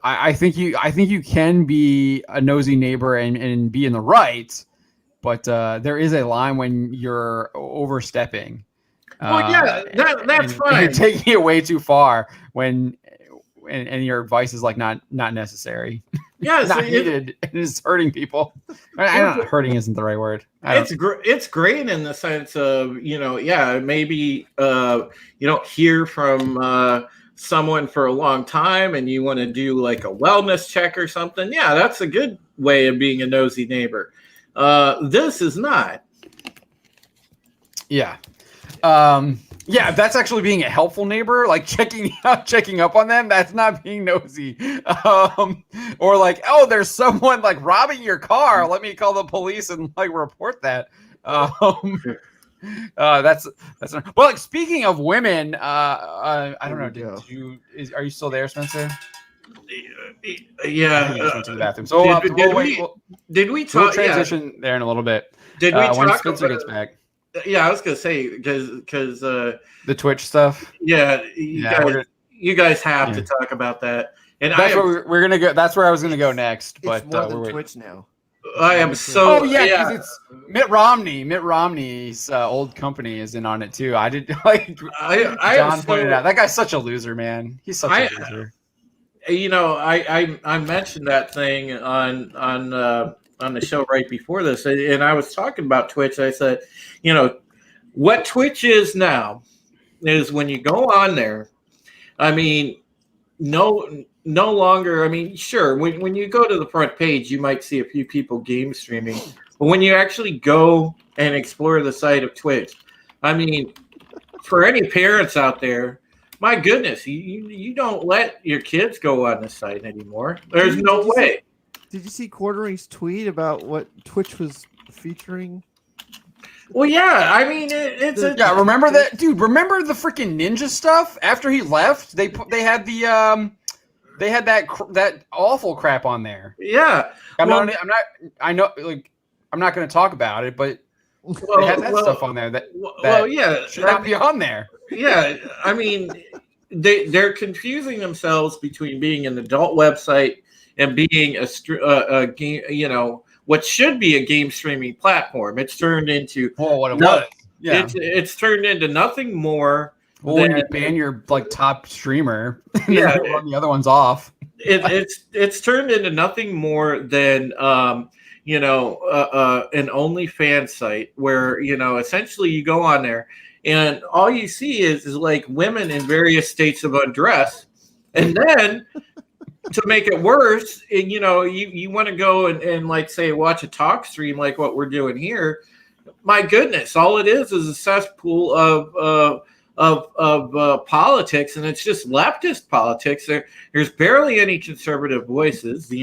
I think you can be a nosy neighbor and be in the right, but there is a line when you're overstepping. Well, yeah, that's fine. You're taking it way too far when. And your advice is like not necessary. Yes, not needed. It is hurting people. Hurting isn't the right word. It's great in the sense of, you know, maybe you don't hear from someone for a long time and you want to do like a wellness check or something. Yeah, that's a good way of being a nosy neighbor. This is not. Yeah. Yeah, that's actually being a helpful neighbor, like checking up on them. That's not being nosy. Or like, oh, there's someone like robbing your car. Let me call the police and like report that. That's not, well, like speaking of women, I don't know. Are you still there, Spencer? Yeah. He just went to the bathroom. So did we we'll talk? transition there in a a little bit. Did we when talk Spencer about, gets back? Yeah, I was gonna say because the Twitch stuff. Yeah, you guys have to talk about that. And that's where we're gonna go. That's where I was gonna go next. But it's more than Twitch now. I am so. Oh yeah, because it's Mitt Romney. Mitt Romney's old company is in on it too. I did like. John pointed out that guy's such a loser, man. He's such a loser. You know, I mentioned that thing on the show right before this, and I was talking about Twitch. I said, you know, what Twitch is now is when you go on there. I mean, no longer. I mean, sure, when you go to the front page, you might see a few people game streaming, but when you actually go and explore the site of Twitch, I mean, for any parents out there. My goodness, you don't let your kids go on the site anymore. There's no way. Did you see Quartering's tweet about what Twitch was featuring? Well, yeah. I mean, remember that, dude? Remember the freaking ninja stuff? After he left, they had that awful crap on there. Yeah. I'm not going to talk about it, but they had that stuff on there that should not be on there. Yeah, I mean, they're confusing themselves between being an adult website and being a game. You know, what should be a game streaming platform. It's turned into what it was. Yeah, it's turned into nothing more. When you ban your top streamer, yeah, run the other one's off. It's turned into nothing more than an OnlyFans site where essentially you go on there. And all you see is like women in various states of undress. And then to make it worse, and you want to go and like say watch a talk stream like what we're doing here. My goodness, all it is a cesspool of politics, and it's just leftist politics. There's barely any conservative voices,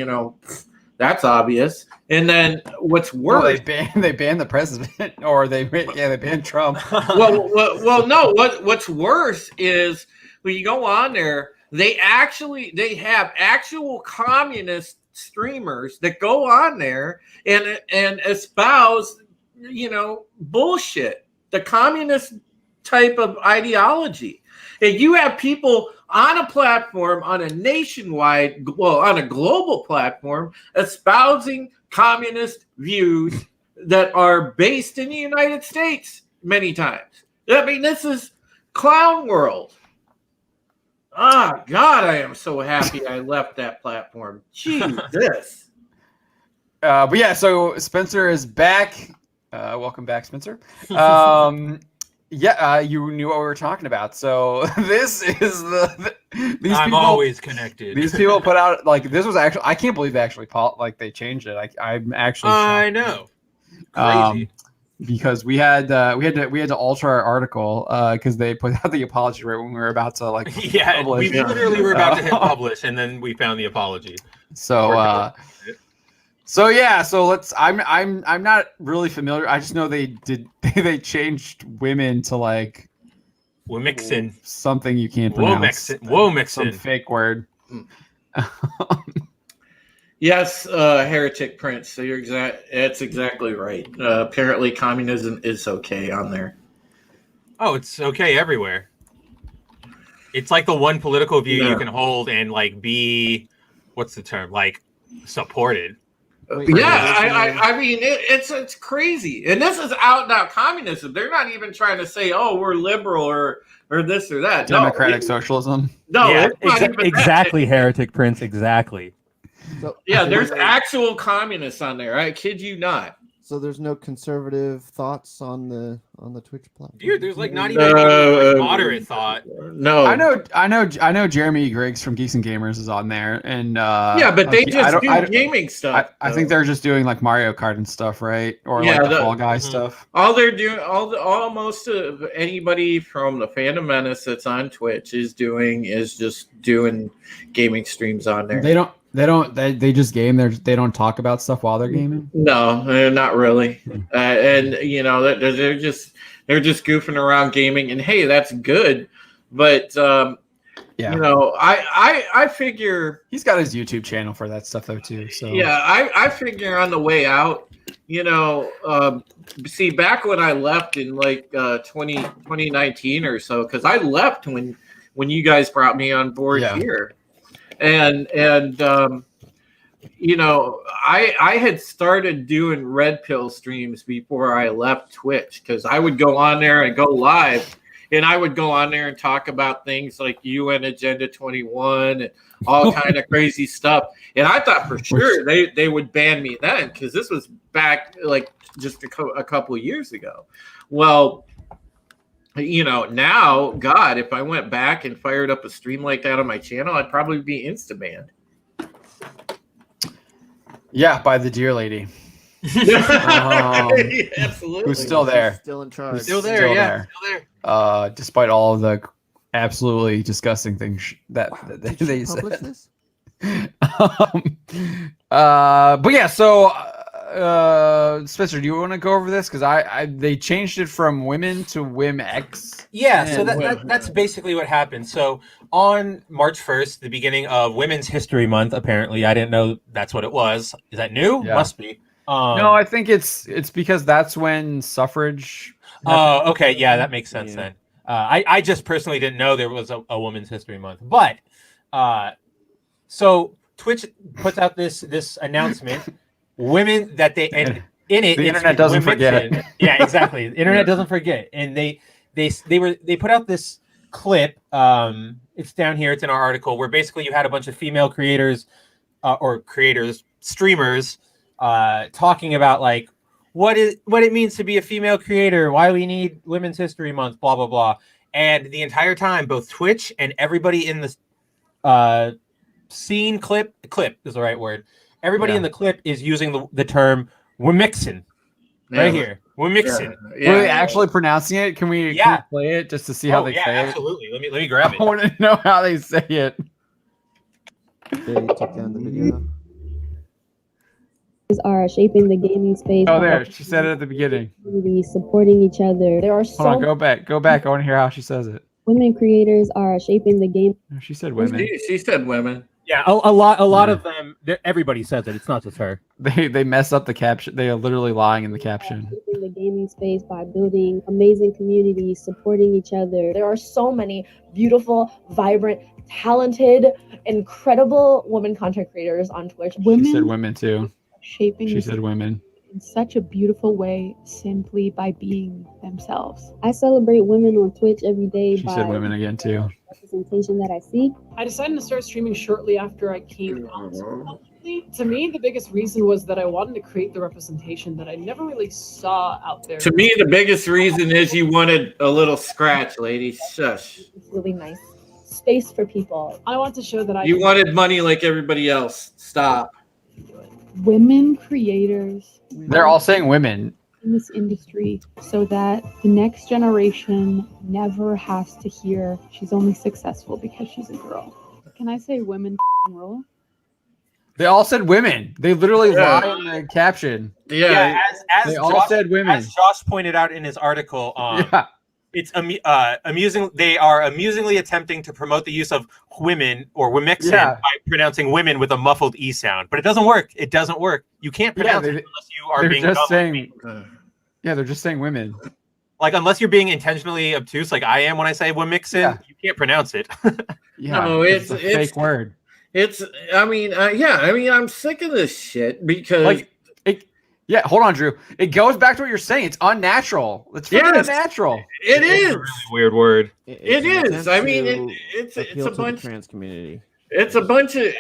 that's obvious. And then what's worse, they banned the president, or they banned Trump. well, no. What's worse is when you go on there, they have actual communist streamers that go on there and espouse, bullshit, the communist type of ideology. And you have people on a platform, on a on a global platform, espousing communist views that are based in the United States many times. I mean, this is clown world. Ah, God, I am so happy I left that platform. Jesus. But yeah, so Spencer is back. Welcome back, Spencer. You knew what we were talking about. So this is I'm always connected. These people put out this was actually, I can't believe they actually they changed it. I'm actually shocked. I know. Crazy. Because we had to alter our article because they put out the apology right when we were about to publish. We literally were about to hit publish, and then we found the apology. So let's. I'm not really familiar. I just know they changed women to Womixin, something you can't pronounce. Womixin, some fake word. Yes, heretic prince. So that's exactly right. Apparently, communism is okay on there. Oh, it's okay everywhere. It's like the one political view you can hold and be, what's the term? Supported. I mean, it's crazy, and this is out and out communism. They're not even trying to say, "Oh, we're liberal" or this or that. Democratic socialism. No, yeah, exactly, heretic prince. Exactly. So, there's actual communists on there. I kid you not. So there's no conservative thoughts on the Twitch platform. Dude, there's not even any moderate thought. No, I know Jeremy Griggs from Geeks and Gamers is on there, and but they just do gaming stuff. I think they're just doing Mario Kart and stuff, right? Or the Fall Guy stuff. All they're doing, most of anybody from the Phantom Menace that's on Twitch is just doing gaming streams on there. They just game. They don't talk about stuff while they're gaming. No, not really. And they're just goofing around gaming. And hey, that's good. But Yeah. You know, I figure he's got his YouTube channel for that stuff though too. So yeah, I figure on the way out, you know, see, back when I left in like 2019 or so, because I left when you guys brought me on board here, and you know, I had started doing red pill streams before I left Twitch, because I would go on there and go live. And I would go on there and talk about things like UN Agenda 21 and all kind of crazy stuff. And I thought for sure they would ban me then, because this was back like just a couple of years ago. Well, you know, now, God, if I went back and fired up a stream like that on my channel, I'd probably be insta-banned. Yeah, by the dear lady. Absolutely. Who's still there? Still in charge. Still there, yeah. Still there. Despite all of the absolutely disgusting things that they said. This? But yeah, so Spencer, do you want to go over this? Because they changed it from women to WimX. Yeah, so that's basically what happened. So on March 1st, the beginning of Women's History Month, apparently, I didn't know that's what it was. Is that new? Yeah. Must be. No, I think it's because that's when suffrage. Oh, okay, yeah, that makes sense then. I just personally didn't know there was a Women's History Month, but so Twitch puts out this announcent, women that they and in it the internet doesn't forget. Yeah, exactly. The internet doesn't forget, and they put out this clip. It's down here. It's in our article where basically you had a bunch of female creators streamers talking about like what it means to be a female creator, why we need Women's History Month, blah blah blah. And the entire time, both Twitch and everybody in the scene clip is the right word. Everybody in the clip is using the term "we're mixing" right here. We're mixing. Yeah. Were they actually pronouncing it? Can we play it just to see how they say it? Absolutely. Let me grab it. I want to know how they say it. They took down the video. Are shaping the gaming space. Oh, there. She said it at the beginning. Supporting each other. There are Hold on, go back. I want to hear how she says it. Women creators are shaping the game. She said women. She said women. Yeah, a lot of them. Everybody says it. It's not just her. They mess up the caption. They are literally lying in the caption. Shaping the gaming space by building amazing communities, supporting each other. There are so many beautiful, vibrant, talented, incredible women content creators on Twitch. She said women too. Shaping. She said women. In such a beautiful way, simply by being themselves. I celebrate women on Twitch every day. She said women again too. Representation that I see. I decided to start streaming shortly after I came out. To me, the biggest reason was that I wanted to create the representation that I never really saw out there. To me, the biggest reason is you wanted a little scratch, lady. Shush. It's really nice space for people. I want to show that You wanted money like everybody else. Stop. Women creators. They're all saying women. In this industry, so that the next generation never has to hear she's only successful because she's a girl. Can I say women rule? They all said women. They literally lie in the caption. Yeah, as they Josh, all said women. As Josh pointed out in his article, it's amusing. They are amusingly attempting to promote the use of women or wimixin by pronouncing women with a muffled e sound, but it doesn't work. It doesn't work. You can't pronounce it unless you are being just saying. Yeah, they're just saying women. Like unless you're being intentionally obtuse, like I am when I say wimixin, you can't pronounce it. No, it's a fake word. I'm sick of this shit because hold on, Drew. It goes back to what you're saying. It's unnatural. It's unnatural. It is a really weird word. It is. I mean, it's a bunch of trans community. It's a bunch of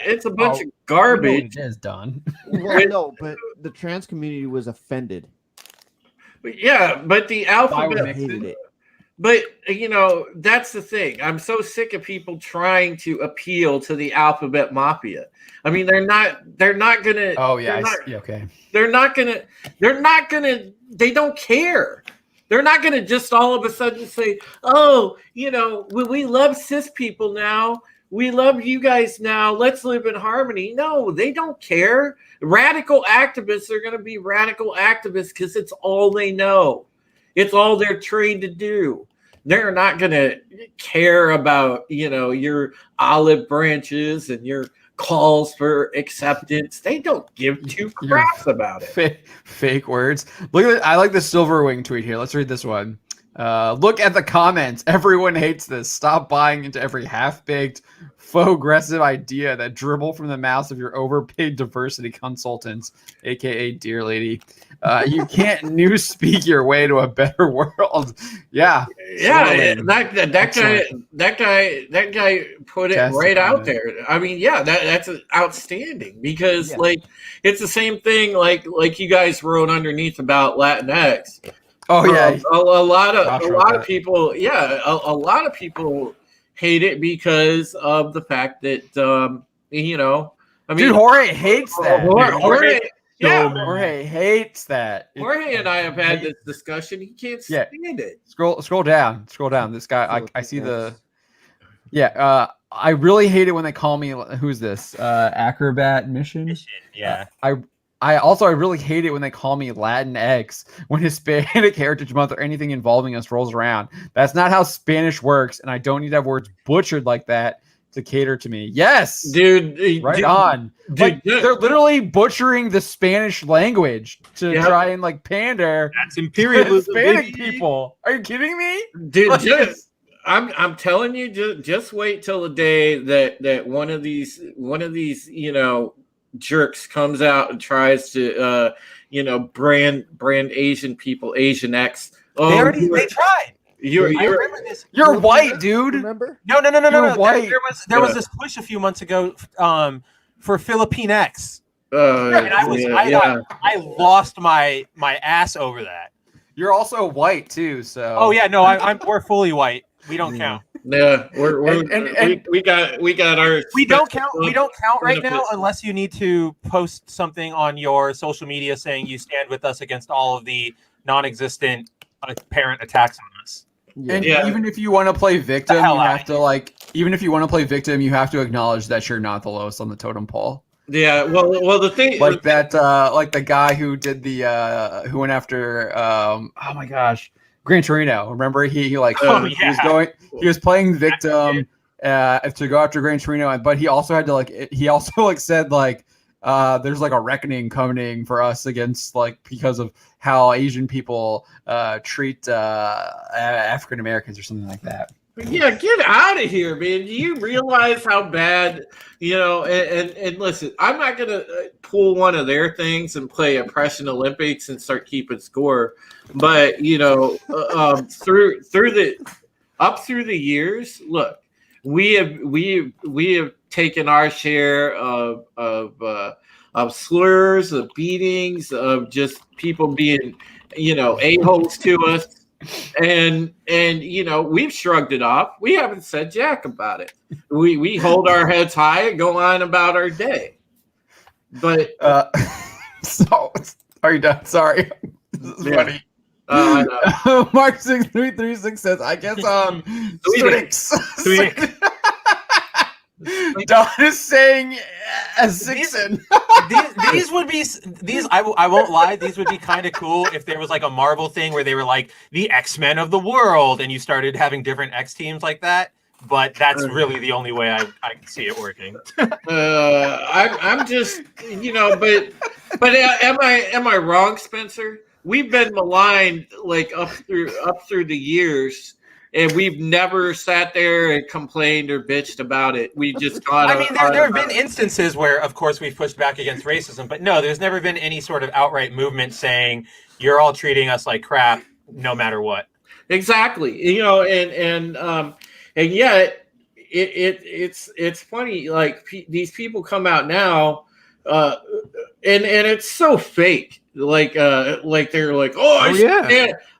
garbage. It is done. Well, no, but the trans community was offended. Yeah, but the alphabet hated it. But that's the thing. I'm so sick of people trying to appeal to the alphabet mafia. I mean, they're not gonna. Oh yeah, okay. They're not gonna. They don't care. They're not gonna just all of a sudden say, "Oh, we love cis people now. We love you guys now. Let's live in harmony." No, they don't care. Radical activists are going to be radical activists because it's all they know. It's all they're trained to do. they're not going to care about, your olive branches and your calls for acceptance. They don't give two craps about it. Fake words. Look at I like the Silverwing tweet here. Let's read this one. Look at the comments. Everyone hates this. Stop buying into every half-baked, faux-aggressive idea that dribble from the mouths of your overpaid diversity consultants, aka Dear Lady. You can't newspeak your way to a better world. Yeah. Yeah, that guy put it right out there. I mean, yeah, that's outstanding because it's the same thing like you guys wrote underneath about Latinx. Oh yeah, a lot of people, a lot of people hate it because of the fact that dude, Jorge hates that. Jorge hates that. Jorge and I have had this discussion. He can't stand it. Scroll down. This guy, I see the. Yeah, I really hate it when they call me. Who's this? Acrobat Mission. Yeah. I really hate it when they call me Latinx when Hispanic Heritage Month or anything involving us rolls around. That's not how Spanish works, and I don't need to have words butchered like that to cater to me. Yes, dude, on. They're literally butchering the Spanish language to try and pander. That's imperialism. Hispanic people. Are you kidding me, dude? I'm telling you, just wait till the day that one of these jerks comes out and tries to brand Asian people Asian X. Oh, they tried. You're white, dude. Remember? No. White. There was this push a few months ago for Philippine X. And I lost my ass over that. You're also white too, so. Oh yeah, no, we're fully white. We don't count. Yeah, we got ours. We don't count right now unless you need to post something on your social media saying you stand with us against all of the non-existent apparent attacks on us. And even if you want to play victim, you have to even if you want to play victim, you have to acknowledge that you're not the lowest on the totem pole. Yeah, well, the thing like the guy who did who went after oh my gosh, Gran Torino. Remember he was playing victim to go after Gran Torino, but he also had to said there's a reckoning coming for us against because of how Asian people treat African Americans or something like that. Yeah, get out of here, man. Do you realize how bad, and listen, I'm not going to pull one of their things and play Oppression Olympics and start keeping score. But, through the years, look, we have taken our share of slurs, of beatings, of just people being, a-holes to us. And we've shrugged it off. We haven't said jack about it. We hold our heads high and go on about our day. But so are you done? Sorry. This is funny. Mark 6336 says, I guess Don is saying these would be I won't lie, these would be kind of cool if there was a Marvel thing where they were the X-Men of the world and you started having different X teams like that, but that's really the only way I can see it working. I'm just but am I wrong, Spencer? We've been maligned up through the years. And we've never sat there and complained or bitched about it. We just got. I mean, there have been instances where, of course, we've pushed back against racism, but no, there's never been any sort of outright movement saying you're all treating us like crap, no matter what. Exactly, and yet it's funny. These people come out now, and it's so fake. They're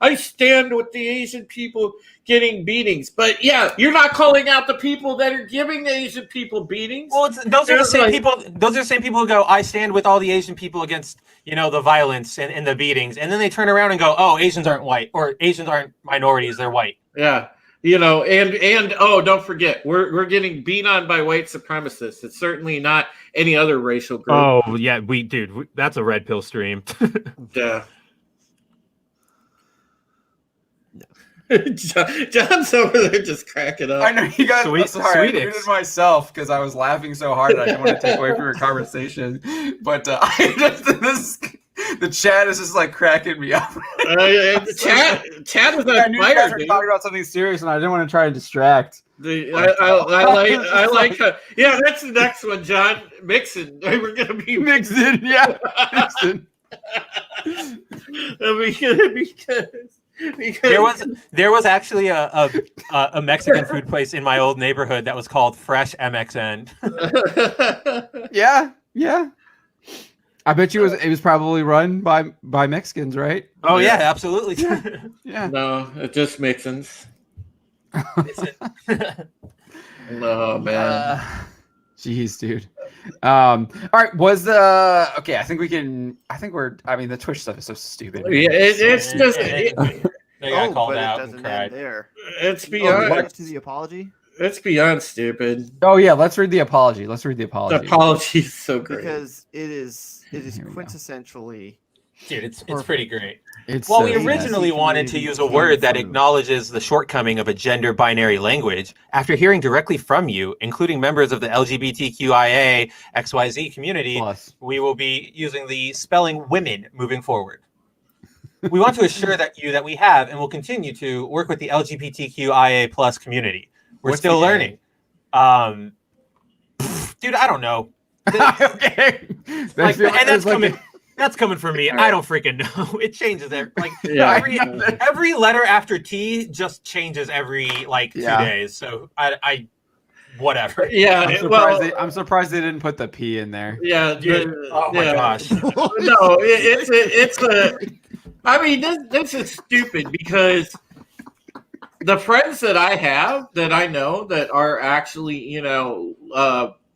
I stand with the Asian people getting beatings, but you're not calling out the people that are giving the Asian people beatings. Well, those are the same people. Those are the same people who go, I stand with all the Asian people against the violence and the beatings, and then they turn around and go, oh, Asians aren't white, or Asians aren't minorities, they're white. Yeah. And don't forget, we're getting beat on by white supremacists. It's certainly not any other racial group. Oh yeah, that's a red pill stream. Yeah. John's over there just cracking up. I know you guys. Sorry, I Swedish. muted myself because I was laughing so hard. I didn't want to take away from your conversation, but the chat is just like cracking me up. Chad was I knew you guys inspired. were talking about something serious, and I didn't want to try and distract. I like her. Yeah, that's the next one, John. Mixon. We're gonna be Mixon, yeah. Mixon. Because there was actually a Mexican food place in my old neighborhood that was called Fresh MXN. Yeah. I bet you it was probably run by Mexicans, right? Oh yeah, absolutely. Yeah. No, it's just Mixon's. Oh man. Jeez, dude. All right. Okay? I think the Twitch stuff is so stupid. Yeah, it's just. They got called but out it and doesn't cried. end there. It's Oh, beyond. to the apology? It's beyond stupid. Oh yeah, let's read the apology. The apology is so great. Because it is Here we go. quintessentially. Dude, it's pretty great. It's Well, so we good. originally wanted to use a word that acknowledges the shortcoming of a gender binary language. After hearing directly from you, including members of the LGBTQIA XYZ community, we will be using the spelling women moving forward. We want to assure that we have and will continue to work with the LGBTQIA plus community. We're still learning. Dude, I don't know. Okay. That's coming from me. I don't freaking know. It changes every letter after T just changes every 2 days. So I whatever. Yeah. I'm surprised they didn't put the P in there. Yeah. Oh my gosh. No, it's a. I mean, this is stupid because the friends that I have that I know that are actually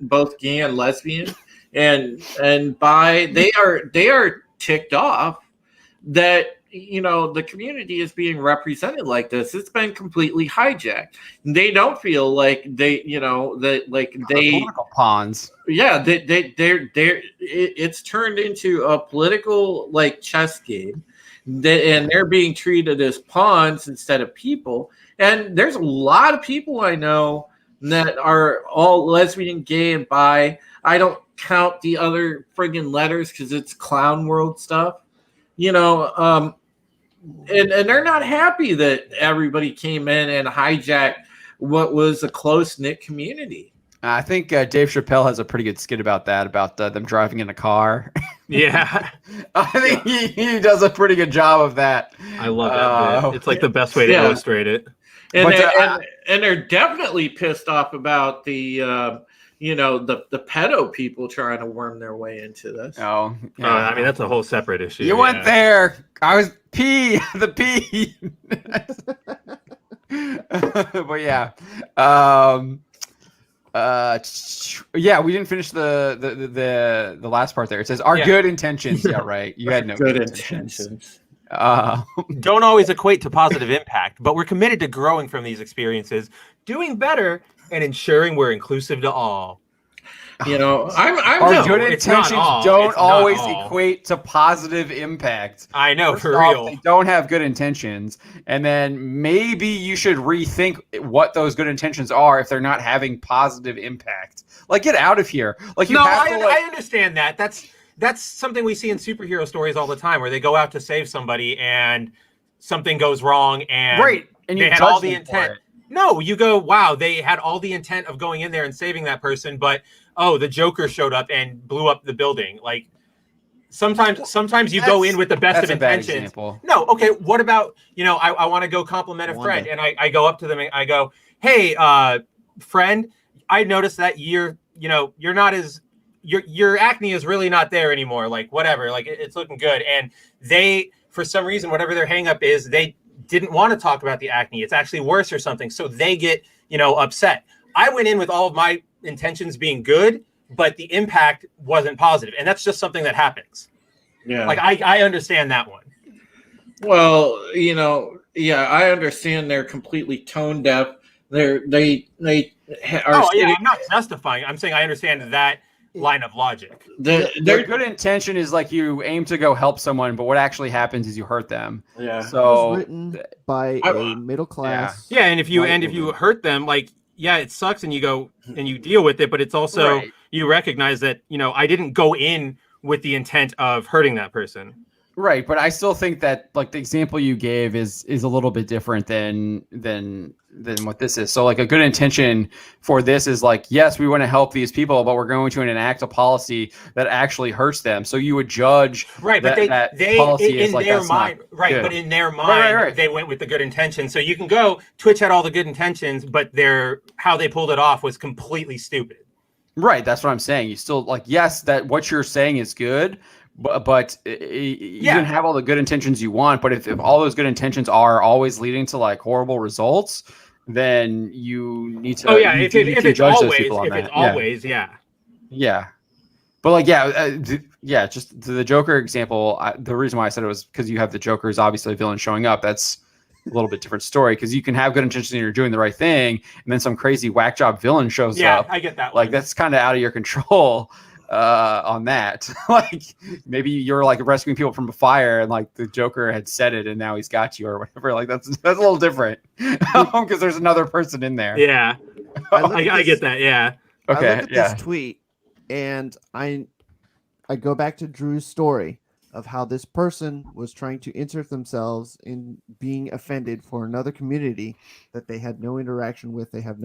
both gay and lesbian and bi, they are ticked off that the community is being represented like this. It's been completely hijacked. They don't feel like they Political pawns. Yeah, it's turned into a political chess game, and they're being treated as pawns instead of people. And there's a lot of people I know that are all lesbian, gay, and bi. I don't count the other friggin' letters because it's clown world stuff, and they're not happy that everybody came in and hijacked what was a close-knit community. I think Dave Chappelle has a pretty good skit about that, about them driving in a car. Yeah. I think he does a pretty good job of that. I love that bit. It's like the best way to illustrate it. And they're definitely pissed off about the the pedo people trying to worm their way into this. Oh, yeah. I mean, that's a whole separate issue. You went there. I was the P. But yeah. We didn't finish the last part there. It says our good intentions. Yeah, right. You had no good intentions. Don't always equate to positive impact, but we're committed to growing from these experiences, doing better, and ensuring we're inclusive to all. Our good intentions don't always equate to positive impact. I know, First for off, real. They don't have good intentions, and then maybe you should rethink what those good intentions are if they're not having positive impact. Get out of here. I understand that. That's something we see in superhero stories all the time, where they go out to save somebody and something goes wrong, and and they had all the intent. No, you go, wow, they had all the intent of going in there and saving that person, but the Joker showed up and blew up the building. Sometimes you go in with the best of intentions. No, okay, what about, I want to go compliment a friend, and I go up to them and I go, hey, friend, I noticed that you're not as, your acne is really not there anymore. Whatever, it's looking good. And they, for some reason, whatever their hang up is, they didn't want to talk about the acne. It's actually worse or something. So they get, upset. I went in with all of my intentions being good, but the impact wasn't positive. And that's just something that happens. Yeah. I understand that one. Well, I understand they're completely tone deaf. They are. I'm not justifying. I'm saying I understand that line of logic. The good intention is like you aim to go help someone, but what actually happens is you hurt them. Yeah. It So was written by a middle class. Yeah, and if you hurt them, like, yeah, it sucks, and you go and you deal with it, but it's also you recognize that, you know, I didn't go in with the intent of hurting that person. Right, but I still think that like the example you gave is a little bit different than what this is. So like a good intention for this is like, yes, we want to help these people, but we're going to enact a policy that actually hurts them. So you would judge but they policy in their mind, but in their mind, they went with the good intention. So you can go, Twitch had all the good intentions, but how they pulled it off was completely stupid. Right, that's what I'm saying. You still like, yes, that what you're saying is good. But you can have all the good intentions you want, but if all those good intentions are always leading to like horrible results, then you need to. If it's always, yeah. But like, just the Joker example. The reason why I said it was because you have the Joker is obviously a villain showing up. That's a little bit different story because you can have good intentions and you're doing the right thing, and then some crazy whack job villain shows up. Yeah, I get that. Like that's kind of out of your control. On that, like maybe you're like rescuing people from a fire and like the Joker had said it and now he's got you or whatever. Like that's a little different because there's another person in there. Yeah, I get that. Yeah. Okay. I look at this tweet and I go back to Drew's story of how this person was trying to insert themselves in being offended for another community that they had no interaction with. They have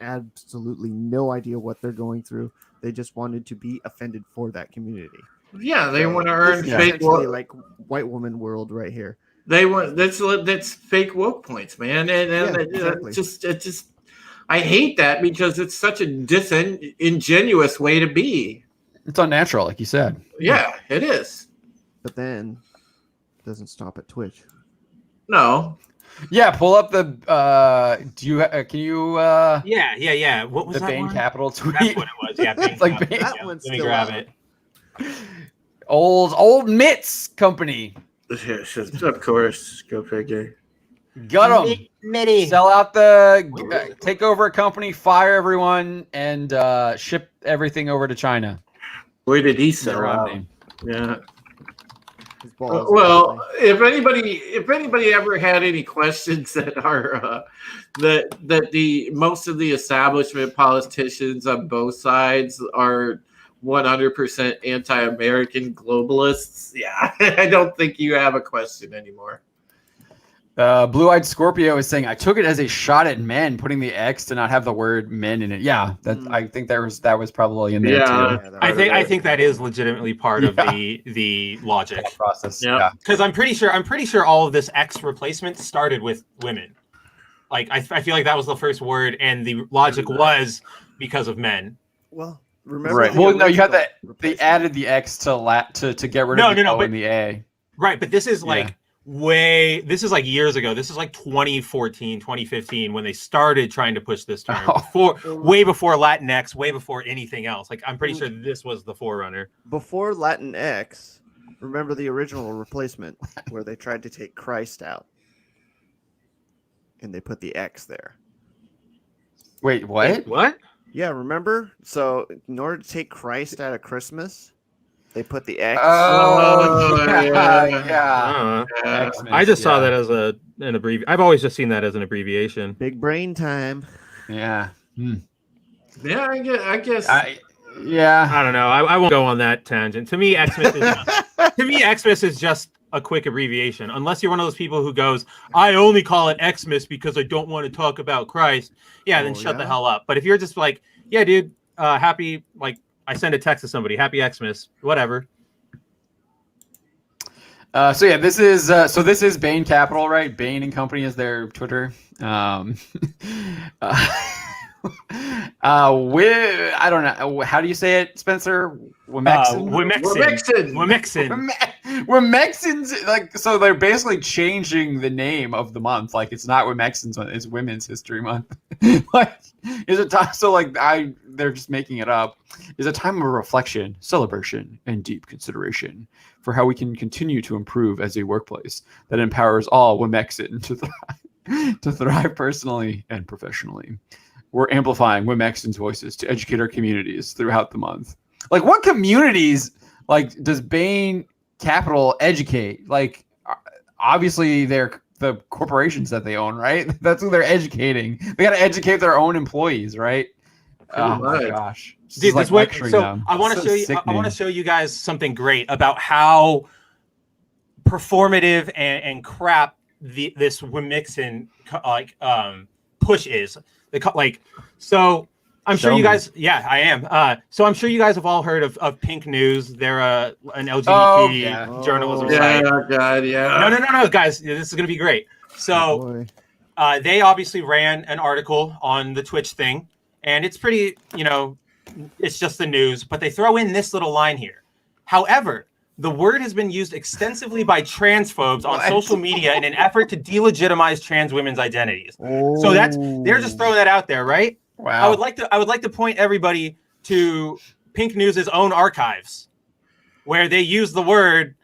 absolutely no idea what they're going through. They just wanted to be offended for that community. Yeah, they want to earn fake like white woman world right here. They want that's fake woke points, man, and exactly. It just I hate that because it's such a disingenuous way to be. It's unnatural, like you said. Yeah, it is. But then it doesn't stop at Twitch. No. Yeah, pull up the. Can you? Yeah. What was the that Bain one? Capital tweet? That's what it was. Yeah, Bain it's like Capital. Bain. That one's Let me still grab out. it. Old Mitts company. Yes, of course. Go figure. Got them. Mitty. Sell out take over a company, fire everyone, and ship everything over to China. Where did he sell out? Name. Yeah. Well, if anybody ever had any questions that are that the most of the establishment politicians on both sides are 100% anti-American globalists, yeah, I don't think you have a question anymore. Blue-eyed Scorpio is saying, I took it as a shot at men, putting the X to not have the word men in it. Yeah, I think that was probably in there too. I think that is legitimately part of the logic process. Yeah, because I'm pretty sure all of this X replacement started with women. Like I feel like that was the first word, and the logic was because of men. Well, remember? Right. Well, no, you had that. They added the X to get rid of the O and the A. Right, but this is like. This is like years ago. This is like 2014, 2015 when they started trying to push this term. Way before Latinx, way before anything else. Like I'm pretty sure this was the forerunner. Before Latinx, remember the original replacement where they tried to take Christ out and they put the X there. Wait, what? What? Yeah, remember? So in order to take Christ out of Christmas, they put the X. Oh, yeah. I just saw that as an abbreviation. I've always just seen that as an abbreviation. Big brain time. Yeah. Yeah, I guess. I don't know. I won't go on that tangent. To me, Xmas is just a quick abbreviation. Unless you're one of those people who goes, I only call it Xmas because I don't want to talk about Christ. Yeah, then shut the hell up. But if you're just like, yeah, dude, happy, like, I send a text to somebody, happy Xmas, whatever. This is Bain Capital, right? Bain and Company is their Twitter. I don't know. How do you say it, Spencer? Wemexins. Like, so they're basically changing the name of the month. Like, it's not Wemexins month, it's Women's History Month. Like, is it time? So like, they're just making it up. Is a time of reflection, celebration, and deep consideration for how we can continue to improve as a workplace that empowers all Wemexin to thrive personally and professionally. we're amplifying Wimexton's voices to educate our communities throughout the month. Like, what communities like does Bain Capital educate? Like, obviously they're the corporations that they own, right? That's who they're educating. They got to educate their own employees, right? Oh my gosh. Dude, I want to show you. I want to show you guys something great about how performative and crap this Wimixon push is. So I'm sure you guys. Yeah, I am. So I'm sure you guys have all heard of Pink News. They're an LGBT journalism site. Yeah, God, yeah. No, guys, this is gonna be great. So they obviously ran an article on the Twitch thing, and it's pretty, it's just the news, but they throw in this little line here. However, the word has been used extensively by transphobes on social media in an effort to delegitimize trans women's identities. So they're just throwing that out there, right? Wow. I would like to point everybody to Pink News' own archives, where they use the word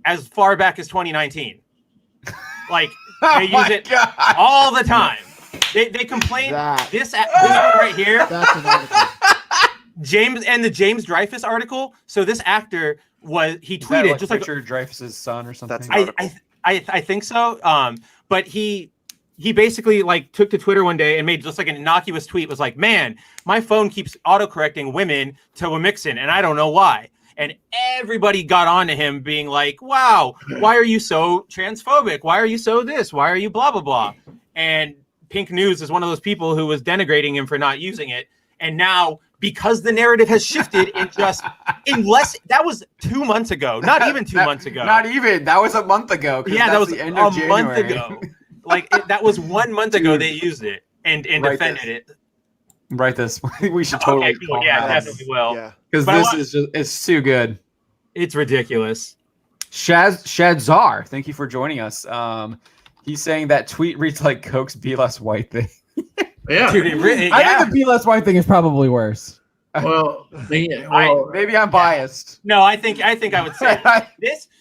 as far back as 2019. Like, they use it all the time. They complain this one right here. That's an article. The James Dreyfus article. So this actor he tweeted just like Richard Dreyfuss's son or something. I think so. But he basically took to Twitter one day and made just like an innocuous tweet. Was like, man, my phone keeps autocorrecting women to Wimixon, and I don't know why. And everybody got on to him being like, wow, why are you so transphobic? Why are you so this? Why are you blah, blah, blah? And Pink News is one of those people who was denigrating him for not using it. And now, because the narrative has shifted that was 2 months ago, not even 2 months ago. Not even, that was a month ago. Yeah, that was the end of January. Month ago. That was 1 month ago they used it and defended it. Write this. We should totally. Okay, cool. Yeah, definitely will. Because it's too good. It's ridiculous. Shadzar, thank you for joining us. He's saying that tweet reads like Coke's "Be Less White" thing. Yeah, dude, I think the "Be Less White" thing is probably worse. Well, maybe I'm biased. No, I think I would say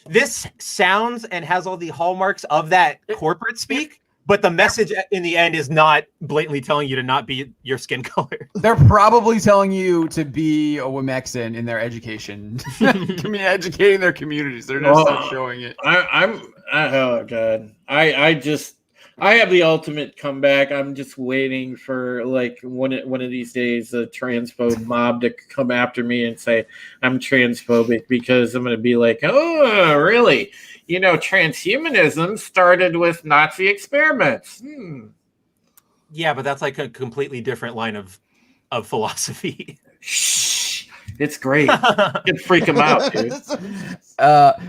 this sounds and has all the hallmarks of that corporate speak. But the message in the end is not blatantly telling you to not be your skin color. They're probably telling you to be a Wimexon in their education, educating their communities. They're just not showing it. Oh God, I have the ultimate comeback. I'm just waiting for one of these days a transphobe mob to come after me and say I'm transphobic, because I'm going to be like, oh, really? Transhumanism started with Nazi experiments. Yeah, but that's like a completely different line of philosophy. Shh, it's great. You can freak them out, dude.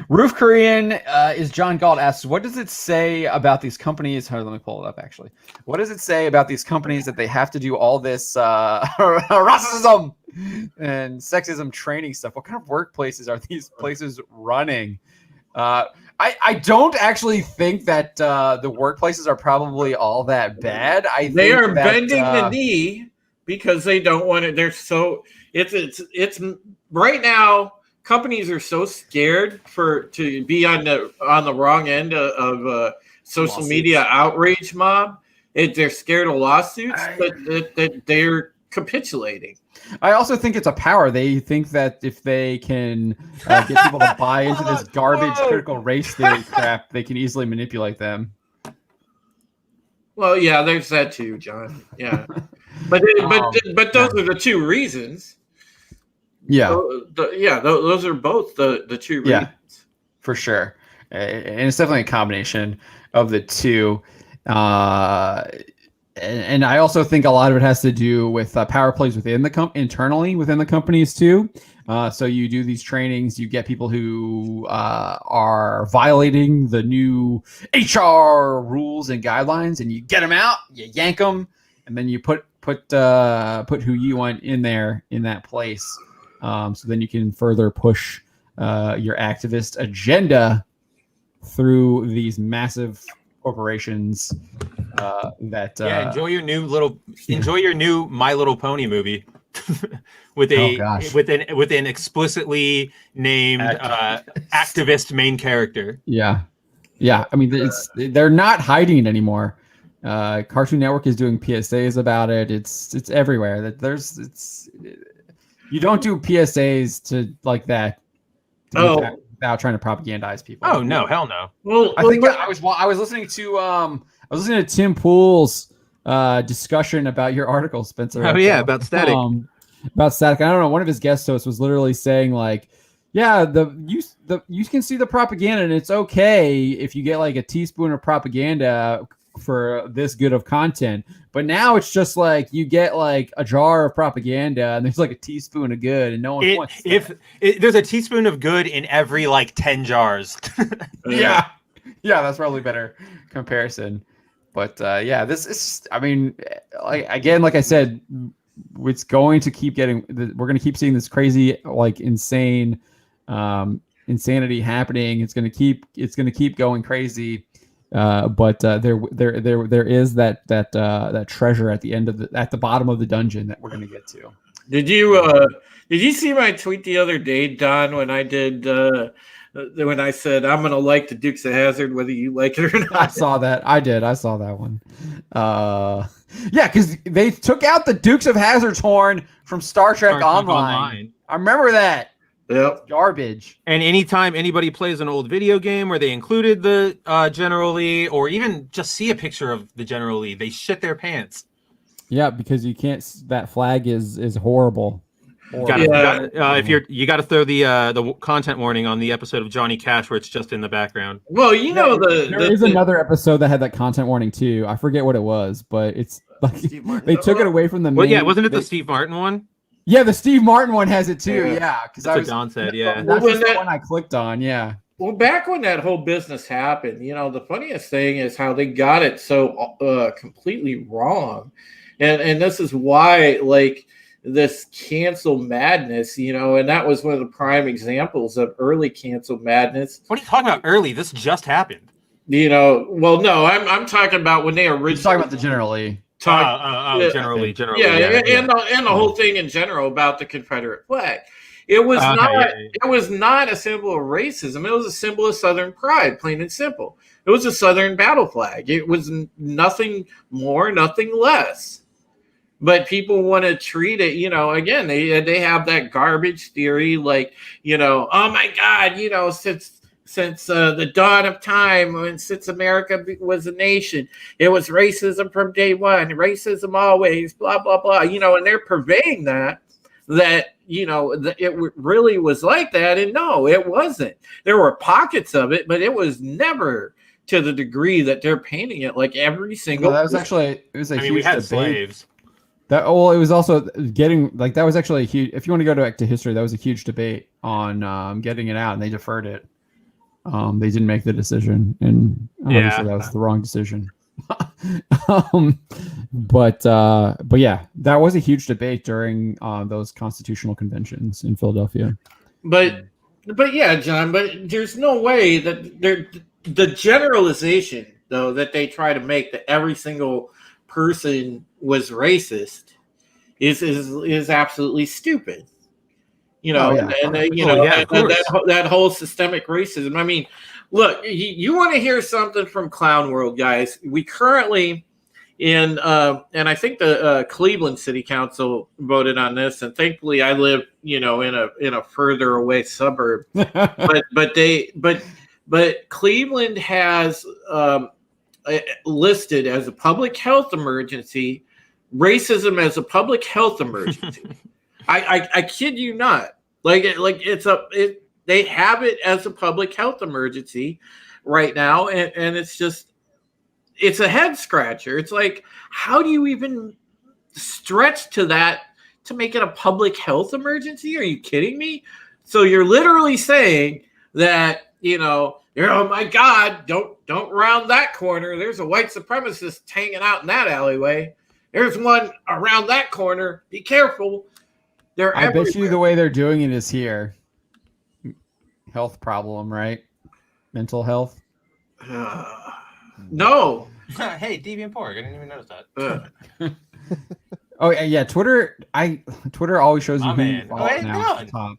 Roof Korean is John Galt asks, what does it say about these companies? Let me pull it up, actually. What does it say about these companies that they have to do all this racism and sexism training stuff? What kind of workplaces are these places running? I don't actually think that the workplaces are probably all that bad. They are bending the knee because they don't want it. They're so it's right now. Companies are so scared to be on the wrong end of social media outrage mob. They're scared of lawsuits, but they're capitulating. I also think it's a power. They think that if they can get people to buy into this garbage critical race theory crap, they can easily manipulate them. Well, yeah, there's that too, John. Yeah, but those are the two reasons. Yeah, those are both the two reasons. Yeah, for sure, and it's definitely a combination of the two. And I also think a lot of it has to do with power plays within the internally within the companies too. So you do these trainings, you get people who are violating the new HR rules and guidelines, and you get them out, you yank them, and then you put who you want in there in that place. So then you can further push your activist agenda through these massive corporations. Enjoy your new My Little Pony movie with an explicitly named activist main character. Yeah. I mean, they're not hiding it anymore. Cartoon Network is doing PSAs about it. It's everywhere. You don't do PSAs to like that. Without trying to propagandize people. Oh no, hell no. Well, I was listening to Tim Pool's discussion about your article, Spencer. Oh yeah, about static. About static. I don't know. One of his guest hosts was literally saying like, yeah, you can see the propaganda, and it's okay if you get like a teaspoon of propaganda for this good of content. But now it's just like you get like a jar of propaganda, and there's like a teaspoon of good, and no one wants. There's a teaspoon of good in every like 10 jars. Yeah, that's probably a better comparison. But yeah, this is. I mean, like I said, it's going to keep getting. We're going to keep seeing this crazy, like insane, insanity happening. It's going to keep going crazy. But there is that treasure at the end of at the bottom of the dungeon that we're going to get to. Did you see my tweet the other day, Don, when I did when I said I'm going to like the Dukes of Hazzard whether you like it or not? I saw that. I saw that one. Yeah, because they took out the Dukes of Hazzard's horn from Star Trek Online. I remember that. Yep. Garbage. And anytime anybody plays an old video game where they included the General Lee, or even just see a picture of the General Lee, they shit their pants. Yeah, because you can't. That flag is horrible. You gotta throw the content warning on the episode of Johnny Cash where it's just in the background. Well, you know there is another episode that had that content warning too. I forget what it was, but it's like they took it away from the. Well, yeah, wasn't it the Steve Martin one? Yeah, the Steve Martin one has it too. Yeah, because that's what Don said. Yeah, that's the one I clicked on. Yeah. Well, back when that whole business happened, the funniest thing is how they got it so completely wrong, and this is why like this cancel madness, and that was one of the prime examples of early cancel madness. What are you talking about? Early? This just happened. Well, no, I'm talking about when they originally talking about the General Lee. Generally, and the whole thing in general about the Confederate flag. It was It was not a symbol of racism. It was a symbol of Southern pride, plain and simple. It was a Southern battle flag. It was nothing more, nothing less. But people want to treat it, again, they have that garbage theory, like, oh my God, since the dawn of time, since America was a nation, it was racism from day one, racism always, blah, blah, blah, and they're purveying that it really was like that. And no, it wasn't. There were pockets of it, but it was never to the degree that they're painting it like every single. Well, it was a huge we had debate. slaves. It was also getting like that was actually a huge. If you want to go back to history, that was a huge debate on getting it out, and they deferred it. They didn't make the decision, and obviously that was the wrong decision. But yeah, that was a huge debate during those constitutional conventions in Philadelphia. But yeah, John. But there's no way that the generalization though that they try to make that every single person was racist is absolutely stupid. That whole systemic racism. I mean, look, you want to hear something from Clown World, guys? We currently and I think the Cleveland City Council voted on this, and thankfully I live, in a further away suburb. but Cleveland has listed as a public health emergency racism as a public health emergency. I kid you not. They have it as a public health emergency right now, and it's a head scratcher. It's like, how do you even stretch to that to make it a public health emergency? Are you kidding me? So you're literally saying that, oh my God, don't round that corner. There's a white supremacist hanging out in that alleyway. There's one around that corner. Be careful. They're everywhere. Bet you the way they're doing it is here. Health problem, right? Mental health. No. Hey, Deviant Pork. I didn't even notice that. Oh yeah, Twitter always shows you who you follow now at the top.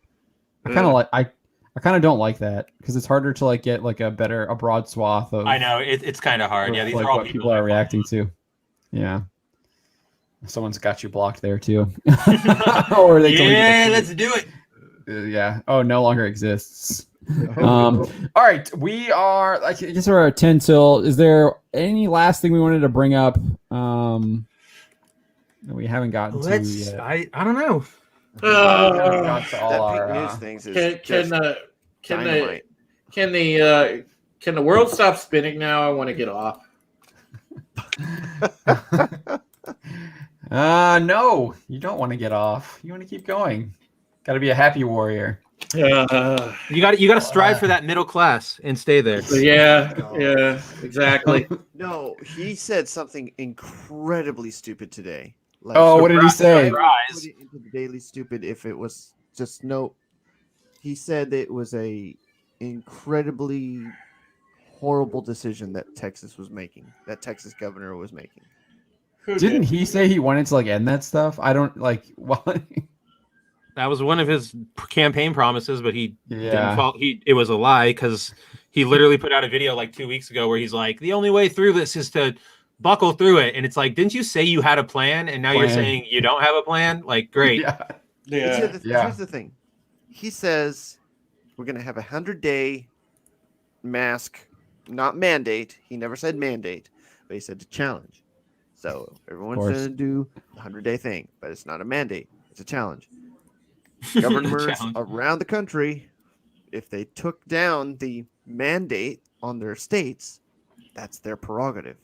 I I kind of don't like that because it's harder to like get like a broad swath of. I know it's kind of hard. Yeah, these like are all what people are reacting to. Yeah. Someone's got you blocked there too. Or they let's do it. Yeah. Oh, no longer exists. All right. We are, I guess we're at 10 till. Is there any last thing we wanted to bring up that we haven't gotten to yet? I don't know. That pink news things is can the world stop spinning now? I want to get off. No, you don't want to get off. You want to keep going. Got to be a happy warrior. You got to strive for that middle class and stay there. Yeah, exactly. No, he said something incredibly stupid today. Like, what did he say? Put it into the Daily Stupid if it was just no. He said that it was a incredibly horrible decision that Texas was making. That Texas governor was making. Didn't he say he wanted to like end that stuff? I don't like what. That was one of his campaign promises, but he didn't fall. It was a lie because he literally put out a video like 2 weeks ago where he's like, the only way through this is to buckle through it. And it's like, didn't you say you had a plan? And now you're saying you don't have a plan? Like, great. Here's the thing. He says we're going to have 100-day mask, not mandate. He never said mandate, but he said to challenge. So everyone's going to do the 100-day thing, but it's not a mandate. It's a challenge. Governors around the country, if they took down the mandate on their states, that's their prerogative.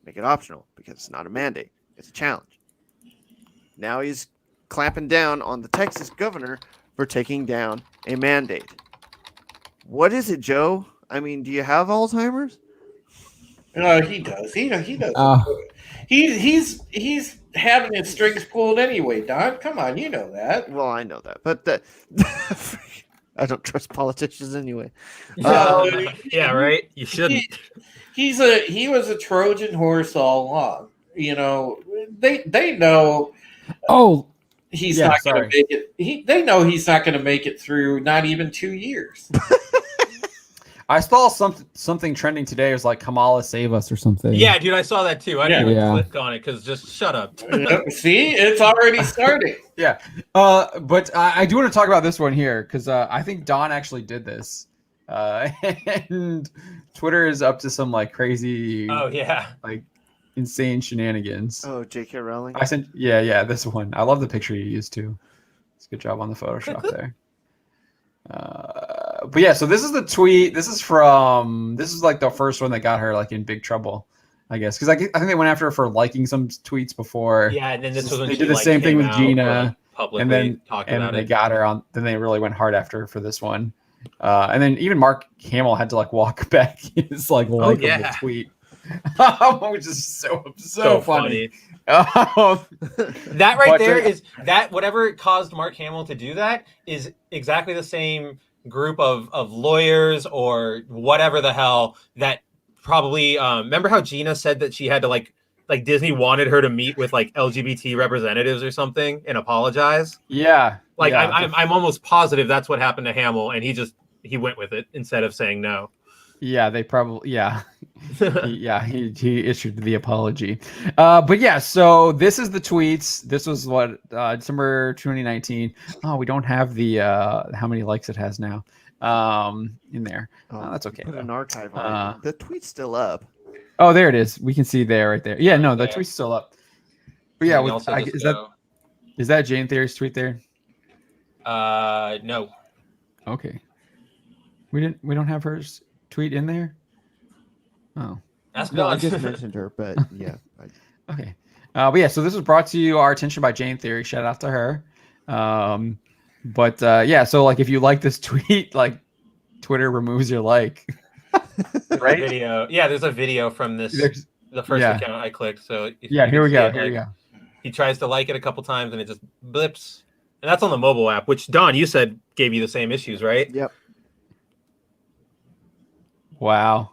Make it optional because it's not a mandate. It's a challenge. Now he's clamping down on the Texas governor for taking down a mandate. What is it, Joe? I mean, do you have Alzheimer's? He does. He does. He's having his strings pulled anyway, Don. Come on, you know that. Well, I know that, but I don't trust politicians anyway. Yeah, right. You shouldn't. He was a Trojan horse all along. You know, they know. Oh, he's not going to make it. They know he's not going to make it through. Not even 2 years. I saw something trending today. It was like Kamala save us or something. Yeah, dude, I saw that too. I didn't even click on it because just shut up. See, it's already starting. Yeah, but I do want to talk about this one here because I think Don actually did this, and Twitter is up to some like crazy. Oh yeah, like insane shenanigans. Oh, J.K. Rowling. I sent. Yeah, this one. I love the picture you used too. It's a good job on the Photoshop there. But yeah, so this is the tweet. This is like the first one that got her like in big trouble, I guess, because I think they went after her for liking some tweets before. Yeah, and then this was when they did the same thing with Gina, and then they got her on. Then they really went hard after her for this one, and then even Mark Hamill had to like walk back his like the tweet, which is so funny. That right there is that whatever caused Mark Hamill to do that is exactly the same group of lawyers or whatever the hell that probably remember how Gina said that she had to like Disney wanted her to meet with like LGBT representatives or something and apologize. I'm almost positive that's what happened to Hamill, and he went with it instead of saying no. Yeah, they probably he issued the apology. But yeah, so this is the tweets. This was what December 2019. Oh, we don't have the how many likes it has now in there. That's okay. Put an archive on it. The tweet's still up. Oh, there it is. We can see there right there. Yeah, no, the tweet's still up. But yeah, is that Jane Theory's tweet there? No. Okay. We don't have hers tweet in there. Oh, no, I just mentioned her, but yeah. Okay. But yeah, so this was brought to our attention by Jane Theory. Shout out to her. But yeah, so like if you like this tweet, like Twitter removes your like. Right? Video. Yeah, there's a video from the first account I clicked. So here we go. He tries to like it a couple times and it just blips. And that's on the mobile app, which Don, you said gave you the same issues, right? Yep. Wow.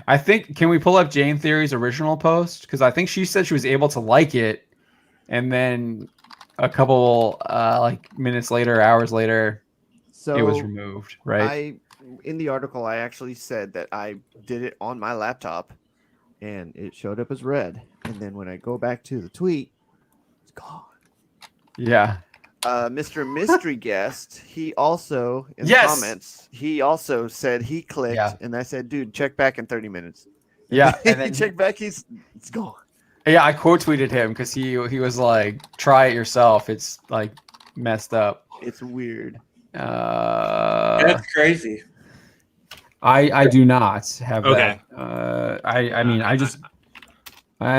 I think, can we pull up Jane Theory's original post? Because I think she said she was able to like it, and then a couple like minutes later, hours later, So it was removed, right? In the article, I actually said that I did it on my laptop, and it showed up as red. And then when I go back to the tweet, it's gone. Yeah. Mr. Mystery Guest, he also in the Yes! comments, he also said he clicked, Yeah. and I said, "Dude, check back in 30 minutes." Yeah, and and then then- he checked back. It's gone. Yeah, I quote tweeted him because he was like, "Try it yourself. It's like messed up." It's weird. That's crazy. I do not have Okay. that. I mean, I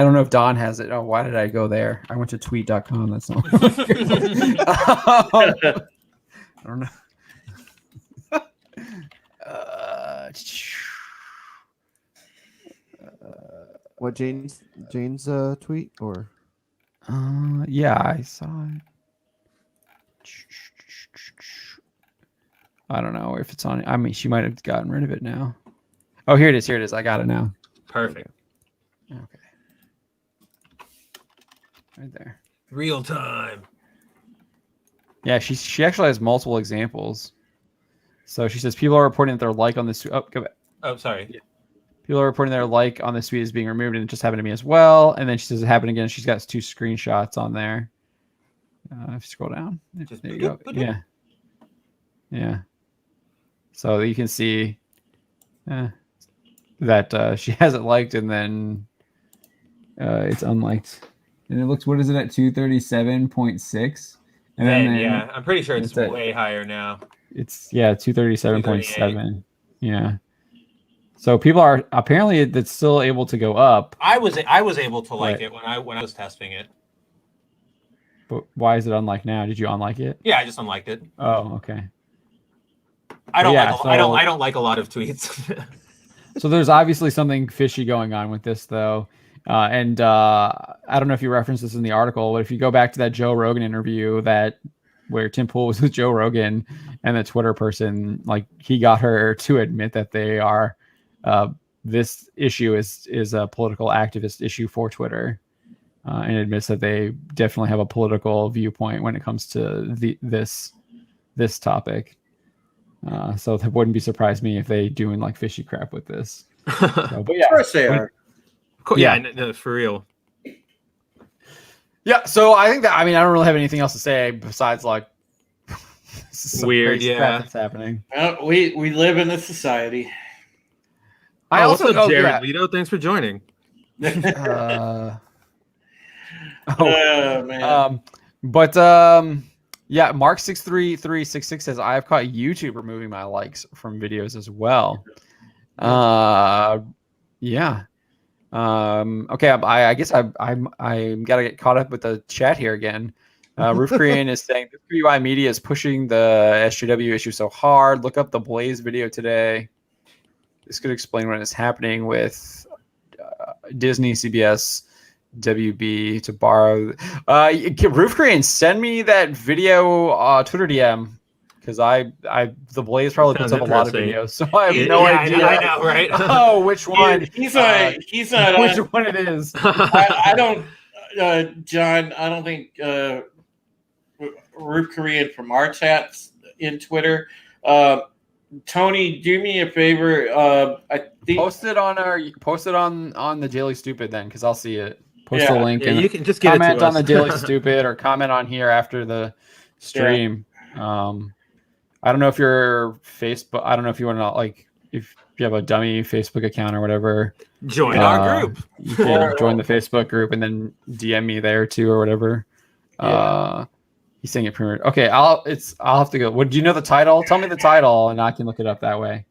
don't know if Don has it. Oh, why did I go there? I went to tweet.com. That's not. I don't know. What Jane's tweet or? Yeah, I saw it. I don't know if it's on. I mean, she might have gotten rid of it now. Oh, here it is. Here it is. I got it now. Perfect. Okay. Right there. Real time. Yeah, she actually has multiple examples. So she says people are reporting that their like on this. Oh, go back. Oh, sorry. Yeah. People are reporting their like on this tweet is being removed, and it just happened to me as well. And then she says it happened again. She's got 2 screenshots on there. If you scroll down, Just there you go. Yeah, yeah. So you can see that she has it liked, and then it's unliked. And it looks, what is it at 237.6? And then yeah, I'm pretty sure it's at- way higher now. It's 237.7. Yeah. So people are apparently it's still able to go up. I was able to like Right. it when I was testing it. But why is it unlike now? Did you unlike it? Yeah, I just unliked it. Oh, okay. I don't Yeah, like I don't like a lot of tweets. So there's obviously something fishy going on with this, though. And I don't know if you referenced this in the article, but if you go back to that Joe Rogan interview where Tim Pool was with Joe Rogan, and the Twitter person, like, he got her to admit that they are this issue is a political activist issue for Twitter, and admits that they definitely have a political viewpoint when it comes to this topic. So that wouldn't be surprised me if they doing like fishy crap with this. So, but yeah, Of course they are. Yeah, no, for real. Yeah, so I think that I don't really have anything else to say besides like some Weird, crazy yeah. crap that's happening. We live in a society. What's up, Jared Leto? Thanks for joining. Man. Yeah, Mark63366 says I have caught YouTube removing my likes from videos as well. Yeah. Okay, I guess I'm gotta get caught up with the chat here again. Roof Korean is saying the UI media is pushing the SJW issue so hard. Look up the Blaze video today. This could explain what is happening with Disney, CBS, WB to borrow. Roof Korean, send me that video Twitter DM, because the Blaze probably puts up a lot of videos, so I have no idea. I know, right? Oh, which one? He's not. Which one it is? I don't, John. I don't think Roof Korean from our chats in Twitter. Tony, do me a favor. I think Post it on the Daily Stupid then, because I'll see it. Post Yeah. the link. Yeah, and you can just get it to comment on us. the Daily Stupid or comment on here after the stream. I don't know if you're Facebook. I don't know if you want to, like, if you have a dummy Facebook account or whatever. Join our group. You can join the Facebook group and then DM me there too or whatever. He's saying it premiered. Okay, I'll have to go. What do you know the title? Tell me the title and I can look it up that way.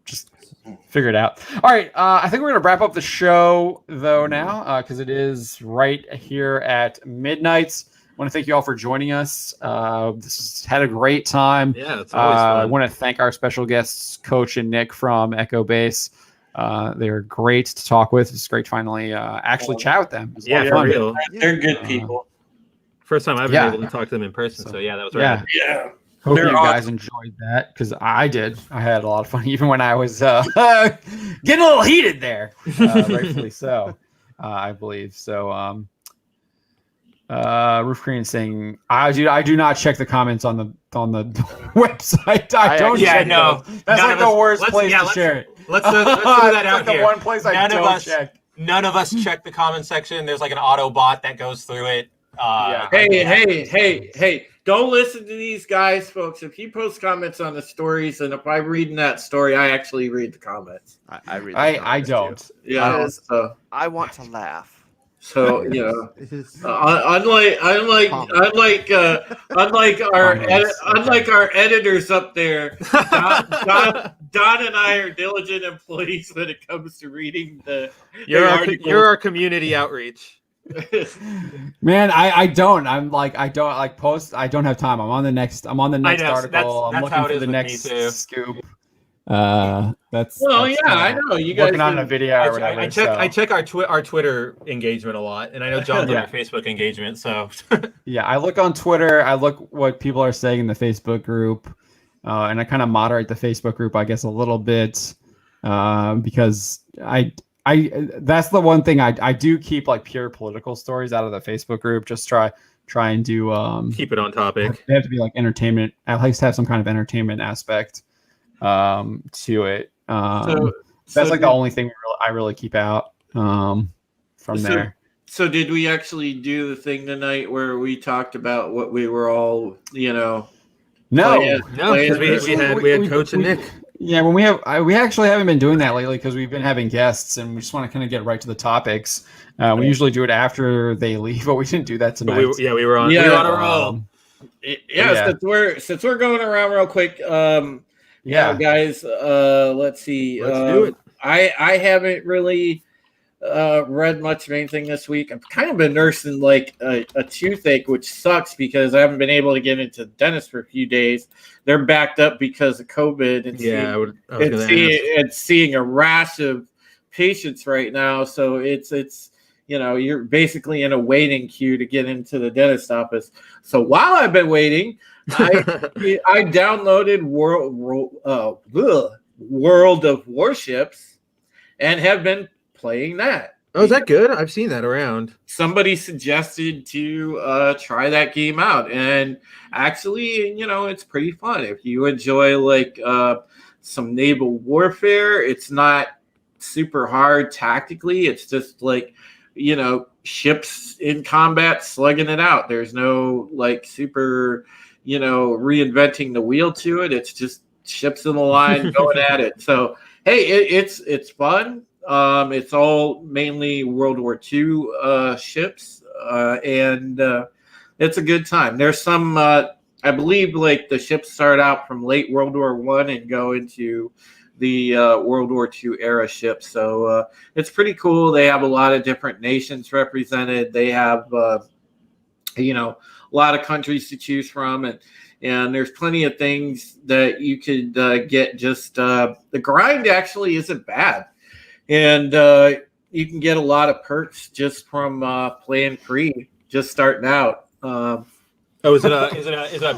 Just figure it out. All right, I think we're gonna wrap up the show though now, because it is right here at midnight. I want to thank you all for joining us. Had a great time. Yeah, it's always fun. I want to thank our special guests, Coach and Nick from Echo Base. They were great to talk with. It's great to finally actually chat with them. It was a lot of For fun. real. they're good people. First time I've been able to talk to them in person. So yeah, that was right. Yeah. Hope They're you guys awesome. enjoyed that, because I did. I had a lot of fun, even when I was getting a little heated there. Rightfully so, I believe. So, Roof Green saying, I do not check the comments on the website. I don't check those. That's like the worst place to share it. Let's throw that out like here. The one place I don't check. None of us check the comment section. There's like an auto bot that goes through it. Hey! Don't listen to these guys, folks. If you post comments on the stories, and if I'm reading that story, I actually read the comments. I read. I don't. Too. Yeah, I want to laugh. So unlike our editors up there, Don and I are diligent employees when it comes to reading You're our community outreach. Man, I don't. I don't like post. I don't have time. I'm on the next article. I'm looking for the next scoop. I know you guys working on a video or whatever. I check our Twitter engagement a lot, and I know John's on our Facebook engagement. So yeah, I look on Twitter. I look what people are saying in the Facebook group, and I kind of moderate the Facebook group, I guess, a little bit, because I that's the one thing I do keep like pure political stories out of the Facebook group. Just try and do keep it on topic. They have to be like entertainment. At least have some kind of entertainment aspect to it. That's like the only thing I really keep out from there. So did we actually do the thing tonight where we talked about what we were all, No, because we had Coach and Nick. Yeah, when we actually haven't been doing that lately because we've been having guests and we just want to kind of get right to the topics. We usually do it after they leave, but we didn't do that tonight. We were on a roll. Since we're going around real quick, guys, let's see. Let's do it. I haven't really read much of anything this week. I've kind of been nursing like a toothache, which sucks because I haven't been able to get into the dentist for a few days. They're backed up because of COVID and seeing a rash of patients right now. So it's you're basically in a waiting queue to get into the dentist office. So while I've been waiting, I downloaded World of Warships and have been playing that. Oh, is that good? I've seen that around. Somebody suggested to try that game out, and actually, it's pretty fun. If you enjoy like some naval warfare, it's not super hard tactically. It's just like ships in combat slugging it out. There's no like super reinventing the wheel to it. It's just ships in the line going at it. So hey, it's fun. It's all mainly World War II ships, and it's a good time. There's some, I believe, like the ships start out from late World War I and go into the World War II era ships. So it's pretty cool. They have a lot of different nations represented. They have, a lot of countries to choose from, and there's plenty of things that you could get. Just the grind actually isn't bad. And you can get a lot of perks just from playing free, just starting out. Is it a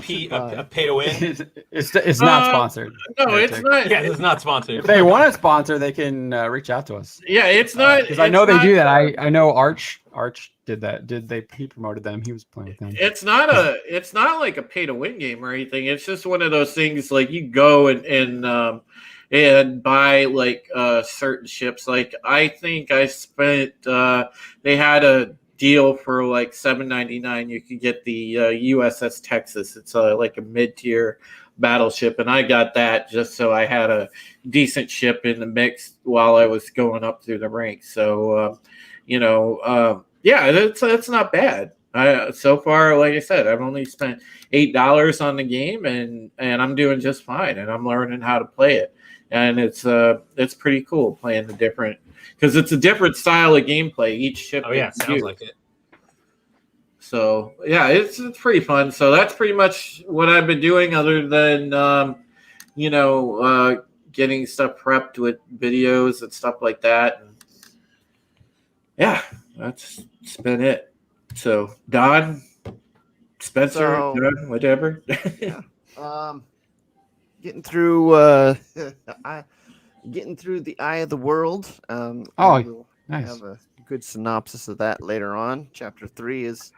pay to win? It's not sponsored. No, it's not. Yeah, it's not sponsored. If they want to sponsor, they can reach out to us. Yeah, it's not because I know they do that. I know Arch did that. He promoted them. He was playing with them. It's not like a pay to win game or anything. It's just one of those things like you go and buy like certain ships. Like I think I spent they had a deal for like $7.99. You could get the USS Texas. It's like a mid-tier battleship, and I got that just so I had a decent ship in the mix while I was going up through the ranks. So that's not bad. So far, like I said, I've only spent $8 on the game, and I'm doing just fine, and I'm learning how to play it. And it's pretty cool playing the different, because it's a different style of gameplay. Each ship. Oh yeah, sounds like it. So yeah, it's pretty fun. So that's pretty much what I've been doing, other than getting stuff prepped with videos and stuff like that. And yeah, that's been it. So Don, Spencer, Don, whatever. Yeah. Getting through the Eye of the World. Nice. Have a good synopsis of that later on. Chapter 3 is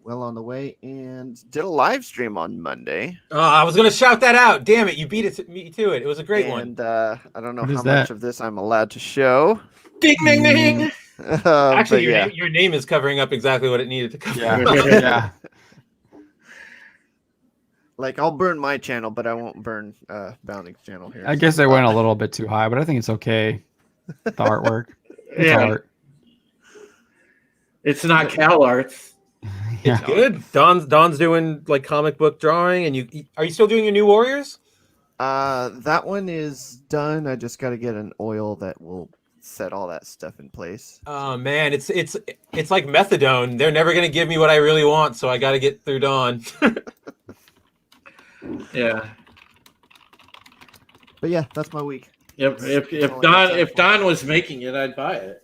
well on the way and did a live stream on Monday. Oh, I was going to shout that out. Damn it. You beat me to it. It was a great one. And I don't know What how is that? much of this I'm allowed to show. Ding, ding, ding. Actually, but your name is covering up exactly what it needed to cover. Yeah. Like, I'll burn my channel, but I won't burn Bounding's channel here. I guess they went a little bit too high, but I think it's okay. The artwork. It's art. It's not Cal Arts. It's good. Don's doing like comic book drawing, and are you still doing your New Warriors? That one is done. I just got to get an oil that will set all that stuff in place. Oh man, it's like methadone. They're never gonna give me what I really want, so I got to get through Don. Yeah. But yeah, that's my week. If Don was making it, I'd buy it.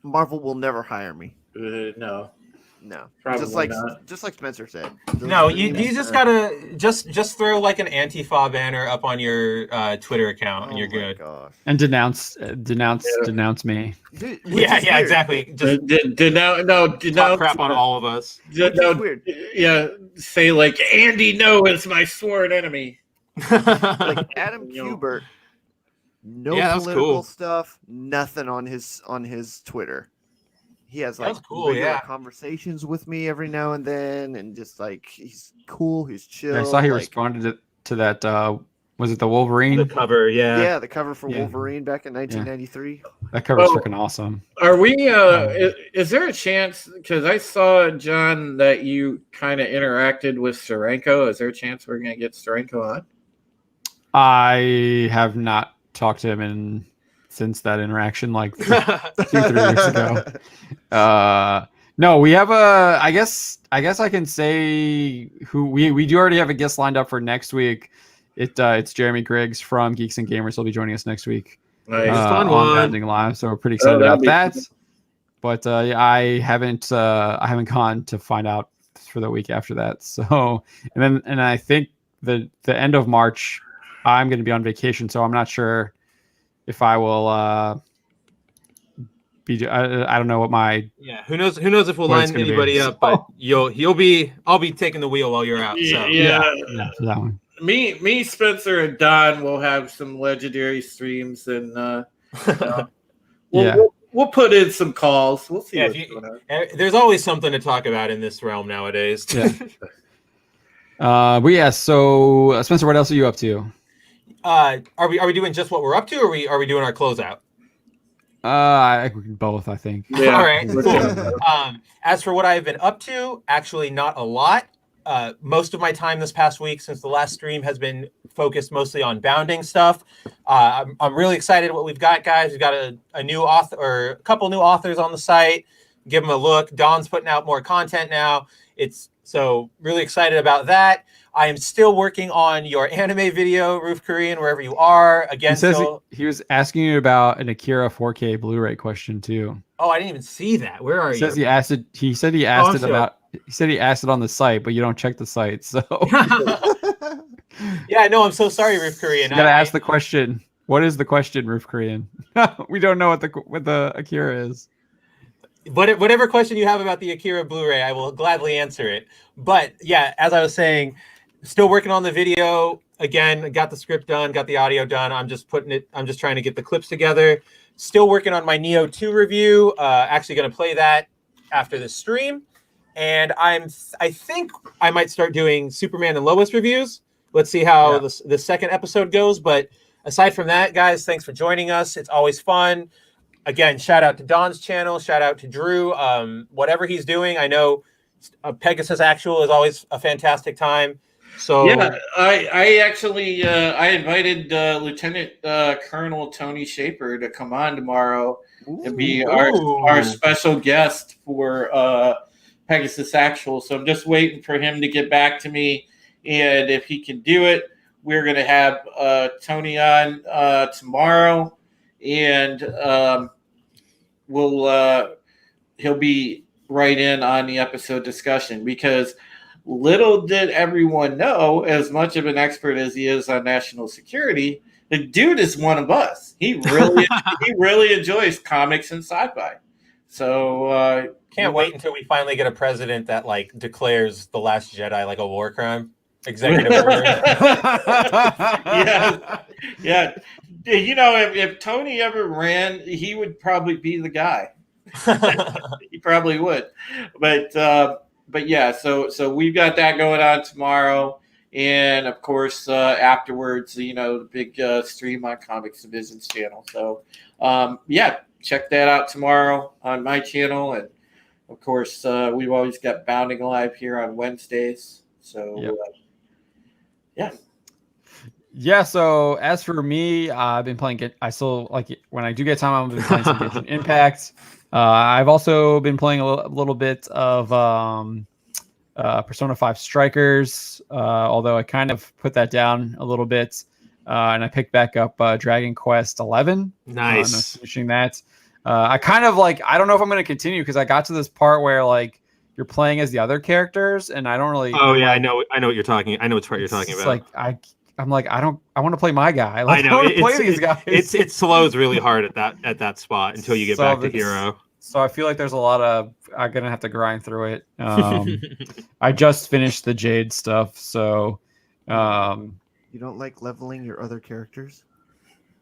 Marvel will never hire me. No, Probably not. Just like Spencer said. No, you just gotta just throw like an Antifa banner up on your Twitter account, and you're good. Gosh. And denounce me. Dude, Yeah, exactly. Just Denounce crap on all of us. Weird. Yeah, say like Andy No is my sworn enemy. Like Adam Kubert, no Yeah, that was political cool. stuff, nothing on his Twitter. He has like That's cool, regular yeah. conversations with me every now and then, and just like he's cool, he's chill. I saw he like, responded to that. Was it the Wolverine? The cover, yeah, the cover for Yeah. Wolverine back in 1993. That cover's freaking awesome. Are we? Is there a chance? Because I saw, John, that you kind of interacted with Steranko. Is there a chance we're gonna get Steranko on? I have not talked to him since that interaction, like 2-3 weeks ago. No, we have I guess I can say who we do already have a guest lined up for next week. It's Jeremy Griggs from Geeks and Gamers. He'll be joining us next week. Nice. Fun on one. Bounding Live, so we're pretty excited that'll about be that. cool. But I haven't gone to find out for the week after that. So and I think the end of March I'm going to be on vacation, so I'm not sure if I will be. I don't know what my Who knows if we'll What it's line gonna be. anybody up, but I'll be taking the wheel while you're out. So. Yeah. for that one. Me, Spencer, and Don will have some legendary streams, and we'll put in some calls. We'll see. Yeah, what's going on. there's always something to talk about in this realm nowadays. Yeah. But yeah, so Spencer, what else are you up to? Are we doing just what we're up to, or are we doing our closeout? Both, I think. Yeah. All right, cool. As for what I've been up to, actually not a lot. Most of my time this past week, since the last stream, has been focused mostly on Bounding stuff. I'm really excited what we've got, guys. We've got a new author, or a couple new authors on the site. Give them a look. Don's putting out more content now. So really excited about that. I am still working on your anime video, Roof Korean, wherever you are. Again, He says he was asking you about an Akira 4K Blu-ray question too. Oh, I didn't even see that. Where are He you? says he asked it. He said he asked it sure. about. He said he asked it on the site, but you don't check the site, so Yeah, no, I'm so sorry, Roof Korean. you gotta ask the question. What is the question, Roof Korean? We don't know what the Akira is. Whatever question you have about the Akira Blu-ray, I will gladly answer it. But yeah, as I was saying, still working on the video. Again, got the script done, got the audio done. I'm just trying to get the clips together. Still working on my Neo 2 review. Actually going to play that after the stream. And I think I might start doing Superman and Lois reviews. Let's see how the second episode goes. But aside from that, guys, thanks for joining us. It's always fun. Again, shout out to Don's channel. Shout out to Drew. Whatever he's doing, I know Pegasus Actual is always a fantastic time. So yeah, I actually I invited Lieutenant Colonel Tony Shaper to come on tomorrow and be our special guest for Pegasus Actual. So I'm just waiting for him to get back to me, and if he can do it, we're going to have Tony on tomorrow, and he'll be right in on the episode discussion, because little did everyone know, as much of an expert as he is on national security, the dude is one of us. He really enjoys comics and sci-fi. So can't wait until we finally get a president that like declares The Last Jedi like a war crime. Executive order. Yeah. You know, if Tony ever ran, he would probably be the guy. He probably would. But yeah, so we've got that going on tomorrow. And of course, afterwards, you know, the big stream on Comics Division's channel. So yeah, check that out tomorrow on my channel. And of course, we've always got Bounding Alive here on Wednesdays. So yeah. Yeah, so as for me, I've been playing. I still like it. When I do get time, I've been playing some Genshin Impact. I've also been playing a little bit of Persona 5 Strikers, although I kind of put that down a little bit, and I picked back up Dragon Quest 11. Nice. Finishing that. I kind of like. I don't know if I'm going to continue because I got to this part where like you're playing as the other characters, and I don't really. Oh yeah, I know what you're talking. I know which part you're talking about. Like I'm like I want to play my guy. Like, I know. I want to play these guys. It slows really hard at that spot until you get back to hero. So I feel like there's a lot of I'm gonna have to grind through it. I just finished the Jade stuff, so you don't like leveling your other characters?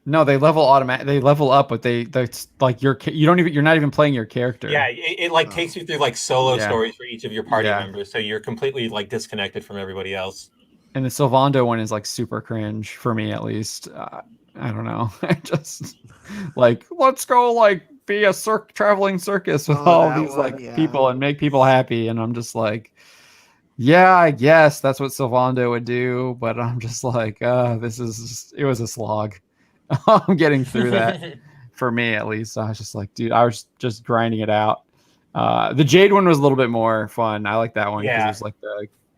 No, they level They level up, but that's like you're not even playing your character. Yeah, it like takes you through like solo stories for each of your party members, so you're completely like disconnected from everybody else. And the Sylvando one is like super cringe for me, at least. I don't know. I just like let's go like be a traveling circus with all these people and make people happy, and I'm just like, yeah, I guess that's what Sylvando would do, but I'm just like, it was a slog. I'm getting through that for me at least. I was just like, dude, I was just grinding it out. The Jade one was a little bit more fun. I like that one because it was like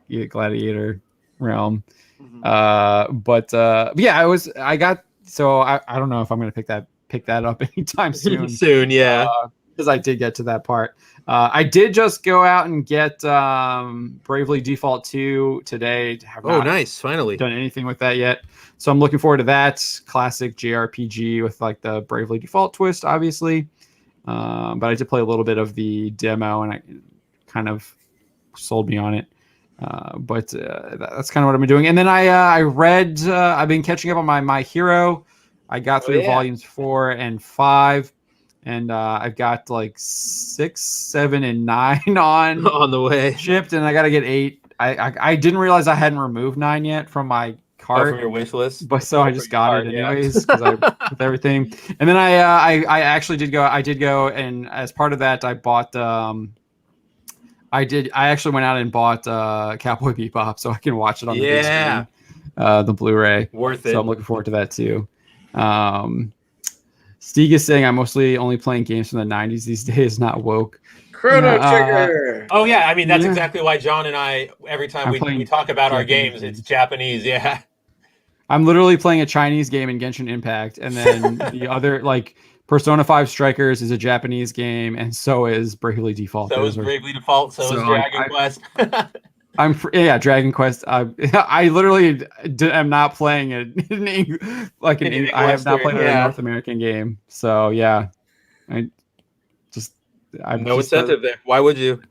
the gladiator realm. But yeah, I don't know if I'm gonna pick that up anytime soon. Because I did get to that part. I did just go out and get Bravely Default 2 today. Nice! Finally done anything with that yet. So I'm looking forward to that classic JRPG with like the Bravely Default twist, obviously. But I did play a little bit of the demo and it kind of sold me on it. But that's kind of what I've been doing. And then I read, I've been catching up on my Hero. I got through volumes 4 and 5. And I've got like 6, 7, and 9 on the way shipped, and I got to get 8. I didn't realize I hadn't removed 9 yet from my cart, from your wish list. But so I just got it anyways because I with everything. And then I actually did go. I did go, and as part of that, I bought. I actually went out and bought Cowboy Bebop so I can watch it on the big screen, the Blu-ray. Worth it. So I'm looking forward to that too. Stieg is saying I'm mostly only playing games from the 90s these days, not woke. Chrono Trigger. Oh yeah, I mean that's exactly why John and I every time we talk about our games, it's Japanese. Yeah, I'm literally playing a Chinese game in Genshin Impact, and then the other like Persona 5 Strikers is a Japanese game, and so is Bravely Default. So is Bravely Default. So is Dragon Quest. Dragon Quest. I literally am not playing it in English. I have not played a North American game. So yeah, I'm no incentive there. Why would you?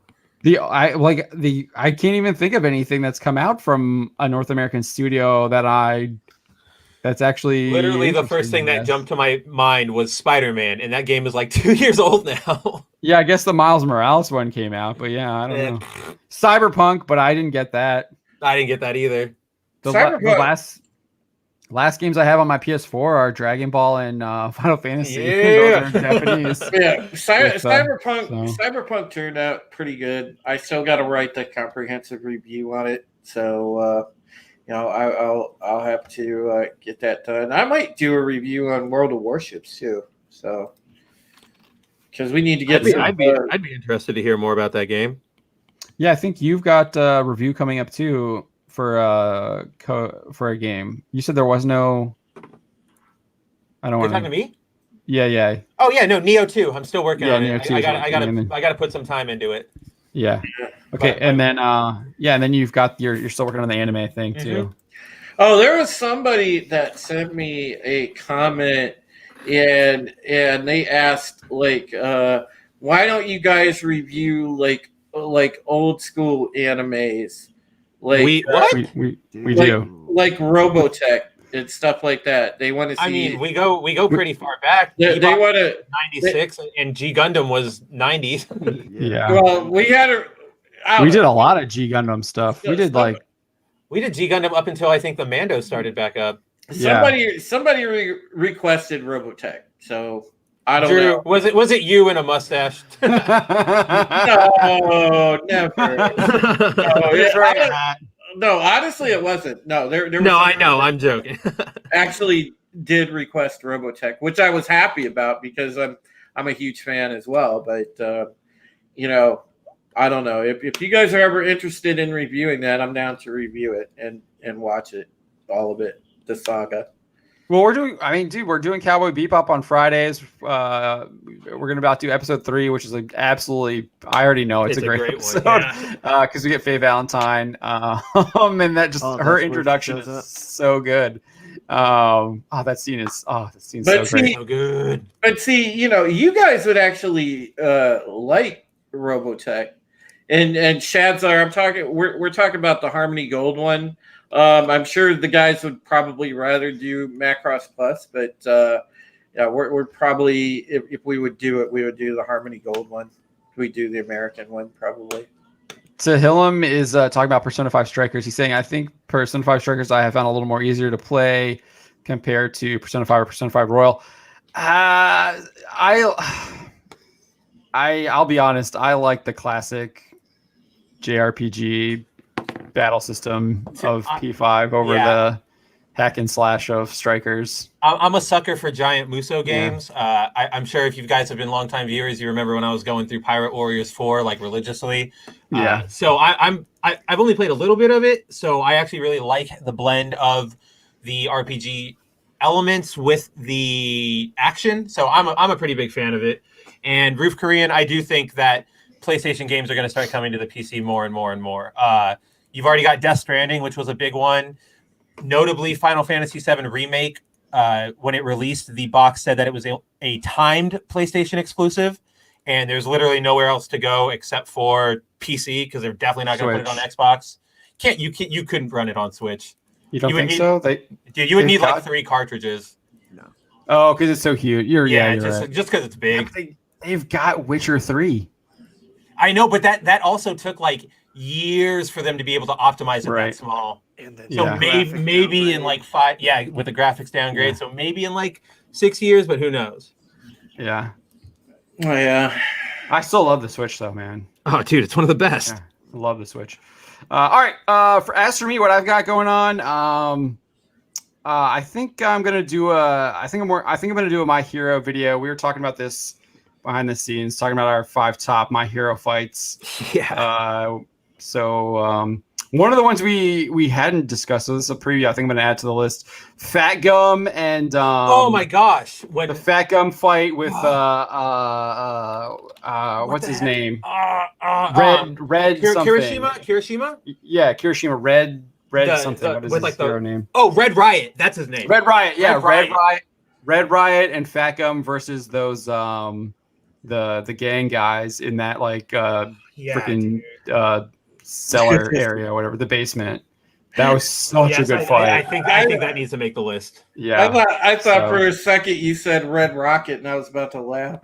I can't even think of anything that's come out from a North American studio that's actually literally the first thing that jumped to my mind was Spider-Man, and that game is like 2 years old now. Yeah, I guess the Miles Morales one came out, but yeah, I don't know. Cyberpunk, but I didn't get that. I didn't get that either. The last games I have on my PS4 are Dragon Ball and Final Fantasy. Yeah, those are in Japanese. Yeah, Cyberpunk turned out pretty good. I still got to write the comprehensive review on it, so I'll have to get that done. I might do a review on World of Warships too. So because we need to get. I'd be interested to hear more about that game. Yeah, I think you've got a review coming up too for a game. You said there was no. I don't want. You're talking to me? Yeah. Oh yeah, no, Neo 2. I'm still working on it. I got to put some time into it. Yeah. Okay, and then you've got you're still working on the anime thing too. Mm-hmm. Oh, there was somebody that sent me a comment, and they asked like, why don't you guys review like old school animes? Like we do like Robotech and stuff like that. They want to see. I mean, we go pretty far back. They want to 96, and G Gundam was 90. Yeah. Well, we did a lot of G Gundam stuff. We did G Gundam up until I think the Mando started back up. Somebody requested Robotech, so I don't know. Was it you in a mustache? No, never. No, honestly, it wasn't. No, there. No, I know. I'm joking. Actually, did request Robotech, which I was happy about because I'm a huge fan as well. But I don't know if you guys are ever interested in reviewing that. I'm down to review it and watch it, all of it, the saga. Well, we're doing Cowboy Bebop on Fridays. We're going to about do episode 3, which is absolutely, I already know it's a great episode because we get Faye Valentine. And that just, her introduction is so good. That scene is so great. So good. But see, you guys would actually like Robotech. And Shadzar, we're talking about the Harmony Gold one. I'm sure the guys would probably rather do Macross Plus, but we're probably if we would do it, we would do the Harmony Gold one. We do the American one probably. Hillam is talking about Persona 5 Strikers. He's saying, I think Persona 5 Strikers I have found a little more easier to play compared to Persona 5 or Persona 5 Royal. I'll be honest. I like the classic JRPG battle system of P5 over the hack and slash of Strikers. I'm a sucker for giant Muso games. I'm sure if you guys have been longtime viewers, you remember when I was going through Pirate Warriors 4 like religiously. So I've only played a little bit of it, so I actually really like the blend of the RPG elements with the action. So I'm a pretty big fan of it. And Roof Korean, I do think that PlayStation games are going to start coming to the PC more and more and more. You've already got Death Stranding, which was a big one. Notably, Final Fantasy VII Remake, when it released, the box said that it was a timed PlayStation exclusive, and there's literally nowhere else to go except for PC because they're definitely not going to put it on Xbox. You couldn't run it on Switch. You don't think so? You would need like 3 cartridges. No. Oh, because it's so huge. You're just right. Just because it's big. They've got Witcher 3. I know, but that also took like years for them to be able to optimize it that small. And then so maybe in like 5, with the graphics downgrade. So maybe in like 6 years, but who knows? Yeah. Oh yeah. I still love the Switch though, man. Oh, dude, it's one of the best. Yeah, I love the Switch. All right. As for me, what I've got going on, I think I'm gonna do a My Hero video. We were talking about this behind the scenes, talking about our 5 top My Hero fights. Yeah. One of the ones we hadn't discussed, so this is a preview. I think I'm going to add to the list. Fat Gum and oh my gosh, the Fat Gum fight with what's his name? Red something. Kirishima. Yeah, Kirishima. Red something. What is his hero name? Oh, Red Riot. That's his name. Red Riot. Yeah, Red Riot and Fat Gum versus those the gang guys in that freaking cellar area, whatever, the basement. That was such a good fight. I think that needs to make the list. Yeah, I thought for a second you said Red Rocket, and I was about to laugh.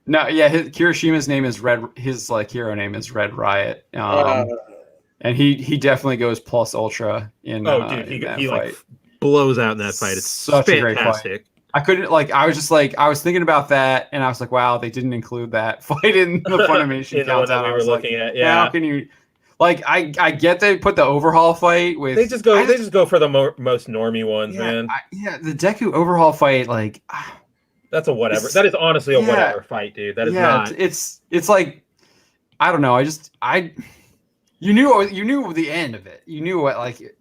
No, yeah, Kirishima's name is Red. His hero name is Red Riot. And he definitely goes plus ultra in. He fight. Blows out in that fight. It's such a great fight. I couldn't I was thinking about that, and I was like, wow, they didn't include that fight in the Funimation countdown. We were looking at. Yeah, how can you? I get they put the overhaul fight with. They just go for the most normie ones, man. The Deku overhaul fight, that's a whatever. That is honestly a whatever fight, dude. That is not. It's like, I don't know. You knew the end of it. You knew what you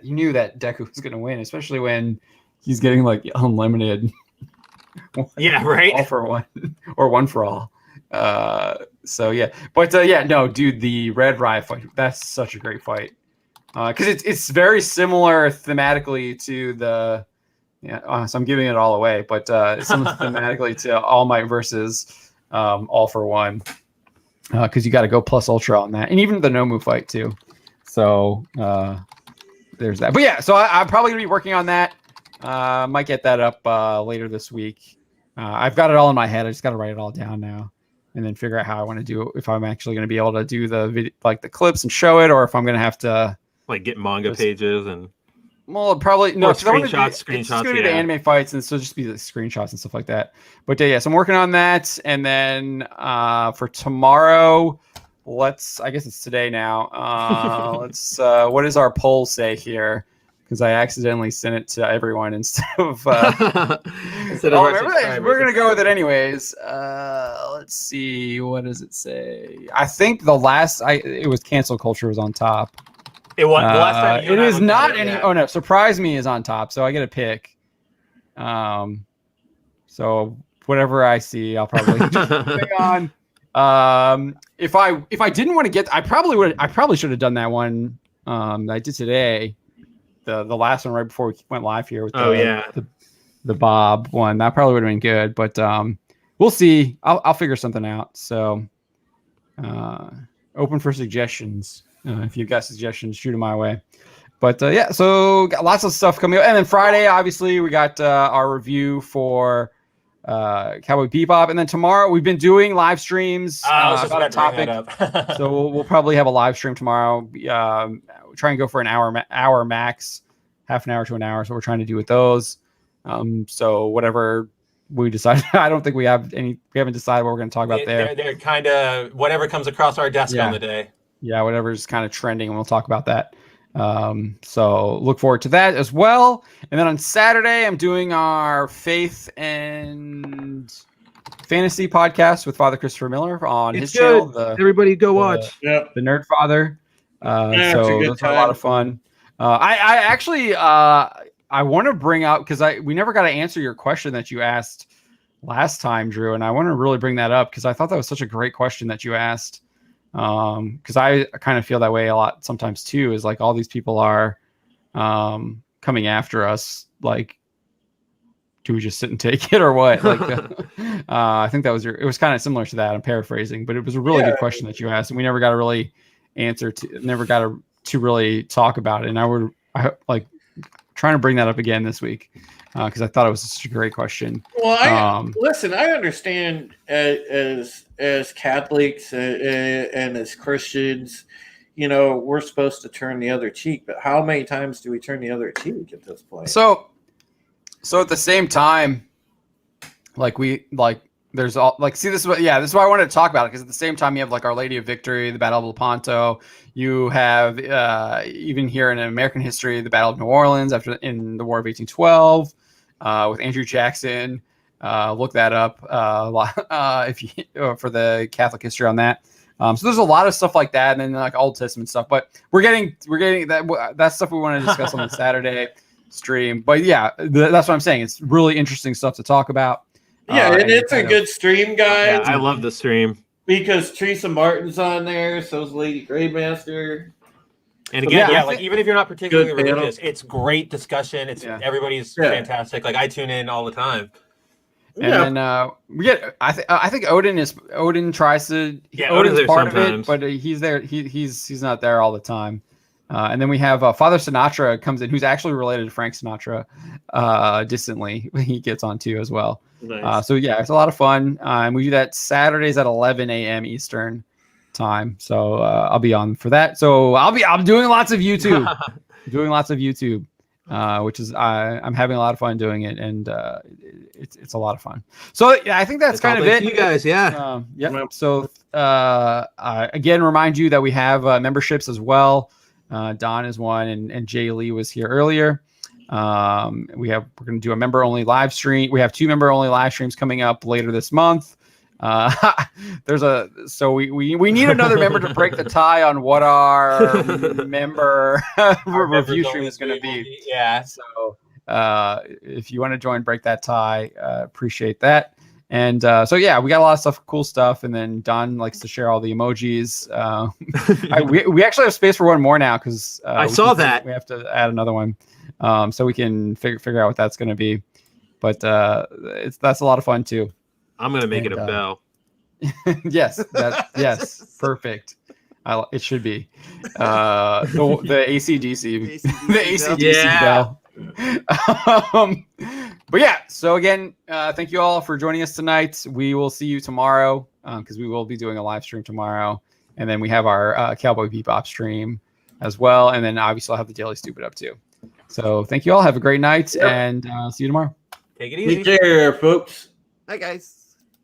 knew that Deku was gonna win, especially when he's getting unlimited. Yeah, right. All for one or one for all. No, dude, the Red Riot fight, that's such a great fight. Because it's very similar thematically to the Yeah, so I'm giving it all away, but thematically to All Might versus All for One, because you got to go plus ultra on that, and even the no move fight too. So there's that. But yeah, so I'm probably gonna be working on that. Might get that up later this week. I've got it all in my head. I just got to write it all down now, and then figure out how I want to do it. If I'm actually going to be able to do the video, like the clips and show it, or if I'm going to have to like get manga pages and. Well, probably no. Screenshots. It's going to be the anime fights, and so just be the screenshots and stuff like that. But yeah, so I'm working on that, and then for tomorrow, I guess it's today now. What does our poll say here? Because I accidentally sent it to everyone instead of. We're going to go with it anyways. Let's see. What does it say? I think it was cancel culture was on top. It was the last time. It is not any. Oh no! Surprise Me is on top, so I get a pick. So whatever I see, I'll probably just pick on. If I didn't want to get, I probably should have done that one that I did today. The last one right before we went live here with the Bob one. That probably would have been good, but we'll see. I'll figure something out. So open for suggestions. If you've got suggestions, shoot them my way. But yeah, so got lots of stuff coming up. And then Friday, obviously, we got our review for Cowboy Bebop. And then tomorrow, we've been doing live streams about a topic. So we'll probably have a live stream tomorrow. Try and go for an hour max, half an hour to an hour. So we're trying to do with those. So whatever we decide, I don't think we haven't decided what we're going to talk about there. They're kind of whatever comes across our desk on the day. Yeah, whatever's kind of trending, and we'll talk about that. So look forward to that as well. And then on Saturday, I'm doing our Faith and Fantasy podcast with Father Christopher Miller on his channel. Everybody go watch. The Nerd Father. So those are a lot of fun. I actually I want to bring up, because we never got to answer your question that you asked last time, Drew, and I want to really bring that up because I thought that was such a great question that you asked. Because I kind of feel that way a lot sometimes too, is like all these people are coming after us, like, do we just sit and take it or what? Like, I think it was kind of similar to that. I'm paraphrasing, but it was a really good question that you asked, and we never got to really to really talk about it. And I like trying to bring that up again this week because I thought it was such a great question. Well, listen, I understand as Catholics and as Christians, we're supposed to turn the other cheek, but how many times do we turn the other cheek at this point? So at the same time, there's all this is why I wanted to talk about it, because at the same time you have like Our Lady of Victory, the Battle of Lepanto. You have even here in American history, the Battle of New Orleans in the War of 1812 with Andrew Jackson. Look that up if you for the Catholic history on that. So there's a lot of stuff like that, and then like Old Testament stuff. But we're getting that's stuff we want to discuss on the Saturday stream. But yeah, that's what I'm saying. It's really interesting stuff to talk about. Yeah, and it's a good stream, guys. Yeah, I love the stream because Teresa Martin's on there. So's Lady Greymaster. And again, even if you're not particularly religious, it's great discussion. Everybody's fantastic. Like I tune in all the time. And then we get. I think Odin tries to. Yeah, Odin's part sometimes. Of it, but he's there. He's not there all the time. And then we have Father Sinatra comes in, who's actually related to Frank Sinatra, distantly. He gets on too as well. Nice. So yeah, it's a lot of fun. And we do that Saturdays at 11 a.m. Eastern time. So I'll be on for that. So I'm doing lots of YouTube, which is I'm having a lot of fun doing it, and it's a lot of fun. So yeah, I think that's kind of it. You guys, yeah. So again, remind you that we have memberships as well. Don is one, and Jay Lee was here earlier. We're going to do a member only live stream. We have 2 member only live streams coming up later this month. We need another member to break the tie on what our member review stream is going to be. Yeah. So if you want to join, break that tie. Appreciate that. And so yeah, we got a lot of stuff, cool stuff, and then Don likes to share all the emojis. We actually have space for one more now because I saw that we have to add another one, so we can figure out what that's going to be. But that's a lot of fun too. I'm gonna make it a bell. Yes, yes, perfect. It should be the ACDC, the ACDC bell. But yeah, so again, thank you all for joining us tonight. We will see you tomorrow because we will be doing a live stream tomorrow, and then we have our Cowboy Bebop stream as well, and then obviously I'll have the Daily Stupid up too. So thank you all. Have a great night, and see you tomorrow. Take it easy. Take care, folks. Hi, guys.